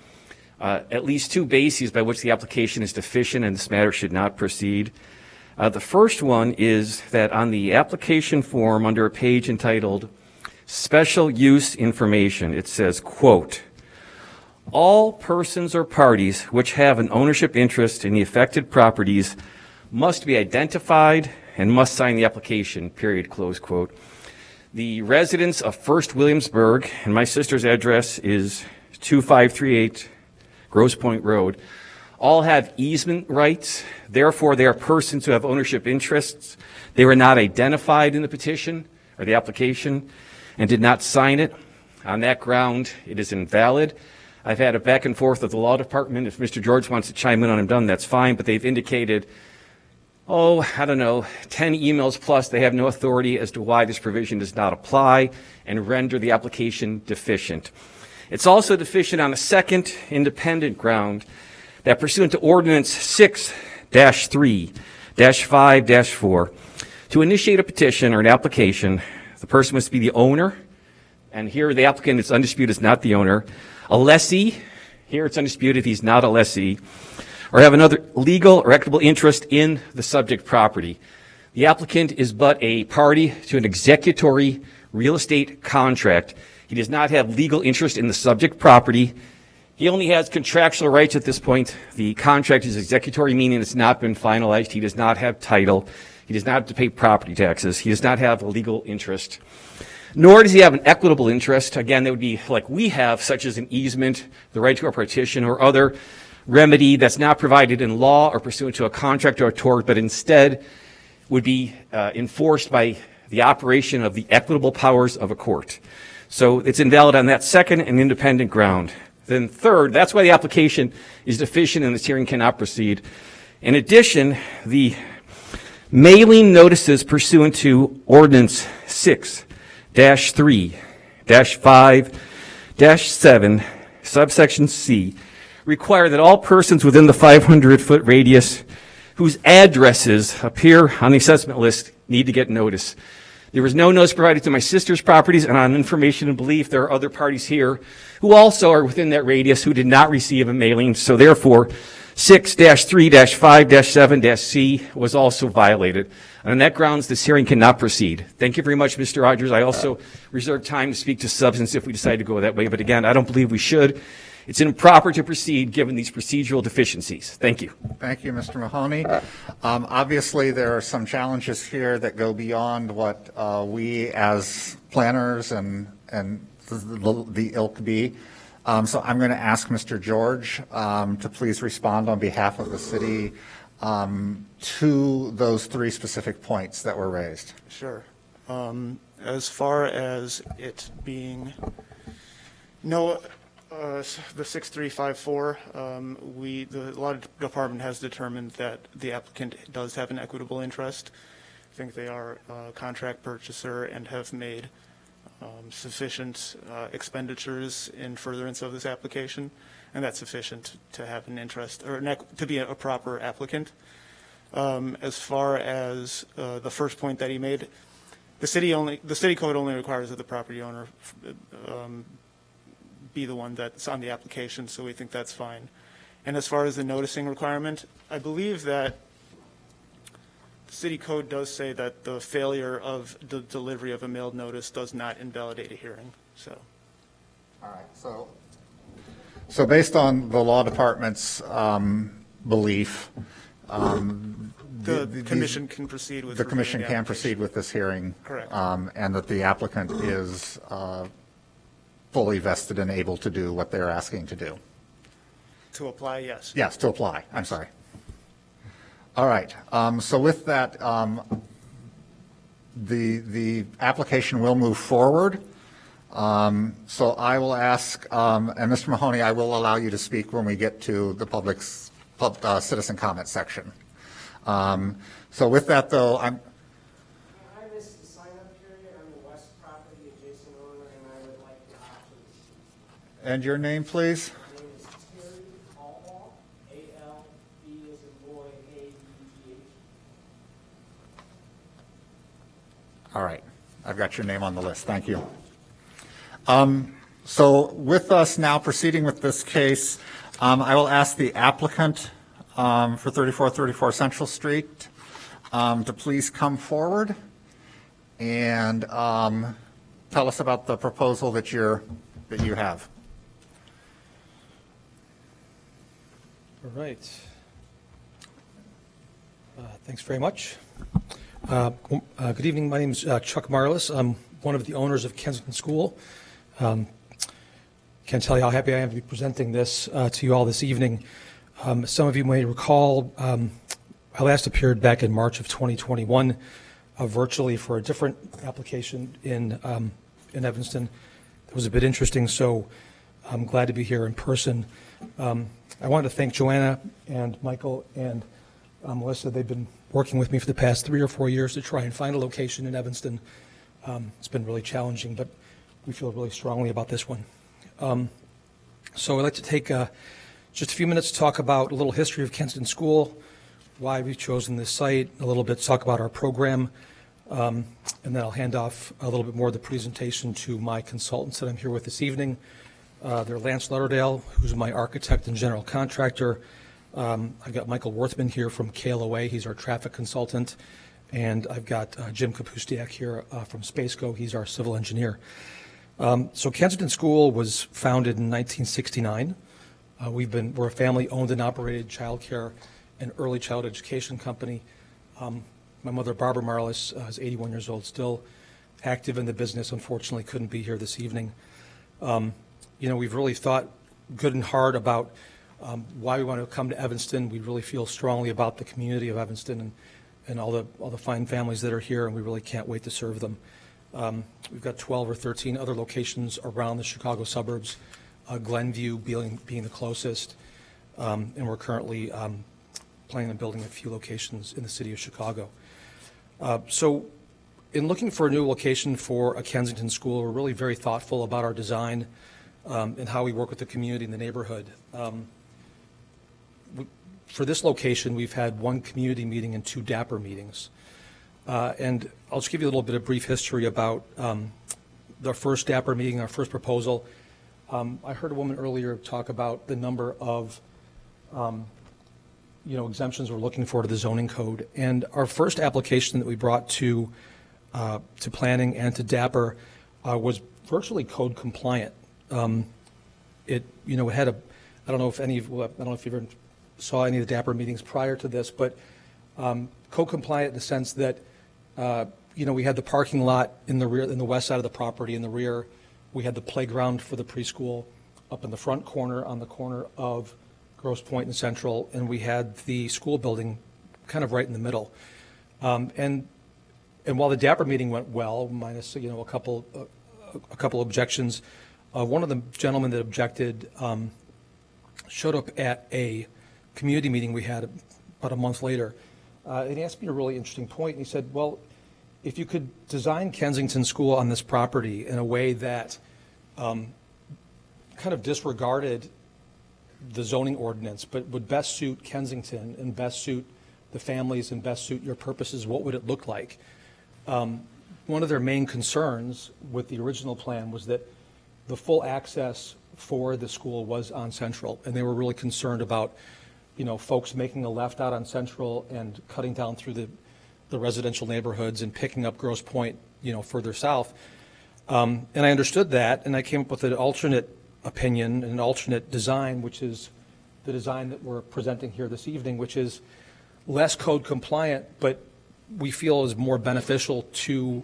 at least 2 bases by which the application is deficient and this matter should not proceed. The first one is that on the application form under a page entitled Special Use Information, it says, quote, "All persons or parties which have an ownership interest in the affected properties must be identified and must sign the application, period," close quote. The residents of First Williamsburg, and my sister's address is 2538 Grosse Point Road, all have easement rights. Therefore, they are persons who have ownership interests. They were not identified in the petition or the application and did not sign it. On that ground, it is invalid. I've had a back and forth with the law department. If Mr. George wants to chime in on I'm done, that's fine, but they've indicated, 10 emails plus, they have no authority as to why this provision does not apply and render the application deficient. It's also deficient on a second independent ground that pursuant to Ordinance 6-3-5-4, to initiate a petition or an application, the person must be the owner, and here the applicant, it's undisputed, is not the owner, a lessee, here it's undisputed he's not a lessee, or have another legal or equitable interest in the subject property. The applicant is but a party to an executory real estate contract. He does not have legal interest in the subject property. He only has contractual rights at this point. The contract is executory, meaning it's not been finalized. He does not have title. He does not have to pay property taxes. He does not have a legal interest. Nor does he have an equitable interest. Again, that would be like we have, such as an easement, the right to a partition, or other remedy that's not provided in law or pursuant to a contract or a tort, but instead would be enforced by the operation of the equitable powers of a court. So it's invalid on that second and independent ground. Then third, that's why the application is deficient and this hearing cannot proceed. In addition, the mailing notices pursuant to Ordinance 6-3-5-7, subsection C, require that all persons within the 500-foot radius whose addresses appear on the assessment list need to get notice. There was no notice provided to my sister's properties, and on information and belief, there are other parties here who also are within that radius who did not receive a mailing. So therefore, 6-3-5-7-C was also violated. On that grounds, this hearing cannot proceed. Thank you very much, Mr. Rogers. I also reserve time to speak to substance if we decide to go that way. But again, I don't believe we should. It's improper to proceed given these procedural deficiencies. Thank you. Thank you, Mr. Mahoney. Obviously, there are some challenges here that go beyond what we as planners and the ilk be. So I'm going to ask Mr. George to please respond on behalf of the city to those three specific points that were raised. Sure. As far as it being the 6354, the law department has determined that the applicant does have an equitable interest. I think they are a contract purchaser and have made sufficient expenditures in furtherance of this application, and that's sufficient to have an interest or to be a proper applicant. As far as the first point that he made, the city code only requires that the property owner be the one that's on the application, so we think that's fine. And as far as the noticing requirement, I believe that the city code does say that the failure of the delivery of a mailed notice does not invalidate a hearing. So, all right. So based on the law department's belief, the commission can proceed with the commission can proceed with this hearing. Correct. And that the applicant is fully vested and able to do what they're asking to do. To apply, yes. Yes, to apply. I'm sorry. All right. So with that, the application will move forward. So I will ask, and Mr. Mahoney, I will allow you to speak when we get to the public's citizen comment section. So with that, though, I missed the sign-up period on the west property adjacent owner, and I would like the options. And your name, please? My name is Terry Albaugh, A-L-B as in boy, A-U-G-H. All right. I've got your name on the list. Thank you. So with us now proceeding with this case, I will ask the applicant for 3434 Central Street to please come forward and tell us about the proposal that you have. All right. Thanks very much. Good evening. My name is Chuck Marlis. I'm one of the owners of Kensington School. Can't tell you how happy I am to be presenting this to you all this evening. Some of you may recall I last appeared back in March of 2021 virtually for a different application in Evanston. It was a bit interesting, so I'm glad to be here in person. I want to thank Joanna and Michael and Melissa. They've been working with me for the past 3 or 4 years to try and find a location in Evanston. It's been really challenging, but we feel really strongly about this one. So I'd like to take just a few minutes to talk about a little history of Kensington School, why we've chosen this site, a little bit to talk about our program, and then I'll hand off a little bit more of the presentation to my consultants that I'm here with this evening. They're Lance Lauderdale, who's my architect and general contractor. I've got Michael Worthman here from KLOA. He's our traffic consultant. And I've got Jim Kapustiak here from Spaceco. He's our civil engineer. So Kensington School was founded in 1969. We're a family-owned and operated child care and early child education company. My mother, Barbara Marlis, is 81 years old, still active in the business. Unfortunately, couldn't be here this evening. We've really thought good and hard about why we want to come to Evanston. We really feel strongly about the community of Evanston and all the fine families that are here, and we really can't wait to serve them. We've got 12 or 13 other locations around the Chicago suburbs, Glenview being the closest, and we're currently planning on building a few locations in the city of Chicago. So in looking for a new location for a Kensington School, we're really very thoughtful about our design and how we work with the community and the neighborhood. For this location, we've had 1 community meeting and 2 DAPR meetings. And I'll just give you a little bit of brief history about the first DAPR meeting, our first proposal. I heard a woman earlier talk about the number of exemptions we're looking for to the zoning code. And our first application that we brought to planning and to DAPR was virtually code compliant. It had a, I don't know if you ever saw any of the DAPR meetings prior to this, but code compliant in the sense that we had the parking lot in the rear, in the west side of the property. In the rear, we had the playground for the preschool up in the front corner, on the corner of Grosse Pointe and Central, and we had the school building kind of right in the middle. And while the DAPR meeting went well, minus a couple objections, one of the gentlemen that objected showed up at a community meeting we had about a month later, and he asked me a really interesting point. And he said, "Well, if you could design Kensington School on this property in a way that kind of disregarded the zoning ordinance, but would best suit Kensington and best suit the families and best suit your purposes, what would it look like?" One of their main concerns with the original plan was that the full access for the school was on Central, and they were really concerned about, folks making a left out on Central and cutting down through the residential neighborhoods and picking up Grosse Pointe, further south. And I understood that, and I came up with an alternate opinion and an alternate design, which is the design that we're presenting here this evening, which is less code compliant, but we feel is more beneficial to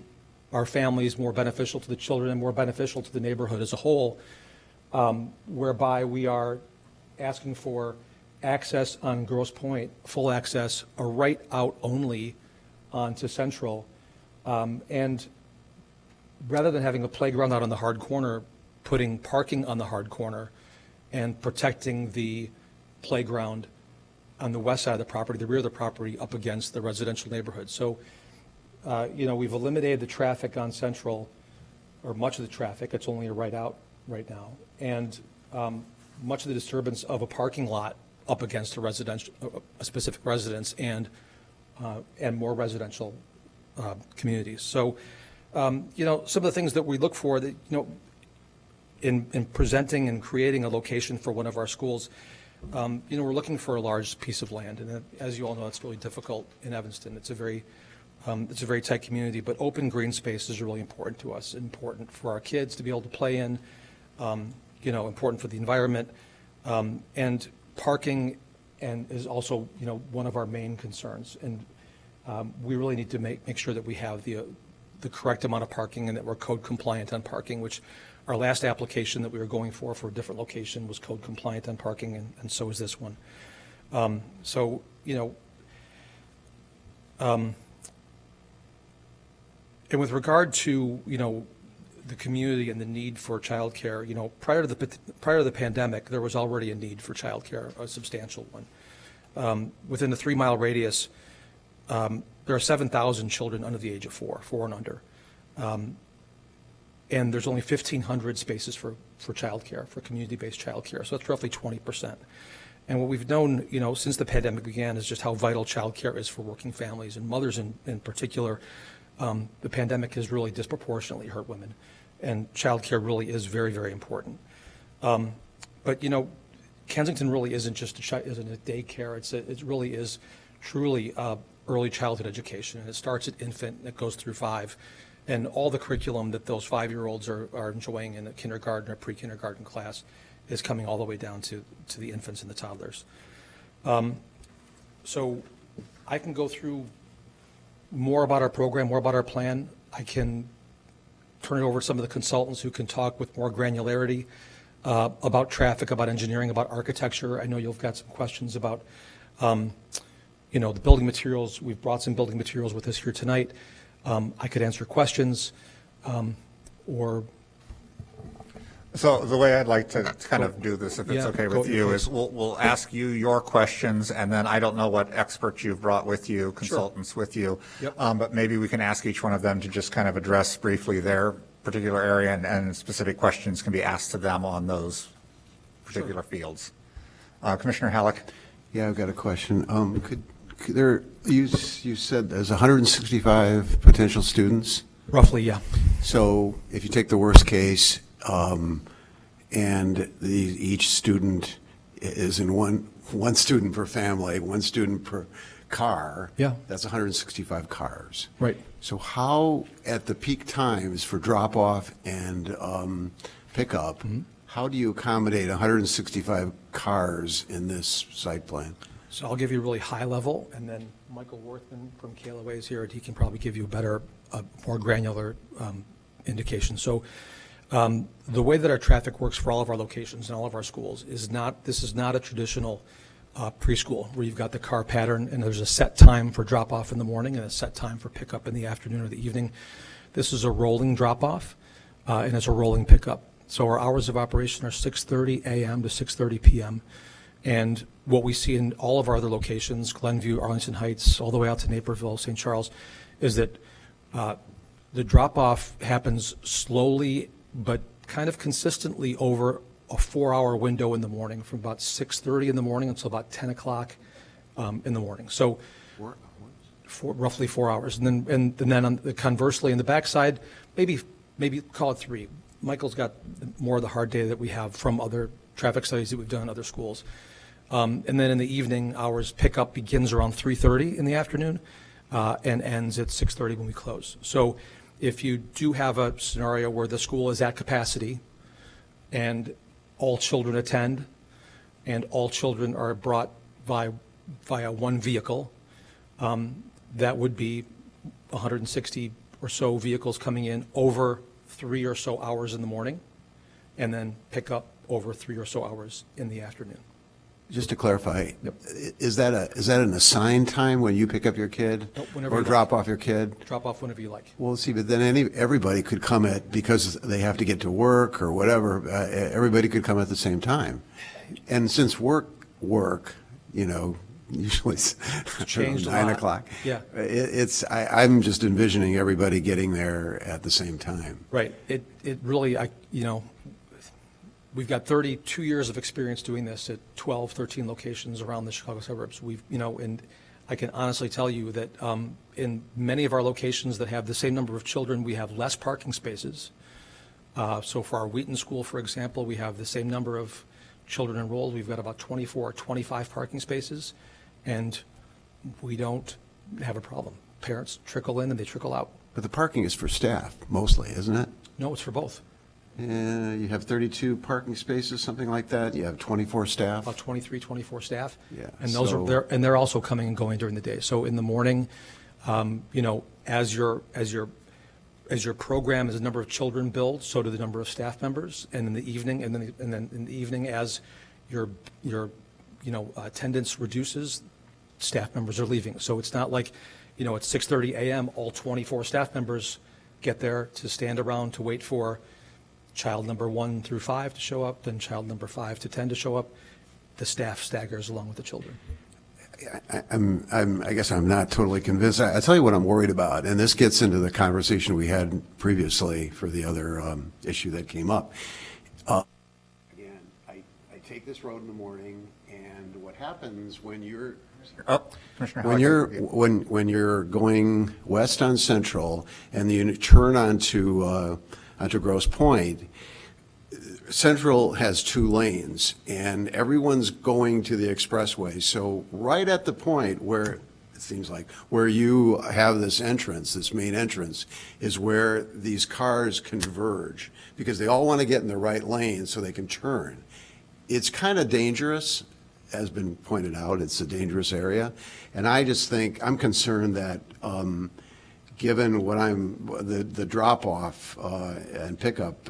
our families, more beneficial to the children, and more beneficial to the neighborhood as a whole, whereby we are asking for access on Grosse Pointe, full access, a right out only onto Central, and rather than having a playground out on the hard corner, putting parking on the hard corner and protecting the playground on the west side of the property, the rear of the property, up against the residential neighborhood. So, we've eliminated the traffic on Central, or much of the traffic. It's only a right out right now, and much of the disturbance of a parking lot up against a specific residence and more residential communities. So, some of the things that we look for that, in presenting and creating a location for one of our schools, we're looking for a large piece of land, and as you all know, it's really difficult in Evanston. It's a very tight community, but open green space is really important to us, important for our kids to be able to play in, important for the environment, and parking is also, one of our main concerns. And we really need to make sure that we have the correct amount of parking and that we're code compliant on parking, which our last application that we were going for a different location was code compliant on parking, and so is this one. And with regard to, the community and the need for childcare, prior to the pandemic, there was already a need for childcare, a substantial one. Within the 3-mile radius, there are 7,000 children under the age of 4 and under. And there's only 1,500 spaces for childcare, for community-based childcare. So that's roughly 20%. And what we've known, since the pandemic began is just how vital childcare is for working families and mothers in particular. The pandemic has really disproportionately hurt women, and childcare really is very, very important. But Kensington really isn't just isn't a daycare. It really is truly early childhood education, and it starts at infant and it goes through 5, and all the curriculum that those 5-year-olds are enjoying in a kindergarten or pre-kindergarten class is coming all the way down to the infants and the toddlers. So I can go through more about our program, more about our plan. I can turn it over to some of the consultants who can talk with more granularity about traffic, about engineering, about architecture. I know you've got some questions about, the building materials. We've brought some building materials with us here tonight. I could answer questions, or. So the way I'd like to kind of do this, if it's okay with you, is we'll ask you your questions, and then I don't know what experts you've brought with you, consultants with you, but maybe we can ask each one of them to just kind of address briefly their particular area, and specific questions can be asked to them on those particular fields. Commissioner Halleck. Yeah, I've got a question. You said there's 165 potential students? Roughly, yeah. So if you take the worst case, and each student is in one student per family, one student per car. Yeah. That's 165 cars. Right. So how, at the peak times for drop-off and pickup, how do you accommodate 165 cars in this site plan? So I'll give you a really high level, and then Michael Worthman from KLOA is here, and he can probably give you a more granular indication. So the way that our traffic works for all of our locations and all of our schools this is not a traditional preschool where you've got the car pattern and there's a set time for drop-off in the morning and a set time for pickup in the afternoon or the evening. This is a rolling drop-off, and it's a rolling pickup. So our hours of operation are 6:30 a.m. to 6:30 p.m. And what we see in all of our other locations, Glenview, Arlington Heights, all the way out to Naperville, St. Charles, is that the drop-off happens slowly but kind of consistently over a 4-hour window in the morning, from about 6:30 in the morning until about 10 o'clock in the morning. So roughly 4 hours. And then conversely, in the backside, maybe call it 3. Michael's got more of the hard data that we have from other traffic studies that we've done in other schools. And then in the evening hours, pickup begins around 3:30 in the afternoon and ends at 6:30 when we close. So if you do have a scenario where the school is at capacity and all children attend and all children are brought via one vehicle, that would be 160 or so vehicles coming in over 3 or so hours in the morning, and then pick up over 3 or so hours in the afternoon. Just to clarify, is that an assigned time when you pick up your kid? Nope, whenever or you drop like. off your kid? Drop off whenever you like. Well, see, but then everybody could come because they have to get to work or whatever, everybody could come at the same time. And since work, usually it's changed a 9 lot. o'clock. Yeah. I'm just envisioning everybody getting there at the same time. Right. It really, we've got 32 years of experience doing this at 12, 13 locations around the Chicago suburbs. And I can honestly tell you that in many of our locations that have the same number of children, we have less parking spaces. So for our Wheaton School, for example, we have the same number of children enrolled. We've got about 24 or 25 parking spaces, and we don't have a problem. Parents trickle in and they trickle out. But the parking is for staff mostly, isn't it? No, it's for both. You have 32 parking spaces, something like that. You have 24 staff. About 23, 24 staff. Yeah. And those are there, and they're also coming and going during the day. So in the morning, as your program, as the number of children builds, so do the number of staff members. And in the evening, and then in the evening, as your attendance reduces, staff members are leaving. So it's not like, at 6:30 a.m., all 24 staff members get there to stand around to wait for child number 1 through 5 to show up, then child number 5 to 10 to show up. The staff staggers along with the children. I guess I'm not totally convinced. I tell you what I'm worried about, and this gets into the conversation we had previously for the other issue that came up. Again, I take this road in the morning, and what happens when you're when you're going west on Central and you turn onto Grosse Pointe, Central has 2 lanes, and everyone's going to the expressway. So right at the point where, it seems like, where you have this entrance, this main entrance, is where these cars converge, because they all want to get in the right lane so they can turn. It's kind of dangerous, has been pointed out. It's a dangerous area. And I just think, I'm concerned that given the drop-off and pickup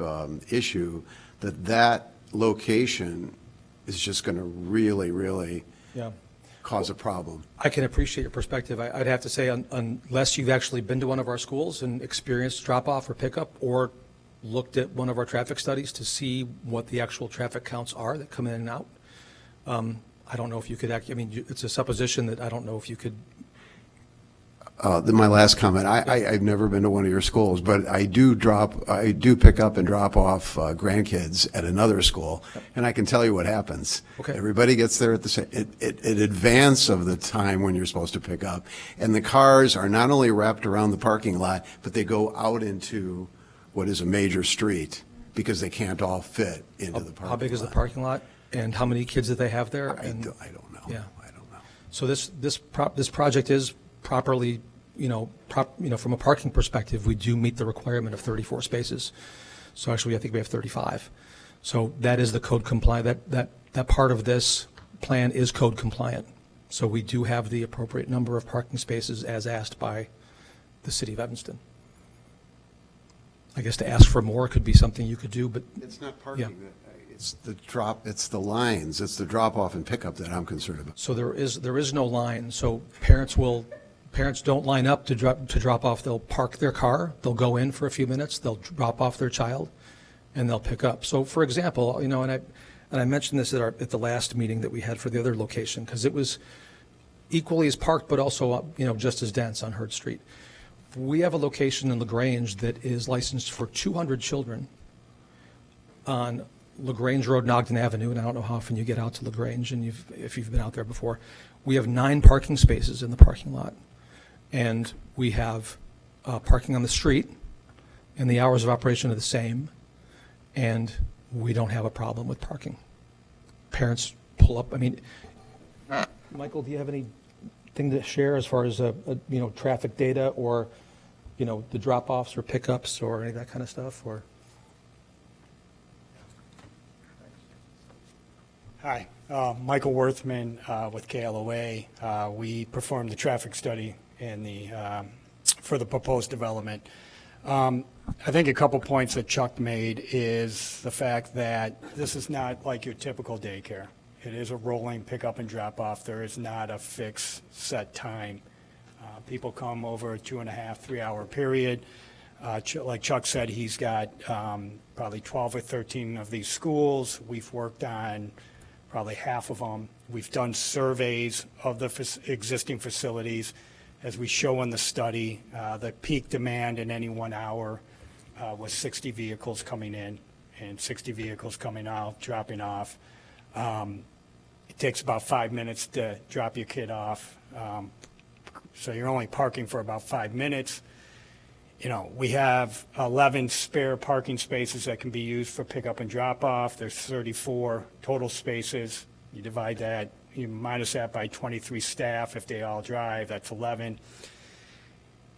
issue, that location is just going to really, really cause a problem. I can appreciate your perspective. I'd have to say, unless you've actually been to one of our schools and experienced drop-off or pickup, or looked at one of our traffic studies to see what the actual traffic counts are that come in and out, I don't know if you could it's a supposition that I don't know if you could My last comment, I've never been to one of your schools, but I do pick up and drop off grandkids at another school, and I can tell you what happens. Okay. Everybody gets there at the same, in advance of the time when you're supposed to pick up, and the cars are not only wrapped around the parking lot, but they go out into what is a major street, because they can't all fit into the parking lot. How big is the parking lot, and how many kids do they have there? I don't know. Yeah. I don't know. So this project is properly, from a parking perspective, we do meet the requirement of 34 spaces. So actually, I think we have 35. So that is the code compliant. That part of this plan is code compliant. So we do have the appropriate number of parking spaces as asked by the city of Evanston. I guess to ask for more could be something you could do, but It's not parking. Yeah. It's the lines. It's the drop off and pickup that I'm concerned about. So there is no line. So parents don't line up to drop off. They'll park their car. They'll go in for a few minutes. They'll drop off their child, and they'll pick up. So for example, and I mentioned this at the last meeting that we had for the other location, because it was equally as parked, but also just as dense on Hurd Street. We have a location in LaGrange that is licensed for 200 children on LaGrange Road and Ogden Avenue, and I don't know how often you get out to LaGrange, and if you've been out there before. We have 9 parking spaces in the parking lot, and we have parking on the street, and the hours of operation are the same, and we don't have a problem with parking. Parents pull up. I mean, Michael, do you have anything to share as far as traffic data or the drop-offs or pickups or any of that kind of stuff? Or Hi, Michael Worthman with KLOA. We performed the traffic study for the proposed development. I think a couple points that Chuck made is the fact that this is not like your typical daycare. It is a rolling pickup and drop off. There is not a fixed set time. People come over a 2.5, 3 hour period. Like Chuck said, he's got probably 12 or 13 of these schools. We've worked on probably half of them. We've done surveys of the existing facilities. As we show in the study, the peak demand in any 1 hour was 60 vehicles coming in and 60 vehicles coming out, dropping off. It takes about 5 minutes to drop your kid off. So you're only parking for about 5 minutes. We have 11 spare parking spaces that can be used for pickup and drop off. There's 34 total spaces. You divide that, you minus that by 23 staff. If they all drive, that's 11.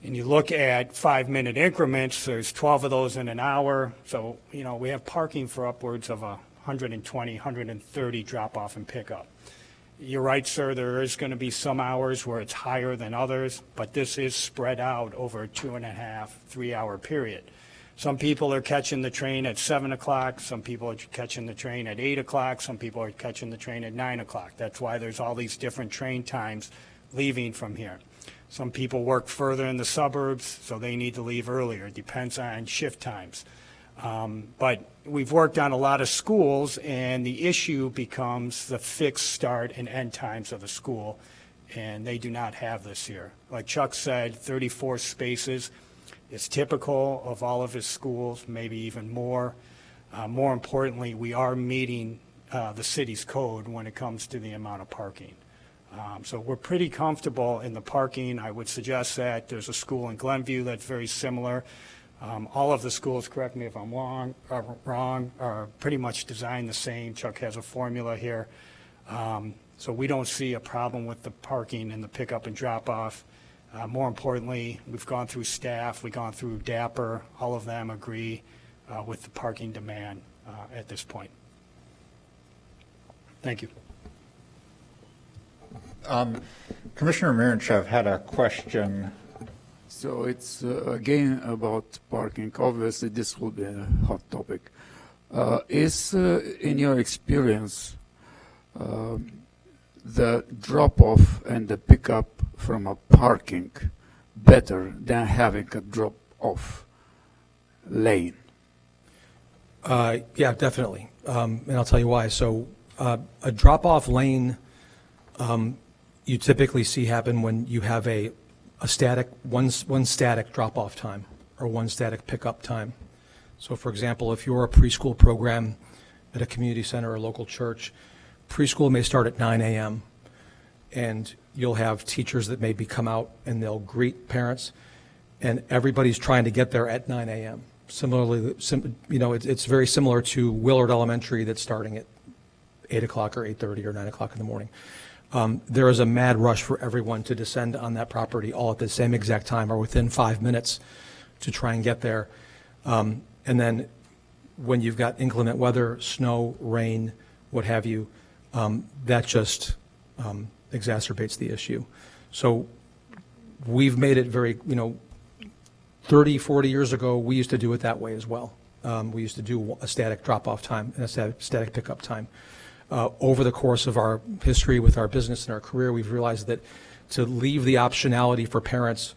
And you look at 5-minute increments, there's 12 of those in an hour. So, we have parking for upwards of 120, 130 drop off and pickup. You're right, sir, there is going to be some hours where it's higher than others, but this is spread out over a 2.5, 3 hour period. Some people are catching the train at 7 o'clock, some people are catching the train at 8 o'clock, some people are catching the train at 9 o'clock. That's why there's all these different train times leaving from here. Some people work further in the suburbs, so they need to leave earlier. It depends on shift times. But we've worked on a lot of schools, and the issue becomes the fixed start and end times of the school, and they do not have this here. Like Chuck said, 34 spaces is typical of all of his schools, maybe even more. More importantly, we are meeting the city's code when it comes to the amount of parking. So we're pretty comfortable in the parking. I would suggest that there's a school in Glenview that's very similar. All of the schools, correct me if I'm wrong, are pretty much designed the same. Chuck has a formula here. So we don't see a problem with the parking and the pickup and drop off. More importantly, we've gone through staff, we've gone through DAPR. All of them agree with the parking demand at this point. Thank you. Commissioner Miranchev had a question. So it's again about parking. Obviously, this will be a hot topic. Is, in your experience, the drop-off and the pickup from a parking better than having a drop-off lane? Yeah, definitely. And I'll tell you why. So a drop-off lane you typically see happen when you have a a static, one static drop-off time or one static pickup time. So for example, if you're a preschool program at a community center or local church, preschool may start at 9 a.m. and you'll have teachers that maybe come out and they'll greet parents, and everybody's trying to get there at 9 a.m. Similarly, it's very similar to Willard Elementary that's starting at 8 o'clock or 8:30 or 9 o'clock in the morning. There is a mad rush for everyone to descend on that property all at the same exact time or within 5 minutes to try and get there. And then when you've got inclement weather, snow, rain, what have you, that just exacerbates the issue. So we've made it very, 30, 40 years ago, we used to do it that way as well. We used to do a static drop-off time and a static pickup time. Over the course of our history with our business and our career, we've realized that to leave the optionality for parents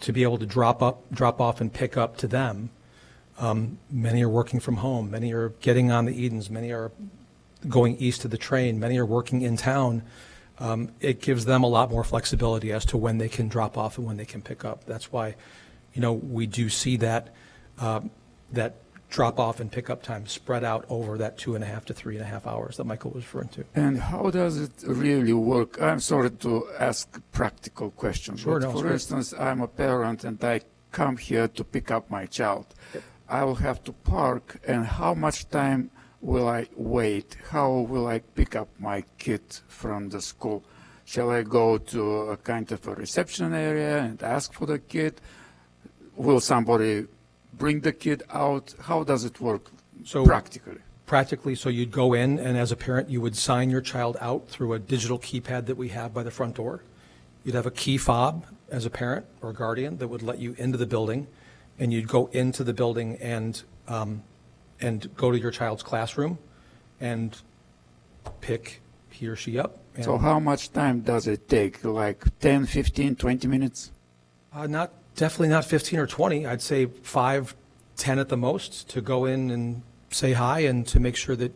to be able to drop off and pick up to them, many are working from home, many are getting on the Edens, many are going east to the train, many are working in town. It gives them a lot more flexibility as to when they can drop off and when they can pick up. That's why, we do see that drop off and pickup time spread out over that 2.5 to 3.5 hours that Michael was referring to. And how does it really work? I'm sorry to ask practical questions. Sure, but for instance, I'm a parent and I come here to pick up my child. Yep. I will have to park, and how much time will I wait? How will I pick up my kid from the school? Shall I go to a kind of a reception area and ask for the kid? Will somebody bring the kid out? How does it work practically? Practically, so you'd go in, and as a parent, you would sign your child out through a digital keypad that we have by the front door. You'd have a key fob as a parent or guardian that would let you into the building, and you'd go into the building and go to your child's classroom and pick he or she up. So how much time does it take? Like 10, 15, 20 minutes? Definitely not 15 or 20. I'd say 5, 10 at the most to go in and say hi and to make sure that,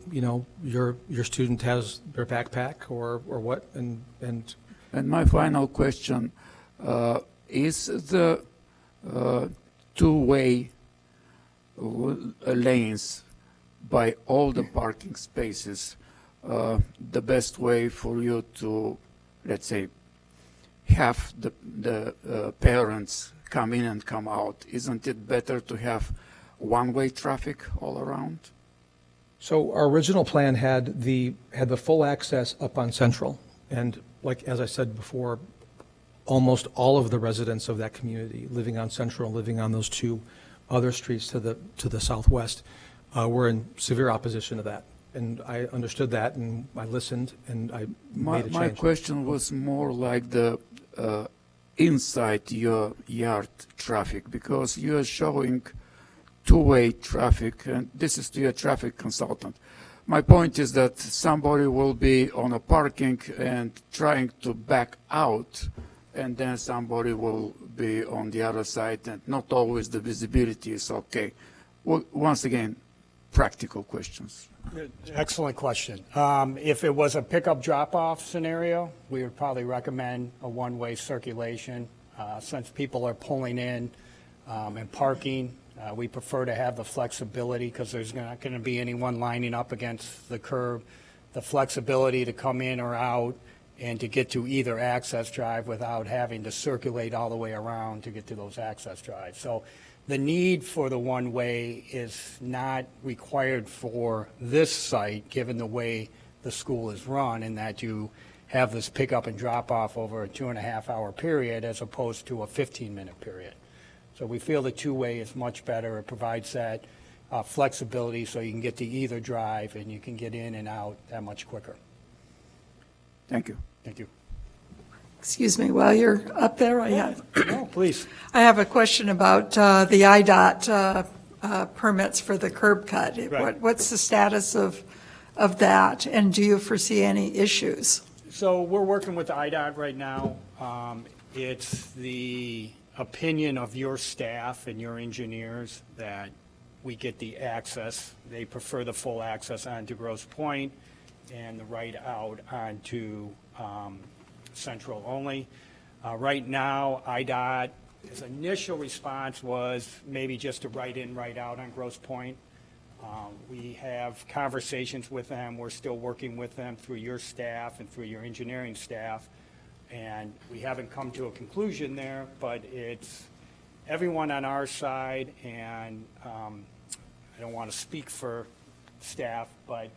your student has their backpack or what. And my final question, is the two-way lanes by all the parking spaces the best way for you to, let's say, have the parents come in and come out? Isn't it better to have one-way traffic all around? So our original plan had the full access up on Central, and as I said before, almost all of the residents of that community living on Central, living on those two other streets to the southwest, were in severe opposition to that. And I understood that, and I listened, and I made a change. My question was more like the inside your yard traffic, because you are showing two-way traffic, and this is to your traffic consultant. My point is that somebody will be on a parking and trying to back out, and then somebody will be on the other side, and not always the visibility is okay. Well, once again, practical questions. Excellent question. If it was a pickup drop-off scenario, we would probably recommend a one-way circulation. Since people are pulling in and parking, we prefer to have the flexibility, because there's not going to be anyone lining up against the curb, the flexibility to come in or out and to get to either access drive without having to circulate all the way around to get to those access drives. So the need for the one-way is not required for this site, given the way the school is run, in that you have this pickup and drop-off over a 2.5-hour period as opposed to a 15-minute period. So we feel the two-way is much better. It provides that flexibility so you can get to either drive and you can get in and out that much quicker. Thank you. Thank you. Excuse me, while you're up there, I have please. I have a question about the IDOT permits for the curb cut. Right. What's the status of that, and do you foresee any issues? So we're working with IDOT right now. It's the opinion of your staff and your engineers that we get the access. They prefer the full access onto Grosse Pointe and the right out onto Central only. Right now, IDOT, his initial response was maybe just to write in, write out on Grosse Pointe. We have conversations with them. We're still working with them through your staff and through your engineering staff. And we haven't come to a conclusion there, but it's everyone on our side, and I don't want to speak for staff, but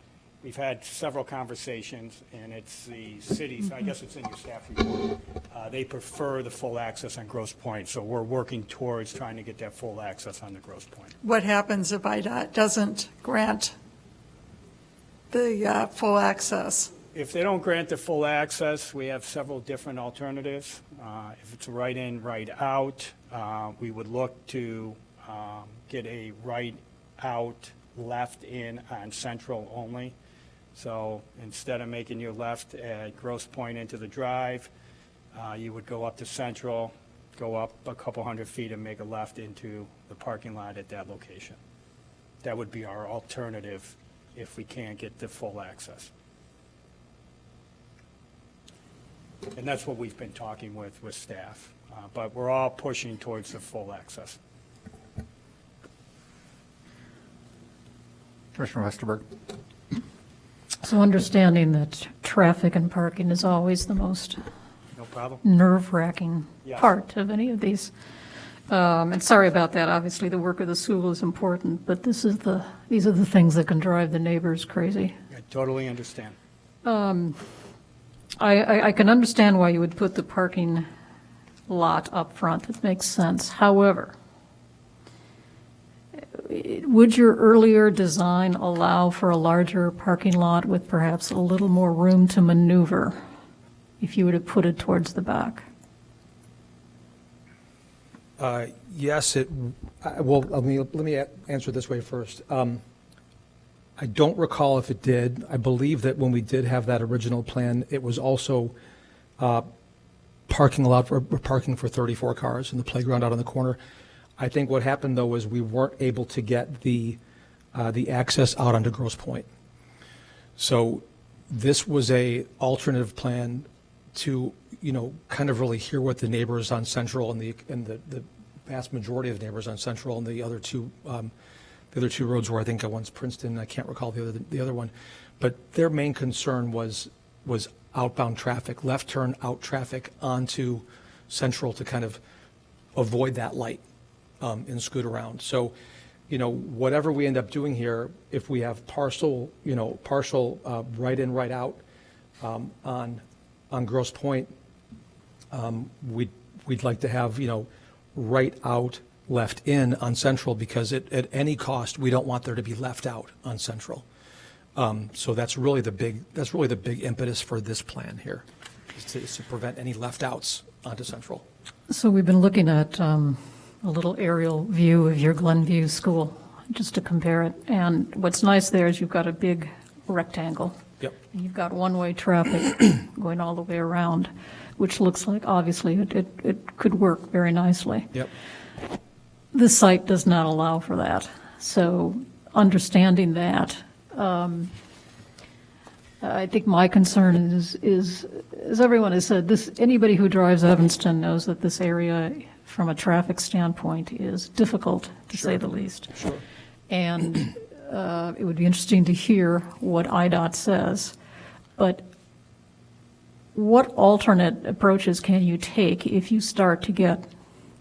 we've had several conversations, and it's the cities, I guess it's in your staff report, they prefer the full access on Grosse Pointe, so we're working towards trying to get that full access on the Grosse Pointe. What happens if IDOT doesn't grant the full access? If they don't grant the full access, we have several different alternatives. If it's a right in, right out, we would look to get a right out, left in on Central only. So instead of making your left at Grosse Pointe into the drive, you would go up to Central, go up a couple hundred feet and make a left into the parking lot at that location. That would be our alternative if we can't get the full access. And that's what we've been talking with staff, but we're all pushing towards the full access. Commissioner Westerberg. So understanding that traffic and parking is always the most No problem. nerve-wracking Yes. part of any of these. And sorry about that. Obviously, the work of the school is important, but these are the things that can drive the neighbors crazy. I totally understand. I can understand why you would put the parking lot up front. It makes sense. However, would your earlier design allow for a larger parking lot with perhaps a little more room to maneuver if you were to put it towards the back? Yes, well, let me answer it this way first. I don't recall if it did. I believe that when we did have that original plan, it was also parking lot for parking for 34 cars in the playground out on the corner. I think what happened though was we weren't able to get the access out onto Grosse Pointe. So this was a alternative plan to kind of really hear what the neighbors on Central and the vast majority of neighbors on Central and the other two roads were, I think one's Princeton, I can't recall the other one, but their main concern was outbound traffic, left turn out traffic onto Central to kind of avoid that light and scoot around. So, whatever we end up doing here, if we have partial right in, right out on Grosse Pointe, we'd like to have right out, left in on Central, because at any cost we don't want there to be left out on Central. So that's really the big impetus for this plan here, is to prevent any left outs onto Central. So we've been looking at a little aerial view of your Glenview School, just to compare it. And what's nice there is you've got a big rectangle. Yep. You've got one-way traffic going all the way around, which looks like, obviously, it could work very nicely. Yep. The site does not allow for that. So understanding that, I think my concern is, as everyone has said, anybody who drives Evanston knows that this area, from a traffic standpoint, is difficult, to say the least. Sure. And it would be interesting to hear what IDOT says. But what alternate approaches can you take if you start to get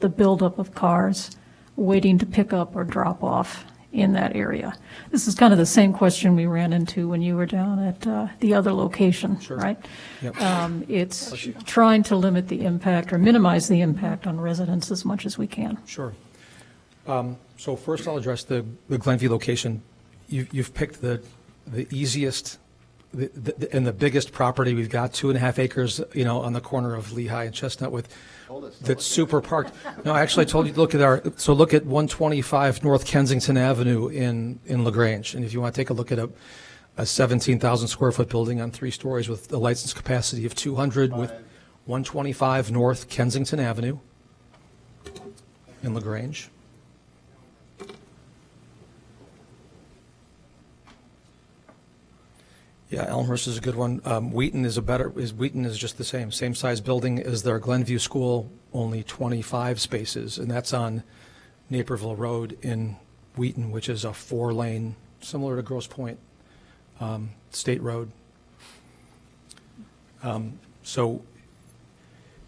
the buildup of cars waiting to pick up or drop off in that area? This is kind of the same question we ran into when you were down at the other location, right? Yep. It's trying to limit the impact or minimize the impact on residents as much as we can. Sure. So first I'll address the Glenview location. You've picked the easiest and the biggest property. We've got 2.5 acres, on the corner of Lehigh and Chestnut that's super parked. No, actually I told you to look at 125 North Kensington Avenue in LaGrange. And if you want to take a look at a 17,000 square foot building on 3 stories with a license capacity of 200 with 125 North Kensington Avenue in LaGrange. Yeah, Elmhurst is a good one. Wheaton is just the same size building as their Glenview School, only 25 spaces, and that's on Naperville Road in Wheaton, which is a 4-lane, similar to Grosse Pointe, state road. So,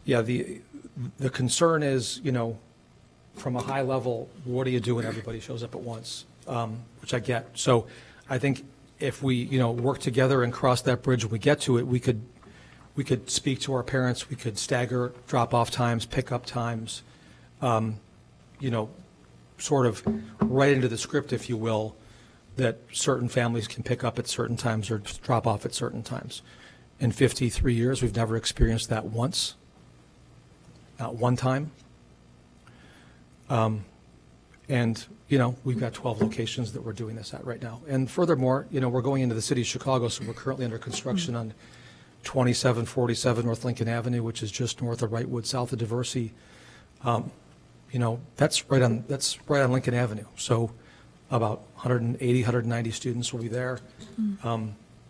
yeah, the concern is, from a high level, what do you do when everybody shows up at once, which I get. So I think if we, work together and cross that bridge when we get to it, we could speak to our parents, we could stagger drop-off times, pick-up times, sort of write into the script, if you will, that certain families can pick up at certain times or drop off at certain times. In 53 years, we've never experienced that once, not one time. And, we've got 12 locations that we're doing this at right now. And furthermore, we're going into the city of Chicago, so we're currently under construction on 2747 North Lincoln Avenue, which is just north of Wrightwood, south of Diversey. That's right on Lincoln Avenue. So about 180, 190 students will be there.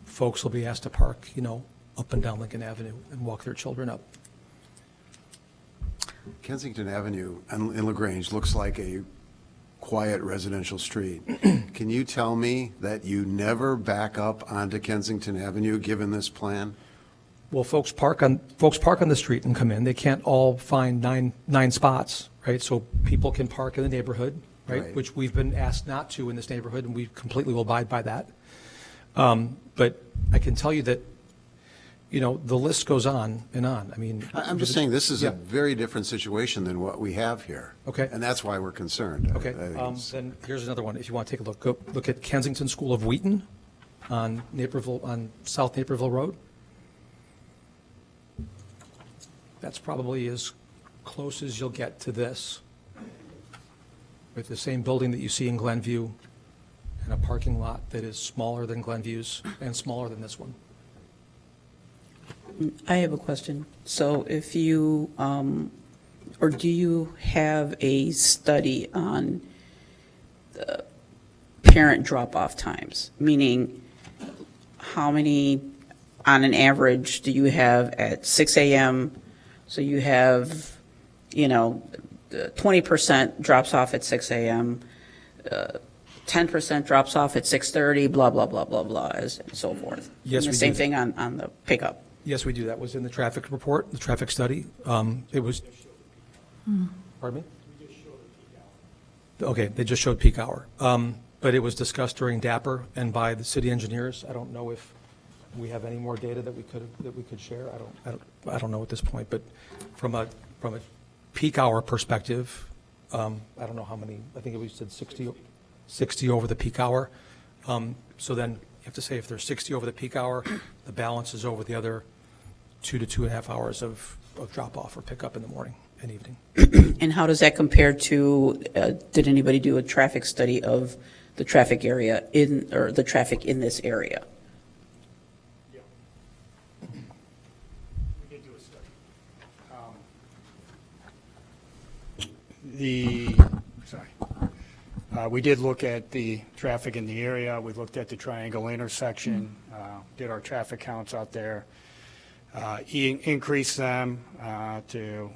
Folks will be asked to park, up and down Lincoln Avenue and walk their children up. Kensington Avenue in LaGrange looks like a quiet residential street. Can you tell me that you never back up onto Kensington Avenue given this plan? Well, folks park on the street and come in. They can't all find nine spots, right? So people can park in the neighborhood, right? Which we've been asked not to in this neighborhood, and we completely will abide by that. But I can tell you that, the list goes on and on. I mean, I'm just saying this is a very different situation than what we have here. Okay. And that's why we're concerned. Okay. Then here's another one. If you want to take a look, go look at Kensington School of Wheaton on South Naperville Road. That's probably as close as you'll get to this, with the same building that you see in Glenview and a parking lot that is smaller than Glenview's and smaller than this one. I have a question. So if you, or do you have a study on the parent drop-off times? Meaning, how many, on an average, do you have at 6 a.m.? So you have, 20% drops off at 6 a.m., 10% drops off at 6:30, blah, blah, blah, blah, blah, and so forth. Yes, and the we same do. thing on the pickup. Yes, we do. That was in the traffic report, the traffic study. It was, pardon me? Okay, they just showed peak hour. But it was discussed during DAPR and by the city engineers. I don't know if we have any more data that we could share. I don't know at this point, but from a peak hour perspective, I don't know how many, I think we said 60 over the peak hour. So then you have to say if there's 60 over the peak hour, the balance is over the other 2 to 2.5 hours of drop-off or pickup in the morning and evening. And how does that compare to, did anybody do a traffic study of the traffic area or the traffic in this area? We did do a study. We did look at the traffic in the area. We looked at the triangle intersection, did our traffic counts out there, increased them to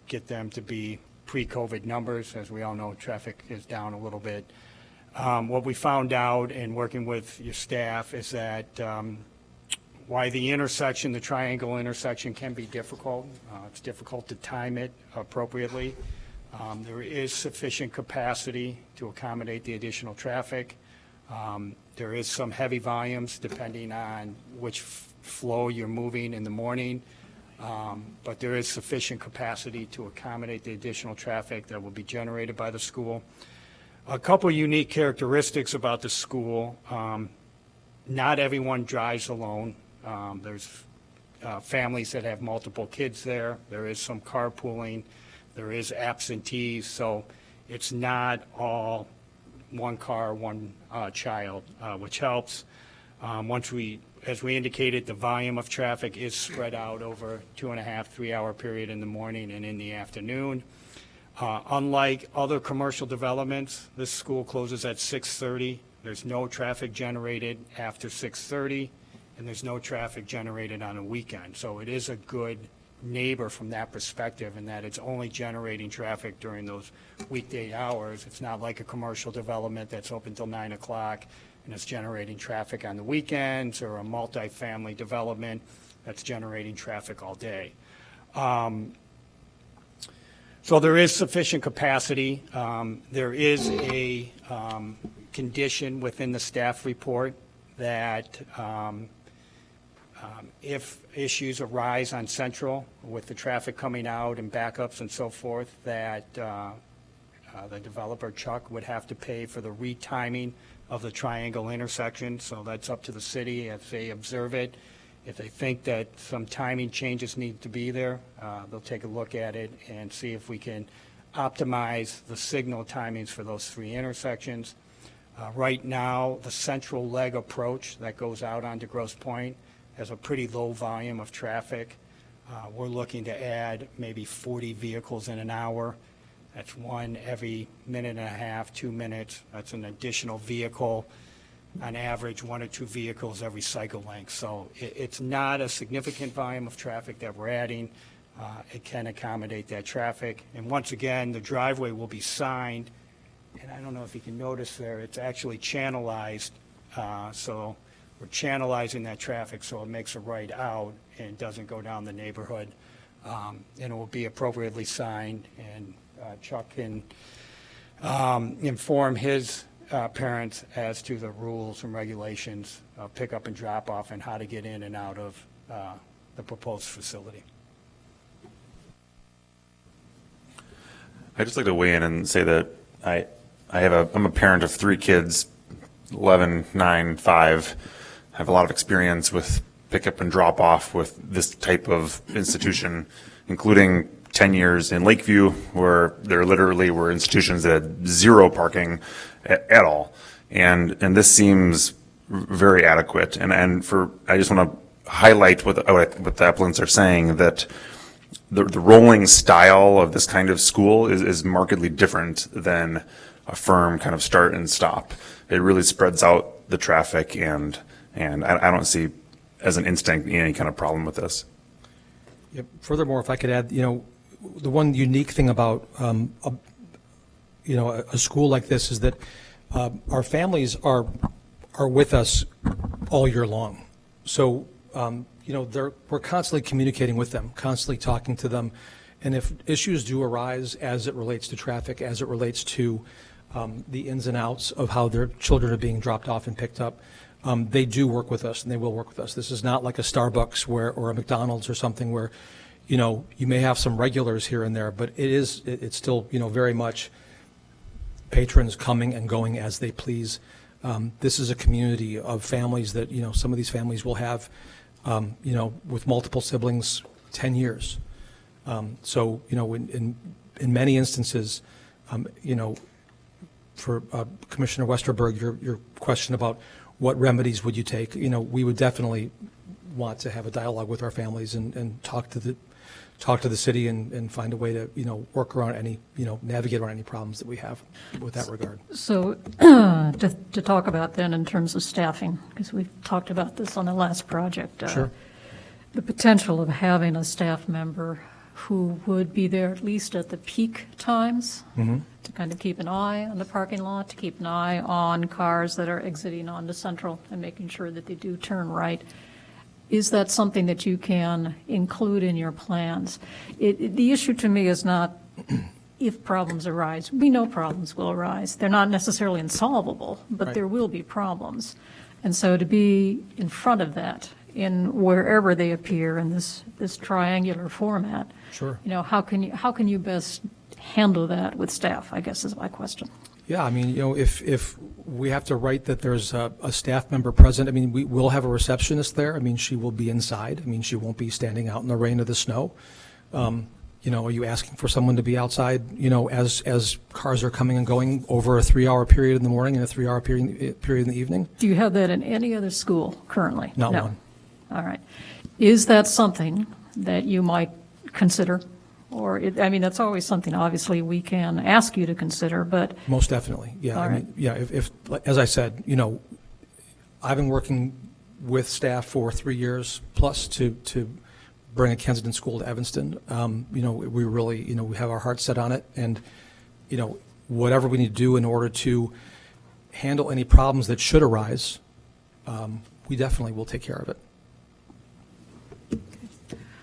get them to be pre-COVID numbers. As we all know, traffic is down a little bit. What we found out in working with your staff is that why the intersection, the triangle intersection, can be difficult. It's difficult to time it appropriately. There is sufficient capacity to accommodate the additional traffic. There is some heavy volumes depending on which flow you're moving in the morning, but there is sufficient capacity to accommodate the additional traffic that will be generated by the school. A couple unique characteristics about the school. Not everyone drives alone. There's families that have multiple kids there. There is some carpooling. There is absentees, so it's not all one car, one child, which helps. As we indicated, the volume of traffic is spread out over 2.5, 3 hour period in the morning and in the afternoon. Unlike other commercial developments, this school closes at 6:30. There's no traffic generated after 6:30. and there's no traffic generated on a weekend. So it is a good neighbor from that perspective, in that it's only generating traffic during those weekday hours. It's not like a commercial development that's open till 9 o'clock and it's generating traffic on the weekends, or a multifamily development that's generating traffic all day. So there is sufficient capacity. There is a condition within the staff report that if issues arise on Central with the traffic coming out and backups and so forth, that the developer, Chuck, would have to pay for the retiming of the triangle intersection. So that's up to the city if they observe it. If they think that some timing changes need to be there, they'll take a look at it and see if we can optimize the signal timings for those 3 intersections. Right now, the central leg approach that goes out onto Grosse Pointe has a pretty low volume of traffic. We're looking to add maybe 40 vehicles in an hour. That's one every minute and a half, 2 minutes. That's an additional vehicle. On average, 1 or 2 vehicles every cycle length. So it's not a significant volume of traffic that we're adding. It can accommodate that traffic. And once again, the driveway will be signed. And I don't know if you can notice there, it's actually channelized. So we're channelizing that traffic so it makes a right out and doesn't go down the neighborhood. And it will be appropriately signed. And Chuck can inform his parents as to the rules and regulations of pickup and drop off and how to get in and out of the proposed facility. I'd just like to weigh in and say that I'm a parent of 3 kids, 11, 9, 5. I have a lot of experience with pickup and drop off with this type of institution, including 10 years in Lakeview, where there literally were institutions that had 0 parking at all. And this seems very adequate. And I just want to highlight what the applicants are saying, that the rolling style of this kind of school is markedly different than a firm kind of start and stop. It really spreads out the traffic, and I don't see as an instinct any kind of problem with this. Yep. Furthermore, if I could add, the one unique thing about a school like this is that our families are with us all year long. So we're constantly communicating with them, constantly talking to them, and if issues do arise as it relates to traffic, as it relates to the ins and outs of how their children are being dropped off and picked up, they do work with us, and they will work with us. This is not like a Starbucks or a McDonald's or something where you may have some regulars here and there, but it's still, very much patrons coming and going as they please. This is a community of families that, some of these families will have, with multiple siblings, 10 years. So, in many instances, for Commissioner Westerberg, your question about what remedies would you take, we would definitely want to have a dialogue with our families and talk to the city and find a way to, work around any, navigate around any problems that we have with that regard. So to talk about then in terms of staffing, because we've talked about this on the last project. Sure. The potential of having a staff member who would be there at least at the peak times to kind of keep an eye on the parking lot, to keep an eye on cars that are exiting onto Central and making sure that they do turn right. Is that something that you can include in your plans? The issue to me is not if problems arise. We know problems will arise. They're not necessarily insolvable, but Right. there will be problems. And so to be in front of that in wherever they appear in this triangular format, Sure. how can you best handle that with staff, I guess is my question. Yeah, I mean, if we have to write that there's a staff member present, I mean, we will have a receptionist there. I mean, she will be inside. I mean, she won't be standing out in the rain or the snow. Are you asking for someone to be outside, as cars are coming and going over a 3-hour period in the morning and a 3-hour period in the evening? Do you have that in any other school currently? Not No. one. All right. Is that something that you might consider? Or, that's always something, obviously, we can ask you to consider, but. Most definitely, yeah. All I mean, yeah, if as I said, I've been working with staff for 3 years plus to bring a Kensington school to Evanston. We really, we have our hearts set on it, and, whatever we need to do in order to handle any problems that should arise, we definitely will take care of it.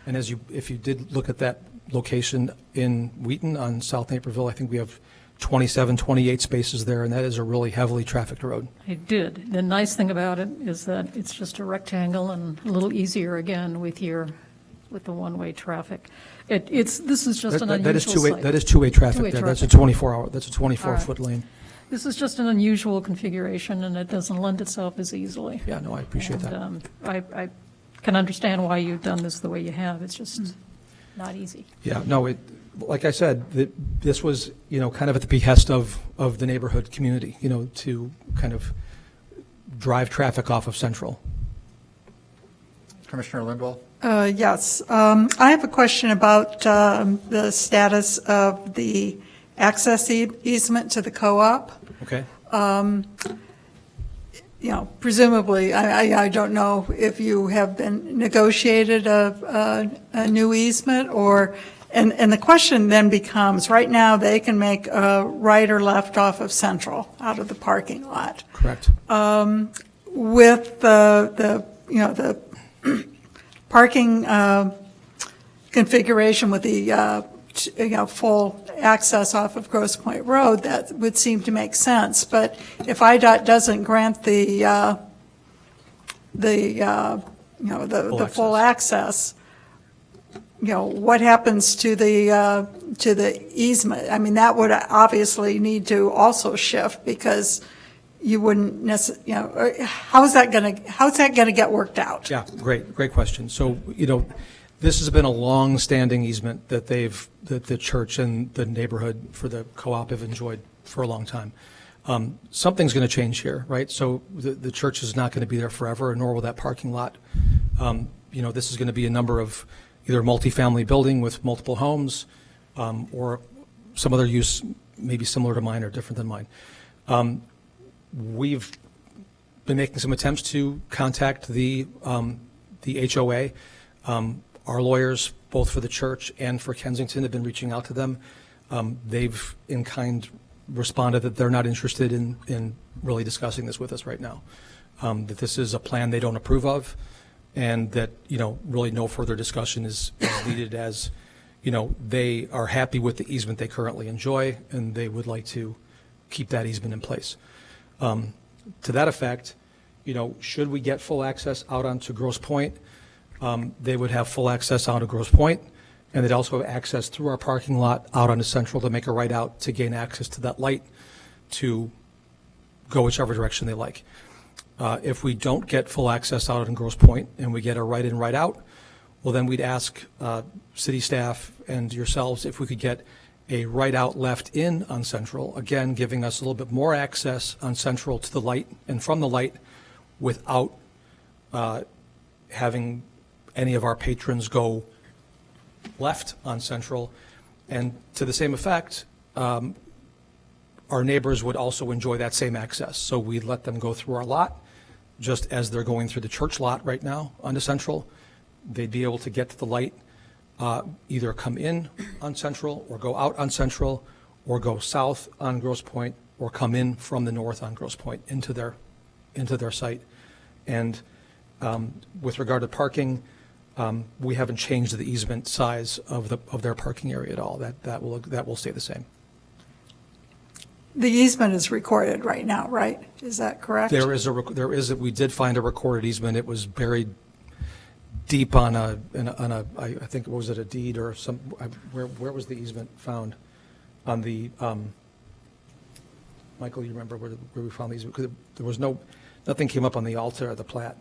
And if you did look at that location in Wheaton on South Naperville, I think we have 27, 28 spaces there, and that is a really heavily trafficked road. I did. The nice thing about it is that it's just a rectangle and a little easier again with the one-way traffic. This is just an unusual site. That is two-way traffic there. That's a 24-hour. That's a 24-foot lane. This is just an unusual configuration, and it doesn't lend itself as easily. Yeah, no, I appreciate that. I can understand why you've done this the way you have. It's just not easy. Yeah, no, like I said, this was, kind of at the behest of the neighborhood community, to kind of drive traffic off of Central. Commissioner Lindwall? Yes. I have a question about the status of the access easement to the co-op. Okay. Presumably, I don't know if you have been negotiated a new easement and the question then becomes, right now they can make a right or left off of Central out of the parking lot. Correct. With the parking configuration with the full access off of Grosse Pointe Road, that would seem to make sense. But if IDOT doesn't grant the full access, what happens to the easement? I mean, that would obviously need to also shift, because you wouldn't necessarily, how's that going to get worked out? Yeah, great question. So, this has been a long-standing easement that the church and the neighborhood for the co-op have enjoyed for a long time. Something's going to change here, right? So the church is not going to be there forever, nor will that parking lot. This is going to be a number of either multifamily building with multiple homes, or some other use maybe similar to mine or different than mine. We've been making some attempts to contact the HOA. Our lawyers, both for the church and for Kensington, have been reaching out to them. They've, in kind, responded that they're not interested in really discussing this with us right now. That this is a plan they don't approve of, and that, really no further discussion is needed, as, they are happy with the easement they currently enjoy, and they would like to keep that easement in place. To that effect, should we get full access out onto Grosse Pointe, they would have full access out of Grosse Pointe, and they'd also have access through our parking lot out onto Central to make a right out to gain access to that light to go whichever direction they like. If we don't get full access out in Grosse Pointe and we get a right in, right out, well, then we'd ask city staff and yourselves if we could get a right out, left in on Central, again, giving us a little bit more access on Central to the light and from the light without having any of our patrons go left on Central. And to the same effect, our neighbors would also enjoy that same access. So we'd let them go through our lot, just as they're going through the church lot right now onto Central. They'd be able to get to the light, either come in on Central or go out on Central, or go south on Grosse Pointe, or come in from the north on Grosse Pointe into their site. And with regard to parking, we haven't changed the easement size of their parking area at all. That will stay the same. The easement is recorded right now, right? Is that correct? We did find a recorded easement. It was buried deep on I think, was it a deed or some, where was the easement found? On the, Michael, you remember where we found the easement? Because there was nothing came up on the altar or the plat.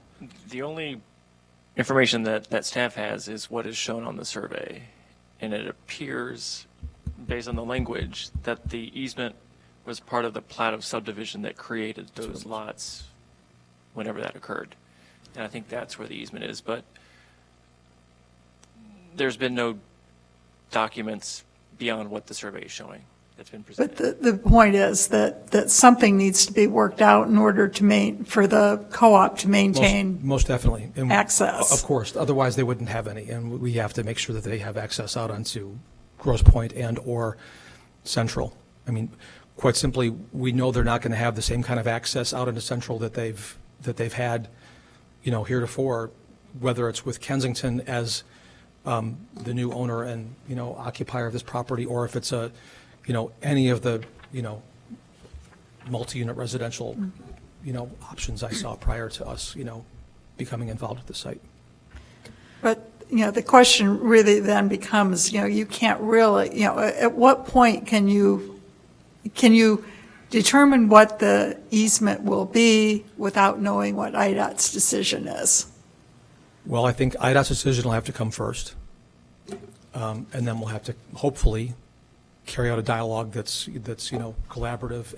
The only information that staff has is what is shown on the survey, and it appears, based on the language, that the easement was part of the plat of subdivision that created those lots whenever that occurred. And I think that's where the easement is, but there's been no documents beyond what the survey is showing. that's been presented. But the point is that something needs to be worked out in order to for the co-op to maintain Most definitely. And access. Of course, otherwise they wouldn't have any, and we have to make sure that they have access out onto Grosse Pointe and or Central. I mean, quite simply, we know they're not going to have the same kind of access out into Central that they've had, heretofore, whether it's with Kensington as the new owner and, occupier of this property, or if it's any of the, multi-unit residential, options I saw prior to us, becoming involved with the site. But, the question really then becomes, you can't really, at what point can you determine what the easement will be without knowing what IDOT's decision is? Well, I think IDOT's decision will have to come first. And then we'll have to hopefully carry out a dialogue that's collaborative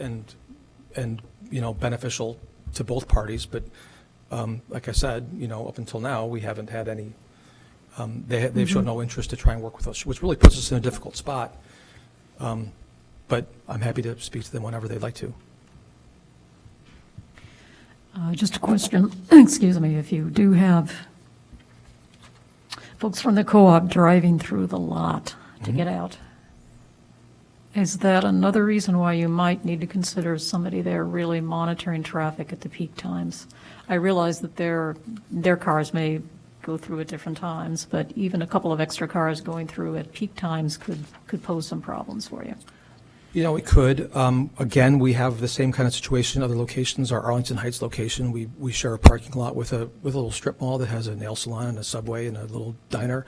and beneficial to both parties. But like I said, up until now, we haven't had any. They've shown no interest to try and work with us, which really puts us in a difficult spot. But I'm happy to speak to them whenever they'd like to. Just a question, excuse me, if you do have folks from the co-op driving through the lot to get out, is that another reason why you might need to consider somebody there really monitoring traffic at the peak times? I realize that their cars may go through at different times, but even a couple of extra cars going through at peak times could pose some problems for you. It could. Again, we have the same kind of situation in other locations. Our Arlington Heights location, we share a parking lot with a little strip mall that has a nail salon and a Subway and a little diner.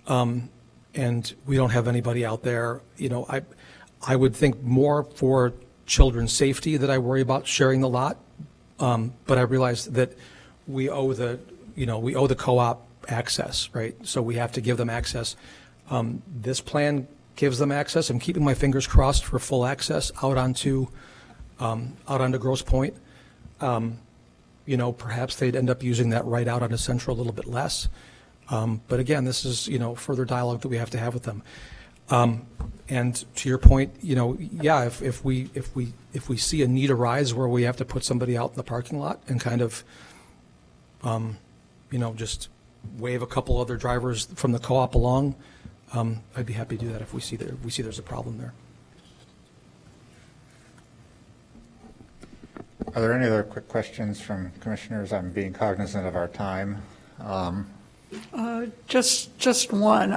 And we don't have anybody out there. I would think more for children's safety that I worry about sharing the lot. But I realize that we owe the co-op access, right? So we have to give them access. This plan gives them access. I'm keeping my fingers crossed for full access out onto Grosse Pointe. Perhaps they'd end up using that right out onto Central a little bit less. But again, this is, further dialogue that we have to have with them. And to your point, if we see a need arise where we have to put somebody out in the parking lot and kind of, just wave a couple other drivers from the co-op along, I'd be happy to do that if we see there's a problem there. Are there any other quick questions from commissioners? I'm being cognizant of our time. Just one.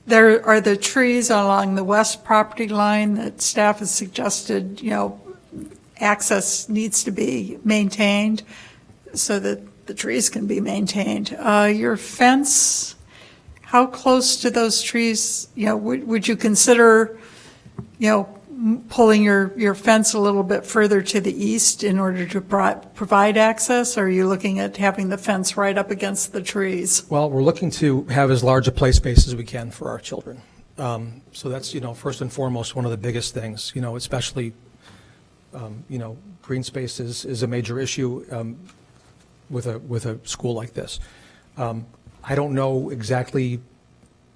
There are the trees along the west property line that staff has suggested, access needs to be maintained so that the trees can be maintained. Your fence, how close to those trees, would you consider, pulling your fence a little bit further to the east in order to provide access? Or are you looking at having the fence right up against the trees? Well, we're looking to have as large a play space as we can for our children. So that's, first and foremost, one of the biggest things, especially, green space is a major issue with a school like this. I don't know exactly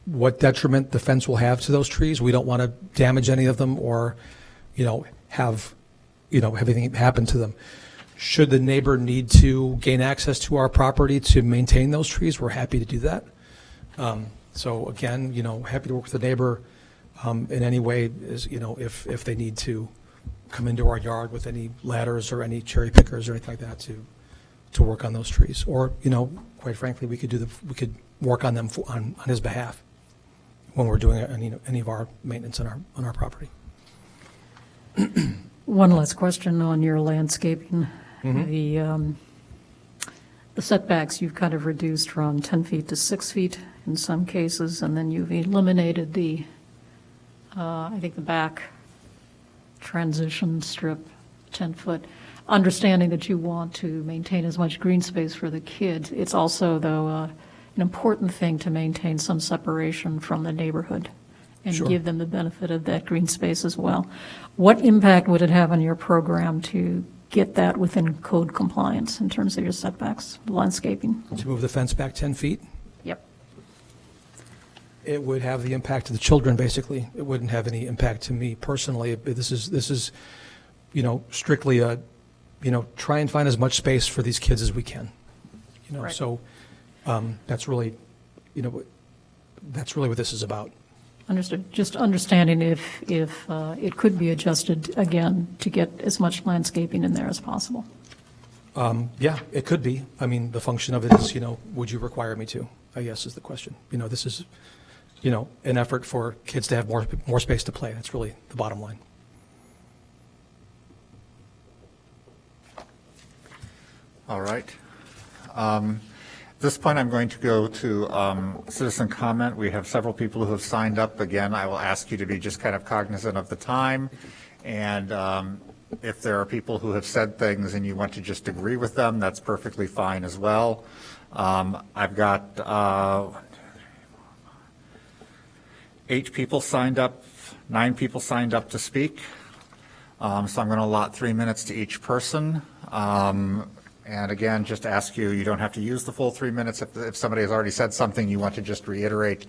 what detriment the fence will have to those trees. We don't want to damage any of them or, have anything happen to them. Should the neighbor need to gain access to our property to maintain those trees, we're happy to do that. So again, happy to work with the neighbor in any way, if they need to come into our yard with any ladders or any cherry pickers or anything like that to work on those trees. Or, quite frankly, we could work on them on his behalf when we're doing any of our maintenance on our property. One last question on your landscaping. Mm-hmm. The setbacks you've kind of reduced from 10 feet to 6 feet in some cases, and then you've eliminated I think the back transition strip, 10 foot. Understanding that you want to maintain as much green space for the kids, it's also, though, an important thing to maintain some separation from the neighborhood and Sure. give them the benefit of that green space as well. What impact would it have on your program to get that within code compliance in terms of your setbacks, landscaping? To move the fence back 10 feet? Yep. it would have the impact to the children, basically. It wouldn't have any impact to me personally. This is, strictly a, try and find as much space for these kids as we can. Right. So that's really, that's really what this is about. Understood. Just understanding if it could be adjusted again to get as much landscaping in there as possible. Yeah, it could be. I mean, the function of it is, would you require me to, I guess is the question. This is, an effort for kids to have more space to play. That's really the bottom line. All right. At this point, I'm going to go to citizen comment. We have several people who have signed up. Again, I will ask you to be just kind of cognizant of the time. And if there are people who have said things and you want to just agree with them, that's perfectly fine as well. I've got 8 people signed up, 9 people signed up to speak. So I'm going to allot 3 minutes to each person. And again, just ask you don't have to use the full 3 minutes. If somebody has already said something, you want to just reiterate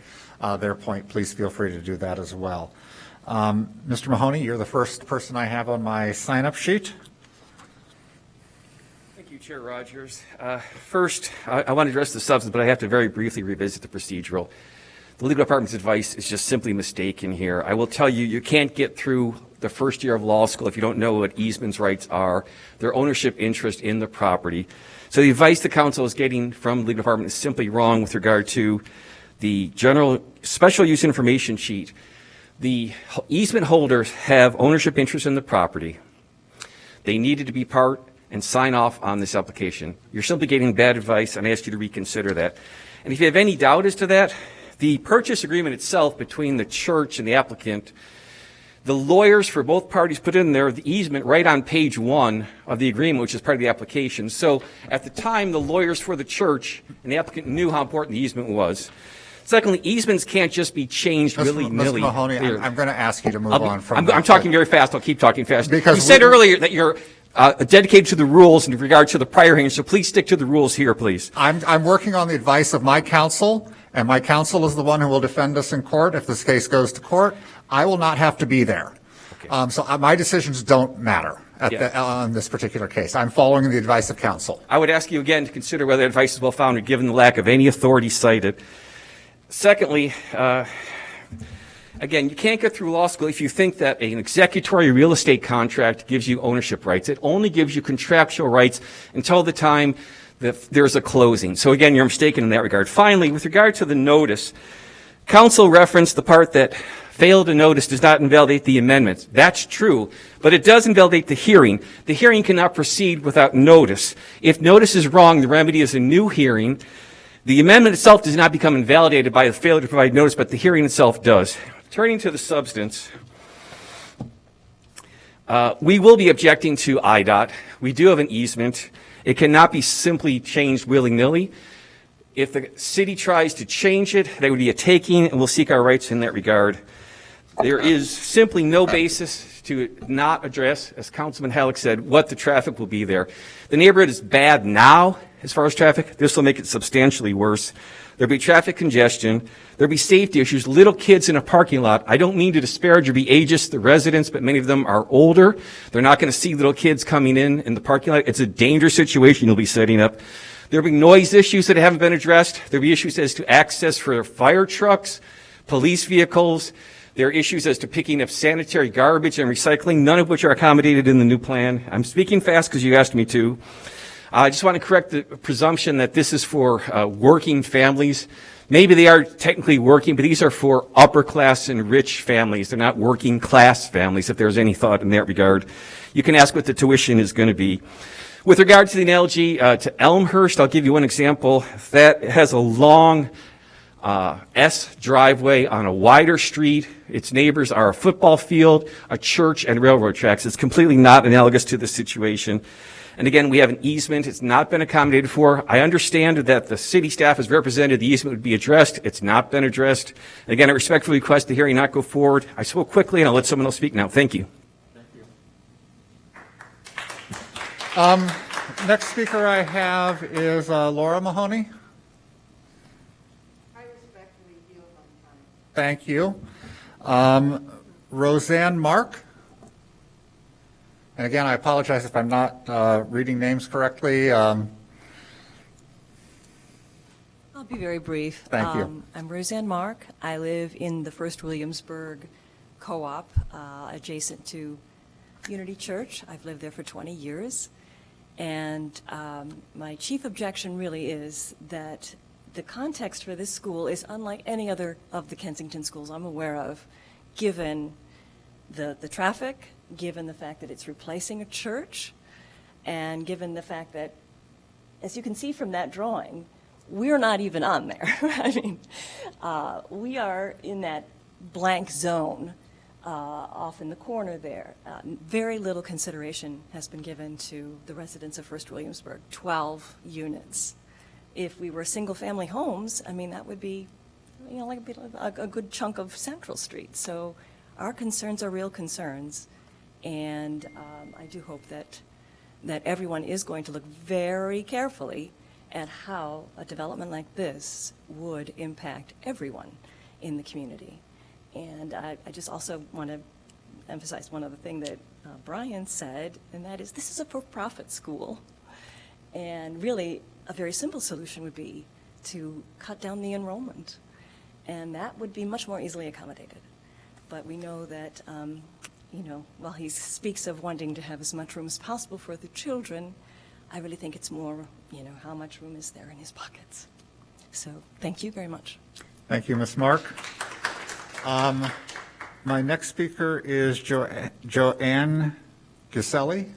their point, please feel free to do that as well. Mr. Mahoney, you're the first person I have on my sign-up sheet. Thank you, Chair Rogers. First, I want to address the substance, but I have to very briefly revisit the procedural. The legal department's advice is just simply mistaken here. I will tell you, you can't get through the first year of law school if you don't know what easements rights are, their ownership interest in the property. So the advice the council is getting from the legal department is simply wrong with regard to the general special use information sheet. The easement holders have ownership interest in the property. They needed to be part and sign off on this application. You're simply getting bad advice, and I ask you to reconsider that. And if you have any doubt as to that, the purchase agreement itself between the church and the applicant, the lawyers for both parties put in there the easement right on page 1 of the agreement, which is part of the application. So at the time, the lawyers for the church and the applicant knew how important the easement was. Secondly, easements can't just be changed willy-nilly. Mr. Mahoney, I'm going to ask you to move on from I'm talking very fast. I'll keep talking fast. Because you said earlier that you're dedicated to the rules in regard to the prior hearing, so please stick to the rules here, please. I'm working on the advice of my counsel, and my counsel is the one who will defend us in court if this case goes to court. I will not have to be there. Okay. So my decisions don't matter on this particular case. I'm following the advice of counsel. I would ask you again to consider whether advice is well-founded given the lack of any authority cited. Secondly, again, you can't get through law school if you think that an executory real estate contract gives you ownership rights. It only gives you contractual rights until the time that there's a closing. So again, you're mistaken in that regard. Finally, with regard to the notice, counsel referenced the part that failed to notice does not invalidate the amendments. That's true, but it does invalidate the hearing. The hearing cannot proceed without notice. If notice is wrong, the remedy is a new hearing. The amendment itself does not become invalidated by the failure to provide notice, but the hearing itself does. Turning to the substance, we will be objecting to IDOT. We do have an easement. It cannot be simply changed willy-nilly. If the city tries to change it, there would be a taking, and we'll seek our rights in that regard. There is simply no basis to not address, as Councilman Halleck said, what the traffic will be there. The neighborhood is bad now as far as traffic. This will make it substantially worse. There'll be traffic congestion. There'll be safety issues. Little kids in a parking lot. I don't mean to disparage or be ageist the residents, but many of them are older. They're not going to see little kids coming in the parking lot. It's a dangerous situation you'll be setting up. There'll be noise issues that haven't been addressed. There'll be issues as to access for fire trucks, police vehicles. There are issues as to picking up sanitary garbage and recycling, none of which are accommodated in the new plan. I'm speaking fast because you asked me to. I just want to correct the presumption that this is for working families. Maybe they are technically working, but these are for upper class and rich families. They're not working class families, if there's any thought in that regard. You can ask what the tuition is going to be. With regard to the analogy to Elmhurst, I'll give you one example. That has a long S driveway on a wider street. Its neighbors are a football field, a church, and railroad tracks. It's completely not analogous to this situation. And again, we have an easement. It's not been accommodated for. I understand that the city staff has represented the easement would be addressed. It's not been addressed. And again, I respectfully request the hearing not go forward. I spoke quickly, and I'll let someone else speak now. Thank you. Next speaker I have is Laura Mahoney. I respectfully yield on time. Thank you. Roseanne Mark? And again, I apologize if I'm not reading names correctly. I'll be very brief. Thank you. I'm Roseanne Mark. I live in the First Williamsburg Co-op, adjacent to Unity Church. I've lived there for 20 years. And my chief objection really is that the context for this school is unlike any other of the Kensington schools I'm aware of, given the traffic, given the fact that it's replacing a church, and given the fact that, as you can see from that drawing, we're not even on there. I mean, we are in that blank zone off in the corner there. Very little consideration has been given to the residents of First Williamsburg, 12 units. If we were single-family homes, I mean, that would be, you know, like a good chunk of Central Street. So our concerns are real concerns, and I do hope that everyone is going to look very carefully at how a development like this would impact everyone in the community. And I just also want to emphasize one other thing that Brian said, and that is this is a for-profit school. And really, a very simple solution would be to cut down the enrollment. And that would be much more easily accommodated. But we know that, you know, while he speaks of wanting to have as much room as possible for the children, I really think it's more, you know, how much room is there in his pockets. So thank you very much. Thank you, Ms. Mark. My next speaker is Joanne Giselli.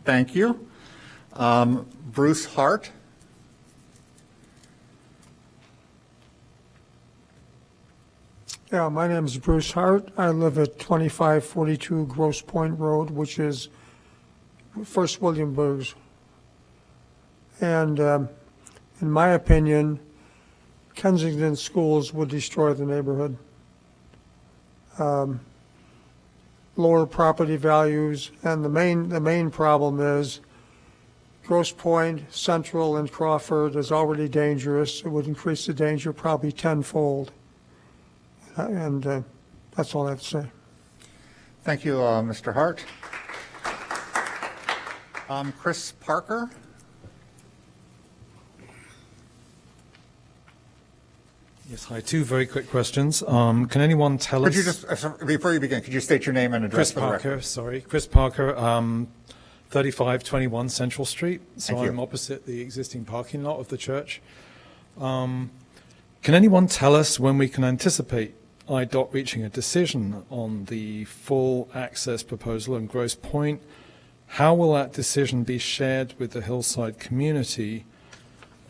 Thank you. Bruce Hart. Yeah, my name is Bruce Hart. I live at 2542 Grosse Pointe Road, which is First Williamsburg's. And in my opinion, Kensington schools would destroy the neighborhood. Lower property values, and the main problem is Grosse Pointe, Central, and Crawford is already dangerous. It would increase the danger probably tenfold. And that's all I have to say. Thank you, Mr. Hart. Chris Parker. Yes, hi. Two very quick questions. Can anyone tell us? Could you just, before you begin, could you state your name and address Chris for the record? Parker, sorry. Chris Parker, 3521 Central Street. So Thank you. I'm opposite the existing parking lot of the church. Can anyone tell us when we can anticipate IDOT reaching a decision on the full access proposal in Grosse Pointe? How will that decision be shared with the hillside community?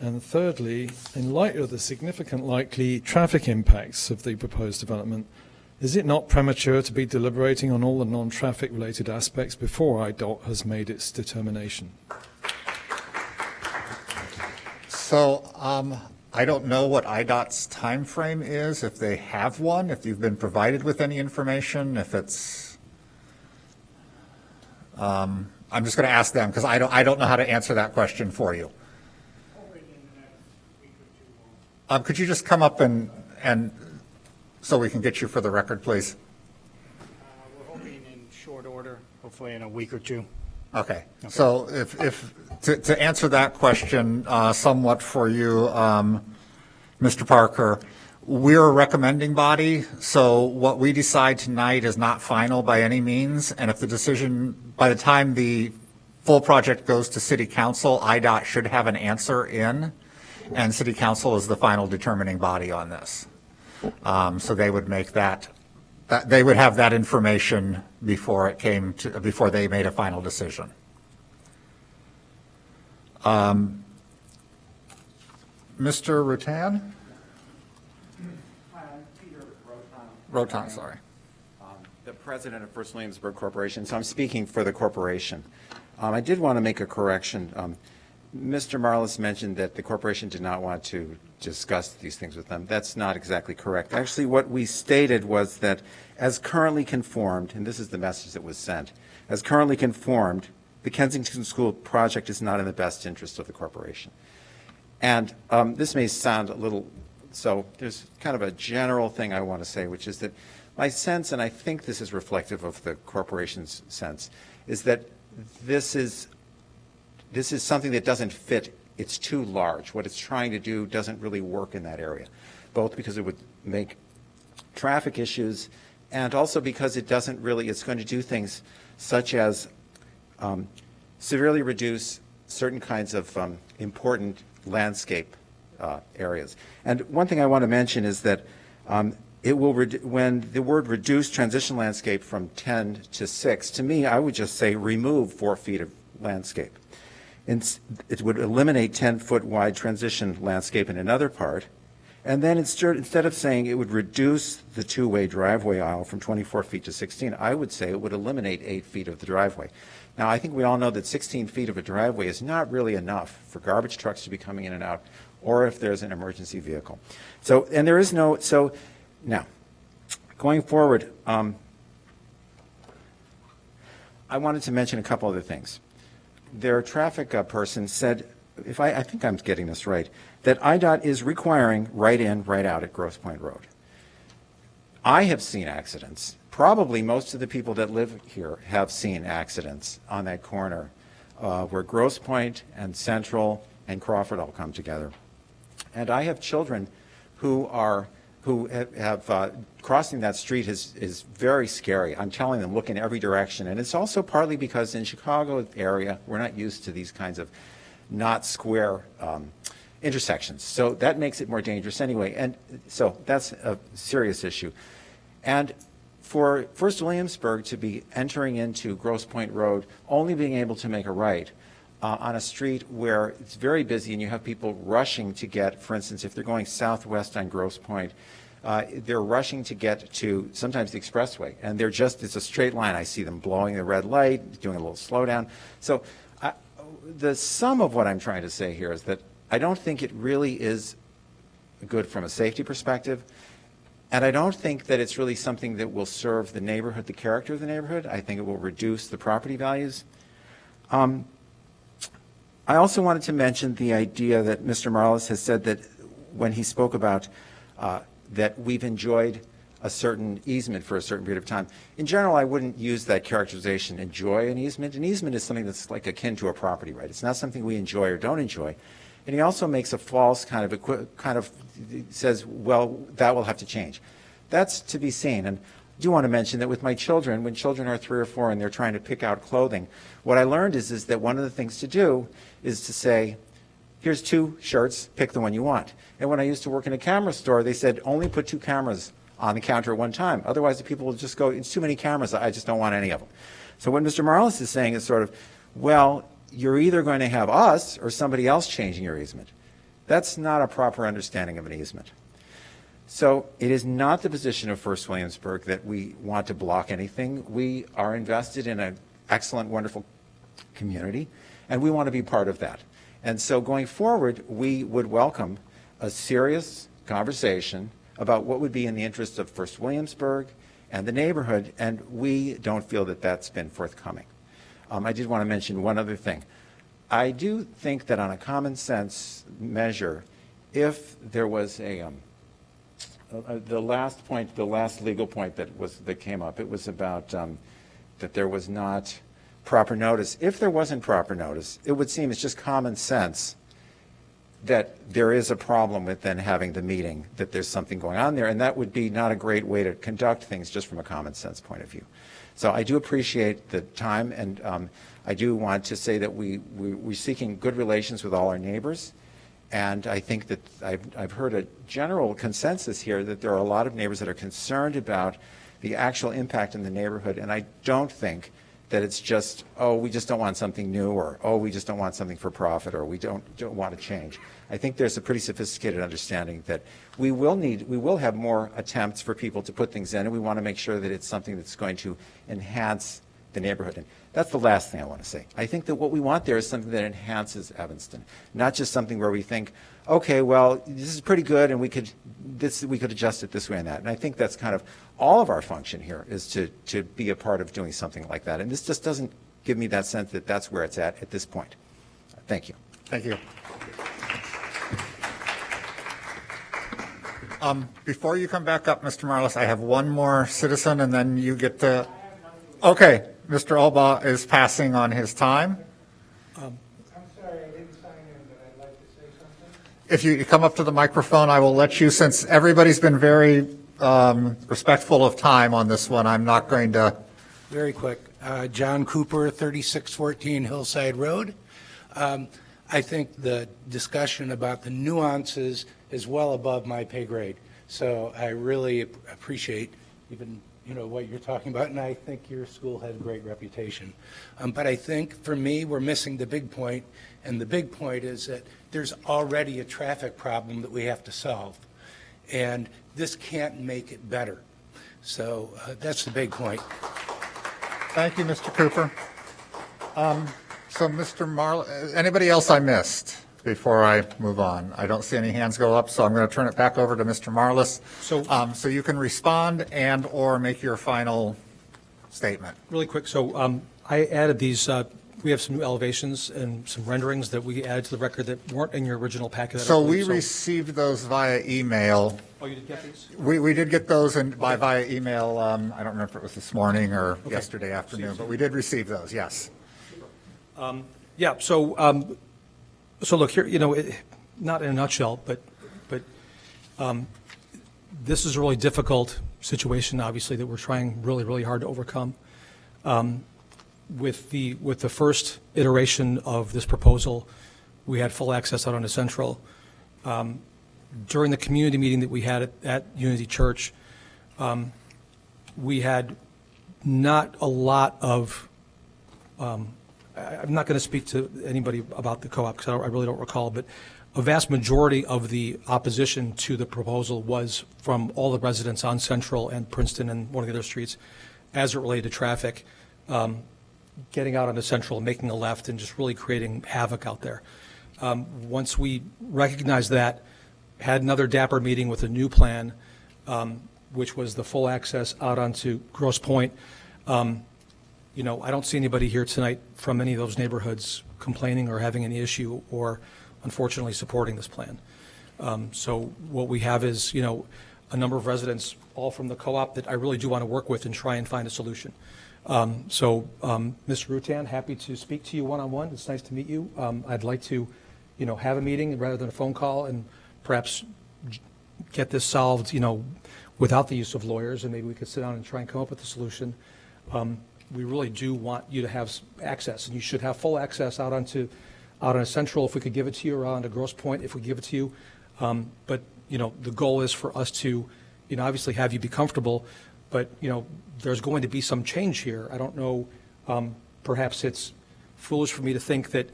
And thirdly, in light of the significant likely traffic impacts of the proposed development, is it not premature to be deliberating on all the non-traffic related aspects before IDOT has made its determination? So I don't know what IDOT's time frame is, if they have one, if you've been provided with any information, if it's, I'm just going to ask them because I don't know how to answer that question for you. Could you just come up and so we can get you for the record, please? We're hoping in short order, hopefully in a week or two. Okay. So if to answer that question somewhat for you, Mr. Parker, we're a recommending body, so what we decide tonight is not final by any means, and if the decision, by the time the full project goes to City Council, IDOT should have an answer in, and City Council is the final determining body on this. So they would make that they would have that information before it came to, before they made a final decision. Mr. Rutan? Hi, I'm Peter Rotan, sorry. The president of First Williamsburg Corporation, so I'm speaking for the corporation. I did want to make a correction. Mr. Marlis mentioned that the corporation did not want to discuss these things with them. That's not exactly correct. Actually, what we stated was that as currently conformed, and this is the message that was sent, as currently conformed, the Kensington School project is not in the best interest of the corporation. And this may sound a little So there's kind of a general thing I want to say, which is that my sense, and I think this is reflective of the corporation's sense, is that this is something that doesn't fit. It's too large. What it's trying to do doesn't really work in that area, both because it would make traffic issues and also because it doesn't really, it's going to do things such as severely reduce certain kinds of important landscape areas. And one thing I want to mention is that it will, when the word reduce transition landscape from 10 to 6, to me, I would just say remove 4 feet of landscape. It would eliminate 10-foot wide transition landscape in another part. And then instead of saying it would reduce the two-way driveway aisle from 24 feet to 16, I would say it would eliminate 8 feet of the driveway. Now, I think we all know that 16 feet of a driveway is not really enough for garbage trucks to be coming in and out, or if there's an emergency vehicle. So, and there is no, so now, going forward, I wanted to mention a couple other things. Their traffic person said, I think I'm getting this right, that IDOT is requiring right in, right out at Grosse Pointe Road. I have seen accidents. Probably most of the people that live here have seen accidents on that corner where Grosse Pointe and Central and Crawford all come together. And I have children who have crossing that street is very scary. I'm telling them, look in every direction. And it's also partly because in Chicago area, we're not used to these kinds of not square intersections. So that makes it more dangerous anyway. And so that's a serious issue. And for First Williamsburg to be entering into Grosse Pointe Road, only being able to make a right on a street where it's very busy and you have people rushing to get, for instance, if they're going southwest on Grosse Pointe, they're rushing to get to sometimes the expressway, and it's a straight line. I see them blowing the red light, doing a little slowdown. So the sum of what I'm trying to say here is that I don't think it really is good from a safety perspective, and I don't think that it's really something that will serve the neighborhood, the character of the neighborhood. I think it will reduce the property values. I also wanted to mention the idea that Mr. Marlis has said that when he spoke about that we've enjoyed a certain easement for a certain period of time. In general, I wouldn't use that characterization, enjoy an easement. An easement is something that's like akin to a property right. It's not something we enjoy or don't enjoy. And he also makes a false kind of says, well, that will have to change. That's to be seen. And I do want to mention that with my children, when children are 3 or 4 and they're trying to pick out clothing, what I learned is that one of the things to do is to say, here's 2 shirts, pick the one you want. And when I used to work in a camera store, they said, only put 2 cameras on the counter at one time. Otherwise, the people will just go, it's too many cameras, I just don't want any of them. So what Mr. Marlis is saying is sort of, well, you're either going to have us or somebody else changing your easement. That's not a proper understanding of an easement. So it is not the position of First Williamsburg that we want to block anything. We are invested in an excellent, wonderful community, and we want to be part of that. And so going forward, we would welcome a serious conversation about what would be in the interest of First Williamsburg and the neighborhood, and we don't feel that that's been forthcoming. I did want to mention one other thing. I do think that on a common sense measure, if there was the last legal point that came up, it was about that there was not proper notice. If there wasn't proper notice, it would seem it's just common sense that there is a problem with then having the meeting, that there's something going on there, and that would be not a great way to conduct things just from a common sense point of view. So I do appreciate the time, and I do want to say that we're seeking good relations with all our neighbors, and I think that I've heard a general consensus here that there are a lot of neighbors that are concerned about the actual impact in the neighborhood, and I don't think that it's just, oh, we just don't want something new, or oh, we just don't want something for profit, or we don't want to change. I think there's a pretty sophisticated understanding that we will have more attempts for people to put things in, and we want to make sure that it's something that's going to enhance the neighborhood. And that's the last thing I want to say. I think that what we want there is something that enhances Evanston, not just something where we think, okay, well, this is pretty good, and we could adjust it this way and that. And I think that's kind of all of our function here, is to be a part of doing something like that. And this just doesn't give me that sense that that's where it's at this point. Thank you. Thank you. Before you come back up, Mr. Marlis, I have one more citizen, and then you get to, okay, Mr. Alba is passing on his time. I'm sorry, I didn't sign in, but I'd like to say something. If you come up to the microphone, I will let you, since everybody's been very respectful of time on this one, I'm not going to. Very quick. John Cooper, 3614 Hillside Road. I think the discussion about the nuances is well above my pay grade. So I really appreciate even what you're talking about, and I think your school has a great reputation. But I think for me, we're missing the big point, and the big point is that there's already a traffic problem that we have to solve, and this can't make it better. So that's the big point. Thank you, Mr. Cooper. So, Mr. Marlis, anybody else I missed before I move on? I don't see any hands go up, so I'm going to turn it back over to Mr. Marlis. So you can respond and or make your final statement. Really quick, so I added these, we have some new elevations and some renderings that we added to the record that weren't in your original packet. So we received those via email. Oh, you did get these? We did get those via email. I don't remember if it was this morning or yesterday afternoon, but we did receive those, yes. Yeah, so look here, not in a nutshell, but this is a really difficult situation, obviously, that we're trying really, really hard to overcome. With the first iteration of this proposal, we had full access out onto Central. During the community meeting that we had at Unity Church, we had not a lot of, I'm not going to speak to anybody about the co-op because I really don't recall, but a vast majority of the opposition to the proposal was from all the residents on Central and Princeton and one of the other streets as it related to traffic, getting out onto Central, making a left, and just really creating havoc out there. Once we recognized that, had another dapper meeting with a new plan, which was the full access out onto Grosse Pointe. I don't see anybody here tonight from any of those neighborhoods complaining or having any issue or unfortunately supporting this plan. So what we have is, a number of residents, all from the co-op, that I really do want to work with and try and find a solution. Mr. Rutan, happy to speak to you one-on-one. It's nice to meet you. I'd like to, have a meeting rather than a phone call and perhaps get this solved, without the use of lawyers, and maybe we could sit down and try and come up with a solution. We really do want you to have access, and you should have full access out on Central if we could give it to you, or out onto Grosse Pointe if we give it to you. But the goal is for us to, obviously have you be comfortable, but there's going to be some change here. I don't know. Perhaps it's foolish for me to think that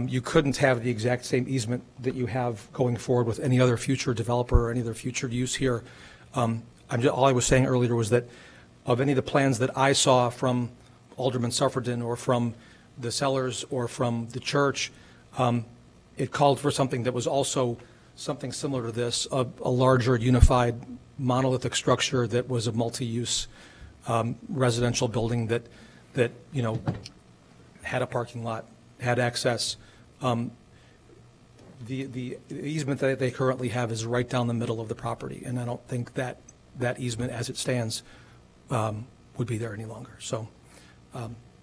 you couldn't have the exact same easement that you have going forward with any other future developer or any other future use here. All I was saying earlier was that of any of the plans that I saw from Alderman Suffredin or from the Sellers or from the church, it called for something that was also something similar to this, a larger unified monolithic structure that was a multi-use residential building that had a parking lot, had access. The easement that they currently have is right down the middle of the property, and I don't think that easement as it stands would be there any longer. So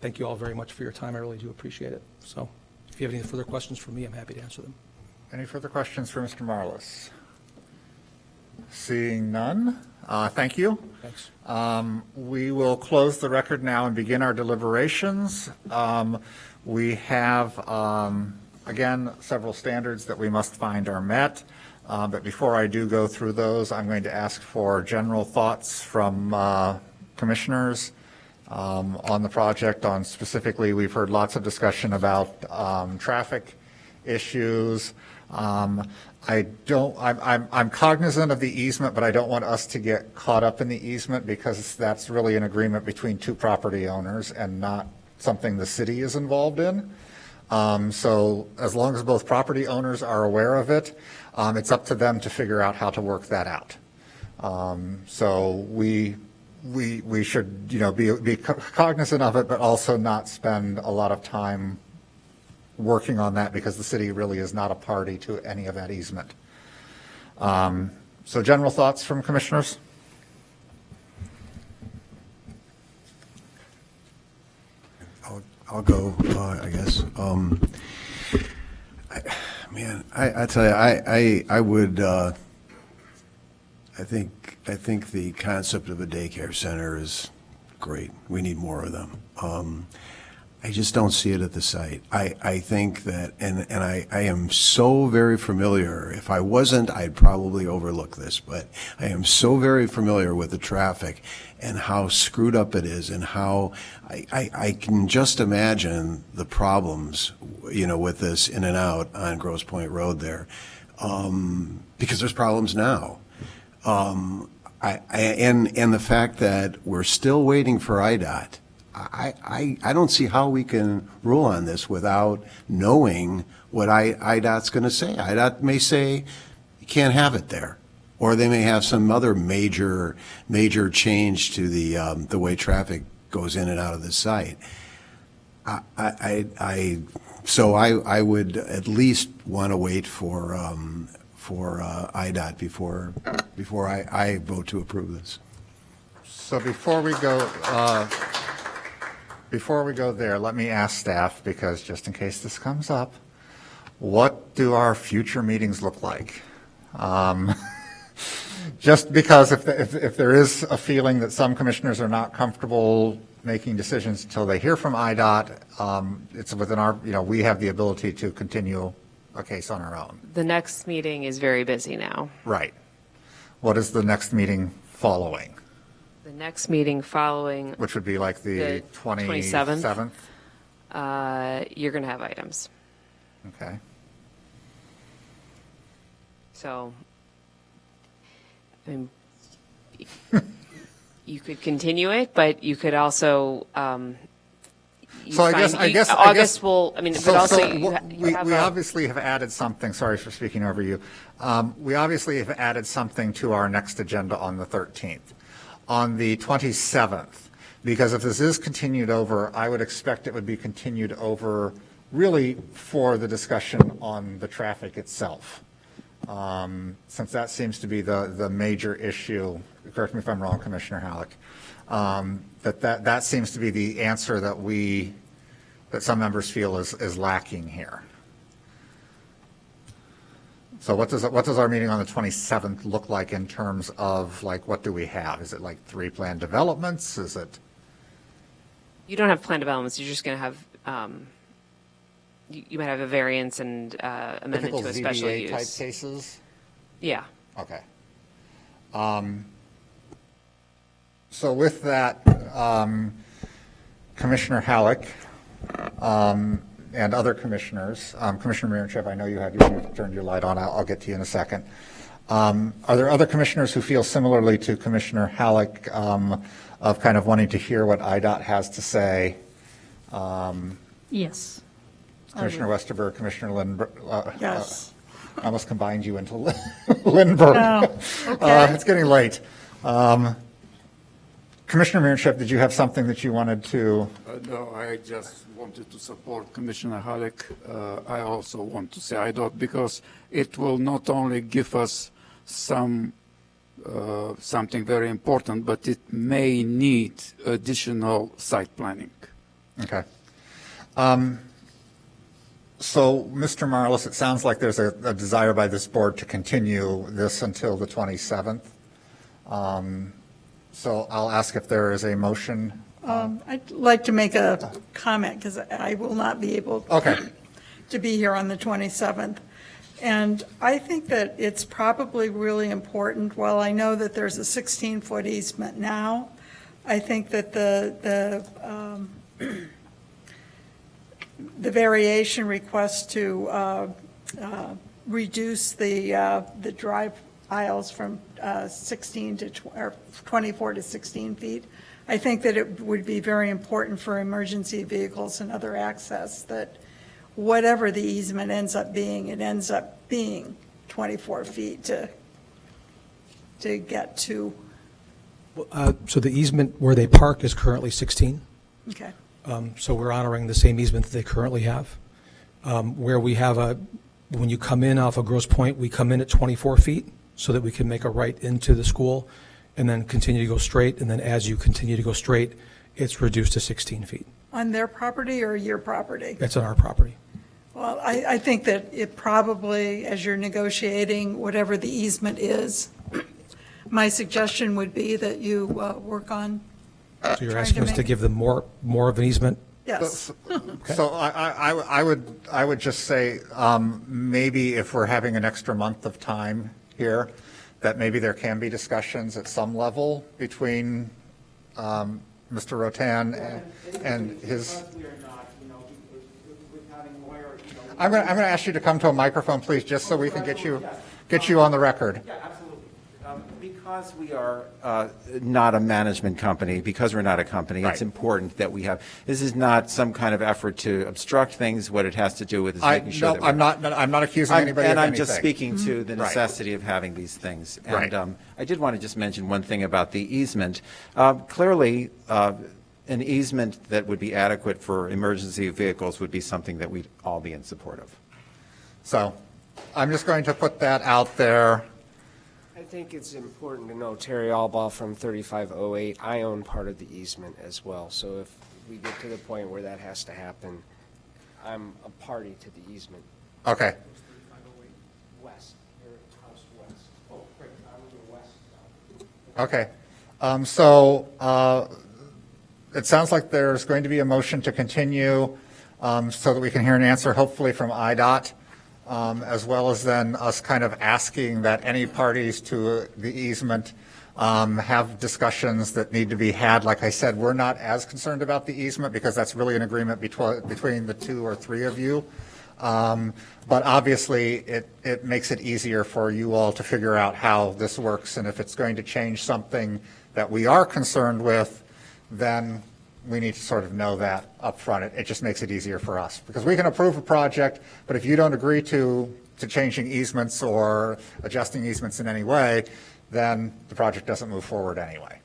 thank you all very much for your time. I really do appreciate it. So if you have any further questions for me, I'm happy to answer them. Any further questions for Mr. Marlis? Seeing none, thank you. Thanks. We will close the record now and begin our deliberations. We have, again, several standards that we must find are met. But before I do go through those, I'm going to ask for general thoughts from commissioners on the project. On specifically, we've heard lots of discussion about traffic issues. I'm cognizant of the easement, but I don't want us to get caught up in the easement because that's really an agreement between two property owners and not something the city is involved in. So as long as both property owners are aware of it, it's up to them to figure out how to work that out. So we should, be cognizant of it, but also not spend a lot of time working on that because the city really is not a party to any of that easement. So general thoughts from commissioners? I'll go, I guess. I tell you, I would, I think the concept of a daycare center is great. We need more of them. I just don't see it at the site. I think that, and I am so very familiar, if I wasn't, I'd probably overlook this, but I am so very familiar with the traffic and how screwed up it is, and how I can just imagine the problems, with this in and out on Grosse Pointe Road there, because there's problems now. And the fact that we're still waiting for IDOT, I don't see how we can rule on this without knowing what IDOT's going to say. IDOT may say you can't have it there, or they may have some other major change to the way traffic goes in and out of the site. So I would at least want to wait for IDOT before I vote to approve this. So before we go there, let me ask staff, because just in case this comes up, what do our future meetings look like? Just because if there is a feeling that some commissioners are not comfortable making decisions until they hear from IDOT, it's within our, we have the ability to continue a case on our own. The next meeting is very busy now. Right. What is the next meeting following? The next meeting following, Which would be like the 27th? You're going to have items. Okay. So, I mean, you could continue it, but you could also. August will. I mean, but also we obviously have added something. Sorry for speaking over you. We obviously have added something to our next agenda on the 13th. On the 27th, because if this is continued over, I would expect it would be continued over really for the discussion on the traffic itself. Since that seems to be the major issue, correct me if I'm wrong, Commissioner Halleck, that seems to be the answer that some members feel is lacking here. So what does our meeting on the 27th look like in terms of, like, what do we have? Is it like 3 planned developments? Is it? You don't have planned developments. You're just going to have, you might have a variance and amendment to a special use. Type cases? Yeah. Okay. So with that, Commissioner Halleck, and other commissioners, Commissioner Miranchuk, I know you turned your light on. I'll get to you in a second. Are there other commissioners who feel similarly to Commissioner Halleck of kind of wanting to hear what IDOT has to say? Yes. Commissioner Westerberg, Commissioner Lindberg. Yes. I almost combined you into Lindberg. Oh, okay. It's getting late. Commissioner Miranchuk, did you have something that you wanted to? No, I just wanted to support Commissioner Halleck. I also want to say IDOT because it will not only give us something very important, but it may need additional site planning. Okay. So, Mr. Marlis, it sounds like there's a desire by this board to continue this until the 27th. So I'll ask if there is a motion. I'd like to make a comment because I will not be able to be here on the 27th. And I think that it's probably really important, while I know that there's a 16-foot easement now, I think that the variation request to reduce the drive aisles from 16 to 24 to 16 feet. I think that it would be very important for emergency vehicles and other access that whatever the easement ends up being, it ends up being 24 feet to get to. So the easement where they park is currently 16. Okay. So we're honoring the same easement that they currently have. Where we have when you come in off of Grosse Pointe, we come in at 24 feet. so that we can make a right into the school and then continue to go straight. And then as you continue to go straight, it's reduced to 16 feet. On their property or your property? That's on our property. Well, I think that it probably, as you're negotiating whatever the easement is, my suggestion would be that you work on. So you're asking us to give them more of an easement? Yes. So I would just say, maybe if we're having an extra month of time here, that maybe there can be discussions at some level between Mr. Rotan and his. I'm going to ask you to come to a microphone, please, just so we can get you on the record. Yeah, absolutely. Because we are not a management company, because we're not a company, it's important that we have, this is not some kind of effort to obstruct things. What it has to do with is making sure that I'm not accusing anybody of and I'm anything. just speaking to the necessity of having these things. And I did want to just mention one thing about the easement. Clearly, an easement that would be adequate for emergency vehicles would be something that we'd all be in support of. So I'm just going to put that out there. I think it's important to know, Terry Albaugh from 3508, I own part of the easement as well. So if we get to the point where that has to happen, I'm a party to the easement. Okay. West, your house west. Oh, great, I'm your west. Okay. So it sounds like there's going to be a motion to continue so that we can hear an answer, hopefully from IDOT, as well as then us kind of asking that any parties to the easement have discussions that need to be had. Like I said, we're not as concerned about the easement because that's really an agreement between the 2 or 3 of you. But obviously, it makes it easier for you all to figure out how this works. And if it's going to change something that we are concerned with, then we need to sort of know that up front. It just makes it easier for us. Because we can approve a project, but if you don't agree to changing easements or adjusting easements in any way, then the project doesn't move forward anyway.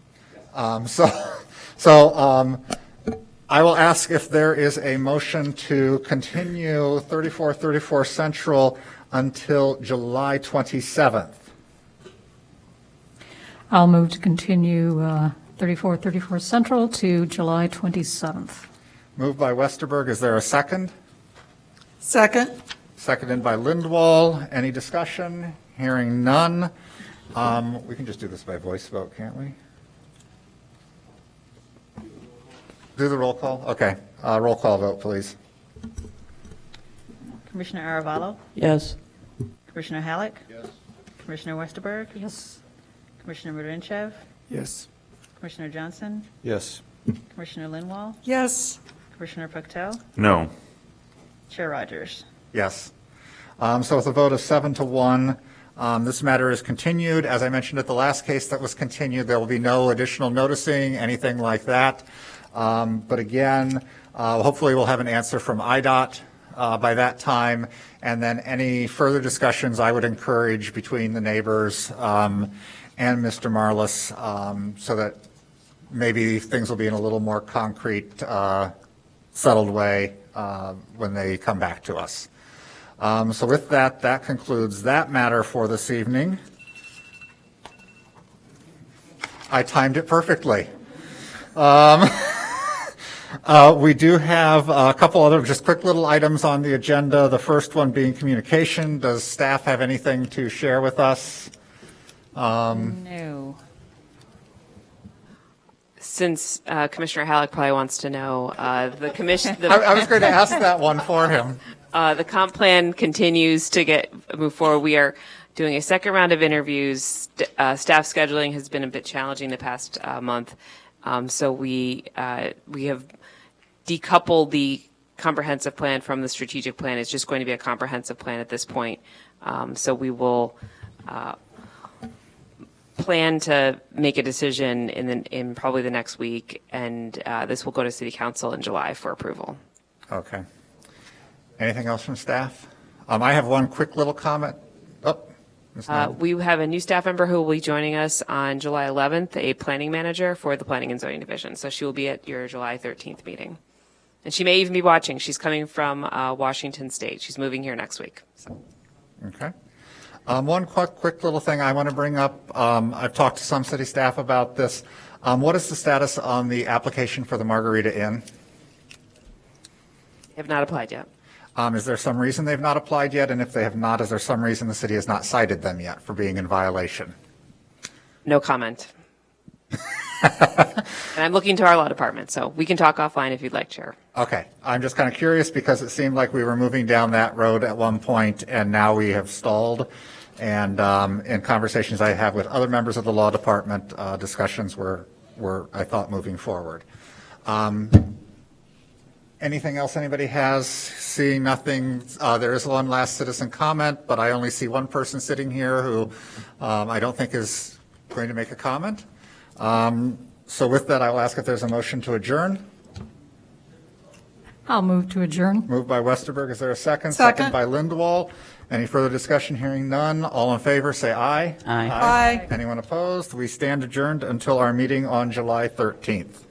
So I will ask if there is a motion to continue 3434 Central until July 27th. I'll move to continue 3434 Central to July 27th. Moved by Westerberg. Is there a second? Second. Seconded by Lindwall. Any discussion? Hearing none. We can just do this by voice vote, can't we? Do the roll call? Okay. Roll call vote, please. Commissioner Aravallo? Yes. Commissioner Halleck? Yes. Commissioner Westerberg? Yes. Commissioner Murinchev? Yes. Commissioner Johnson? Yes. Commissioner Linwall? Yes. Commissioner Puctel? No. Chair Rogers? Yes. So with a vote of 7-1, this matter is continued. As I mentioned at the last case that was continued, there will be no additional noticing, anything like that. But again, hopefully we'll have an answer from IDOT by that time. And then any further discussions I would encourage between the neighbors and Mr. Marlis so that maybe things will be in a little more concrete, settled way when they come back to us. So with that, that concludes that matter for this evening. I timed it perfectly. We do have a couple other just quick little items on the agenda. The first one being communication. Does staff have anything to share with us? No. Since Commissioner Halleck probably wants to know, the commission. I was going to ask that one for him. The comp plan continues to move forward. We are doing a second round of interviews. Staff scheduling has been a bit challenging the past month, so we have decoupled the comprehensive plan from the strategic plan. It's just going to be a comprehensive plan at this point. So we will plan to make a decision in probably the next week, and this will go to City Council in July for approval. Okay. Anything else from staff? I have one quick little comment. We have a new staff member who will be joining us on July 11th, a planning manager for the Planning and Zoning Division. So she will be at your July 13th meeting. And she may even be watching. She's coming from Washington State. She's moving here next week. So. Okay. One quick little thing I want to bring up, I've talked to some city staff about this. What is the status on the application for the Margarita Inn? Have not applied yet. Is there some reason they've not applied yet? And if they have not, is there some reason the city has not cited them yet for being in violation? No comment. And I'm looking to our law department, so we can talk offline if you'd like, Chair. Okay, I'm just kind of curious because it seemed like we were moving down that road at one point and now we have stalled. And in conversations I have with other members of the law department, discussions were, I thought, moving forward. Anything else anybody has? Seeing nothing, there is one last citizen comment, but I only see one person sitting here who I don't think is going to make a comment. So with that, I'll ask if there's a motion to adjourn. I'll move to adjourn. Moved by Westerberg. Is there a second? Second. By Lindwall. Any further discussion? Hearing none. All in favor, say aye. Aye. Aye. Anyone opposed? We stand adjourned until our meeting on July 13th.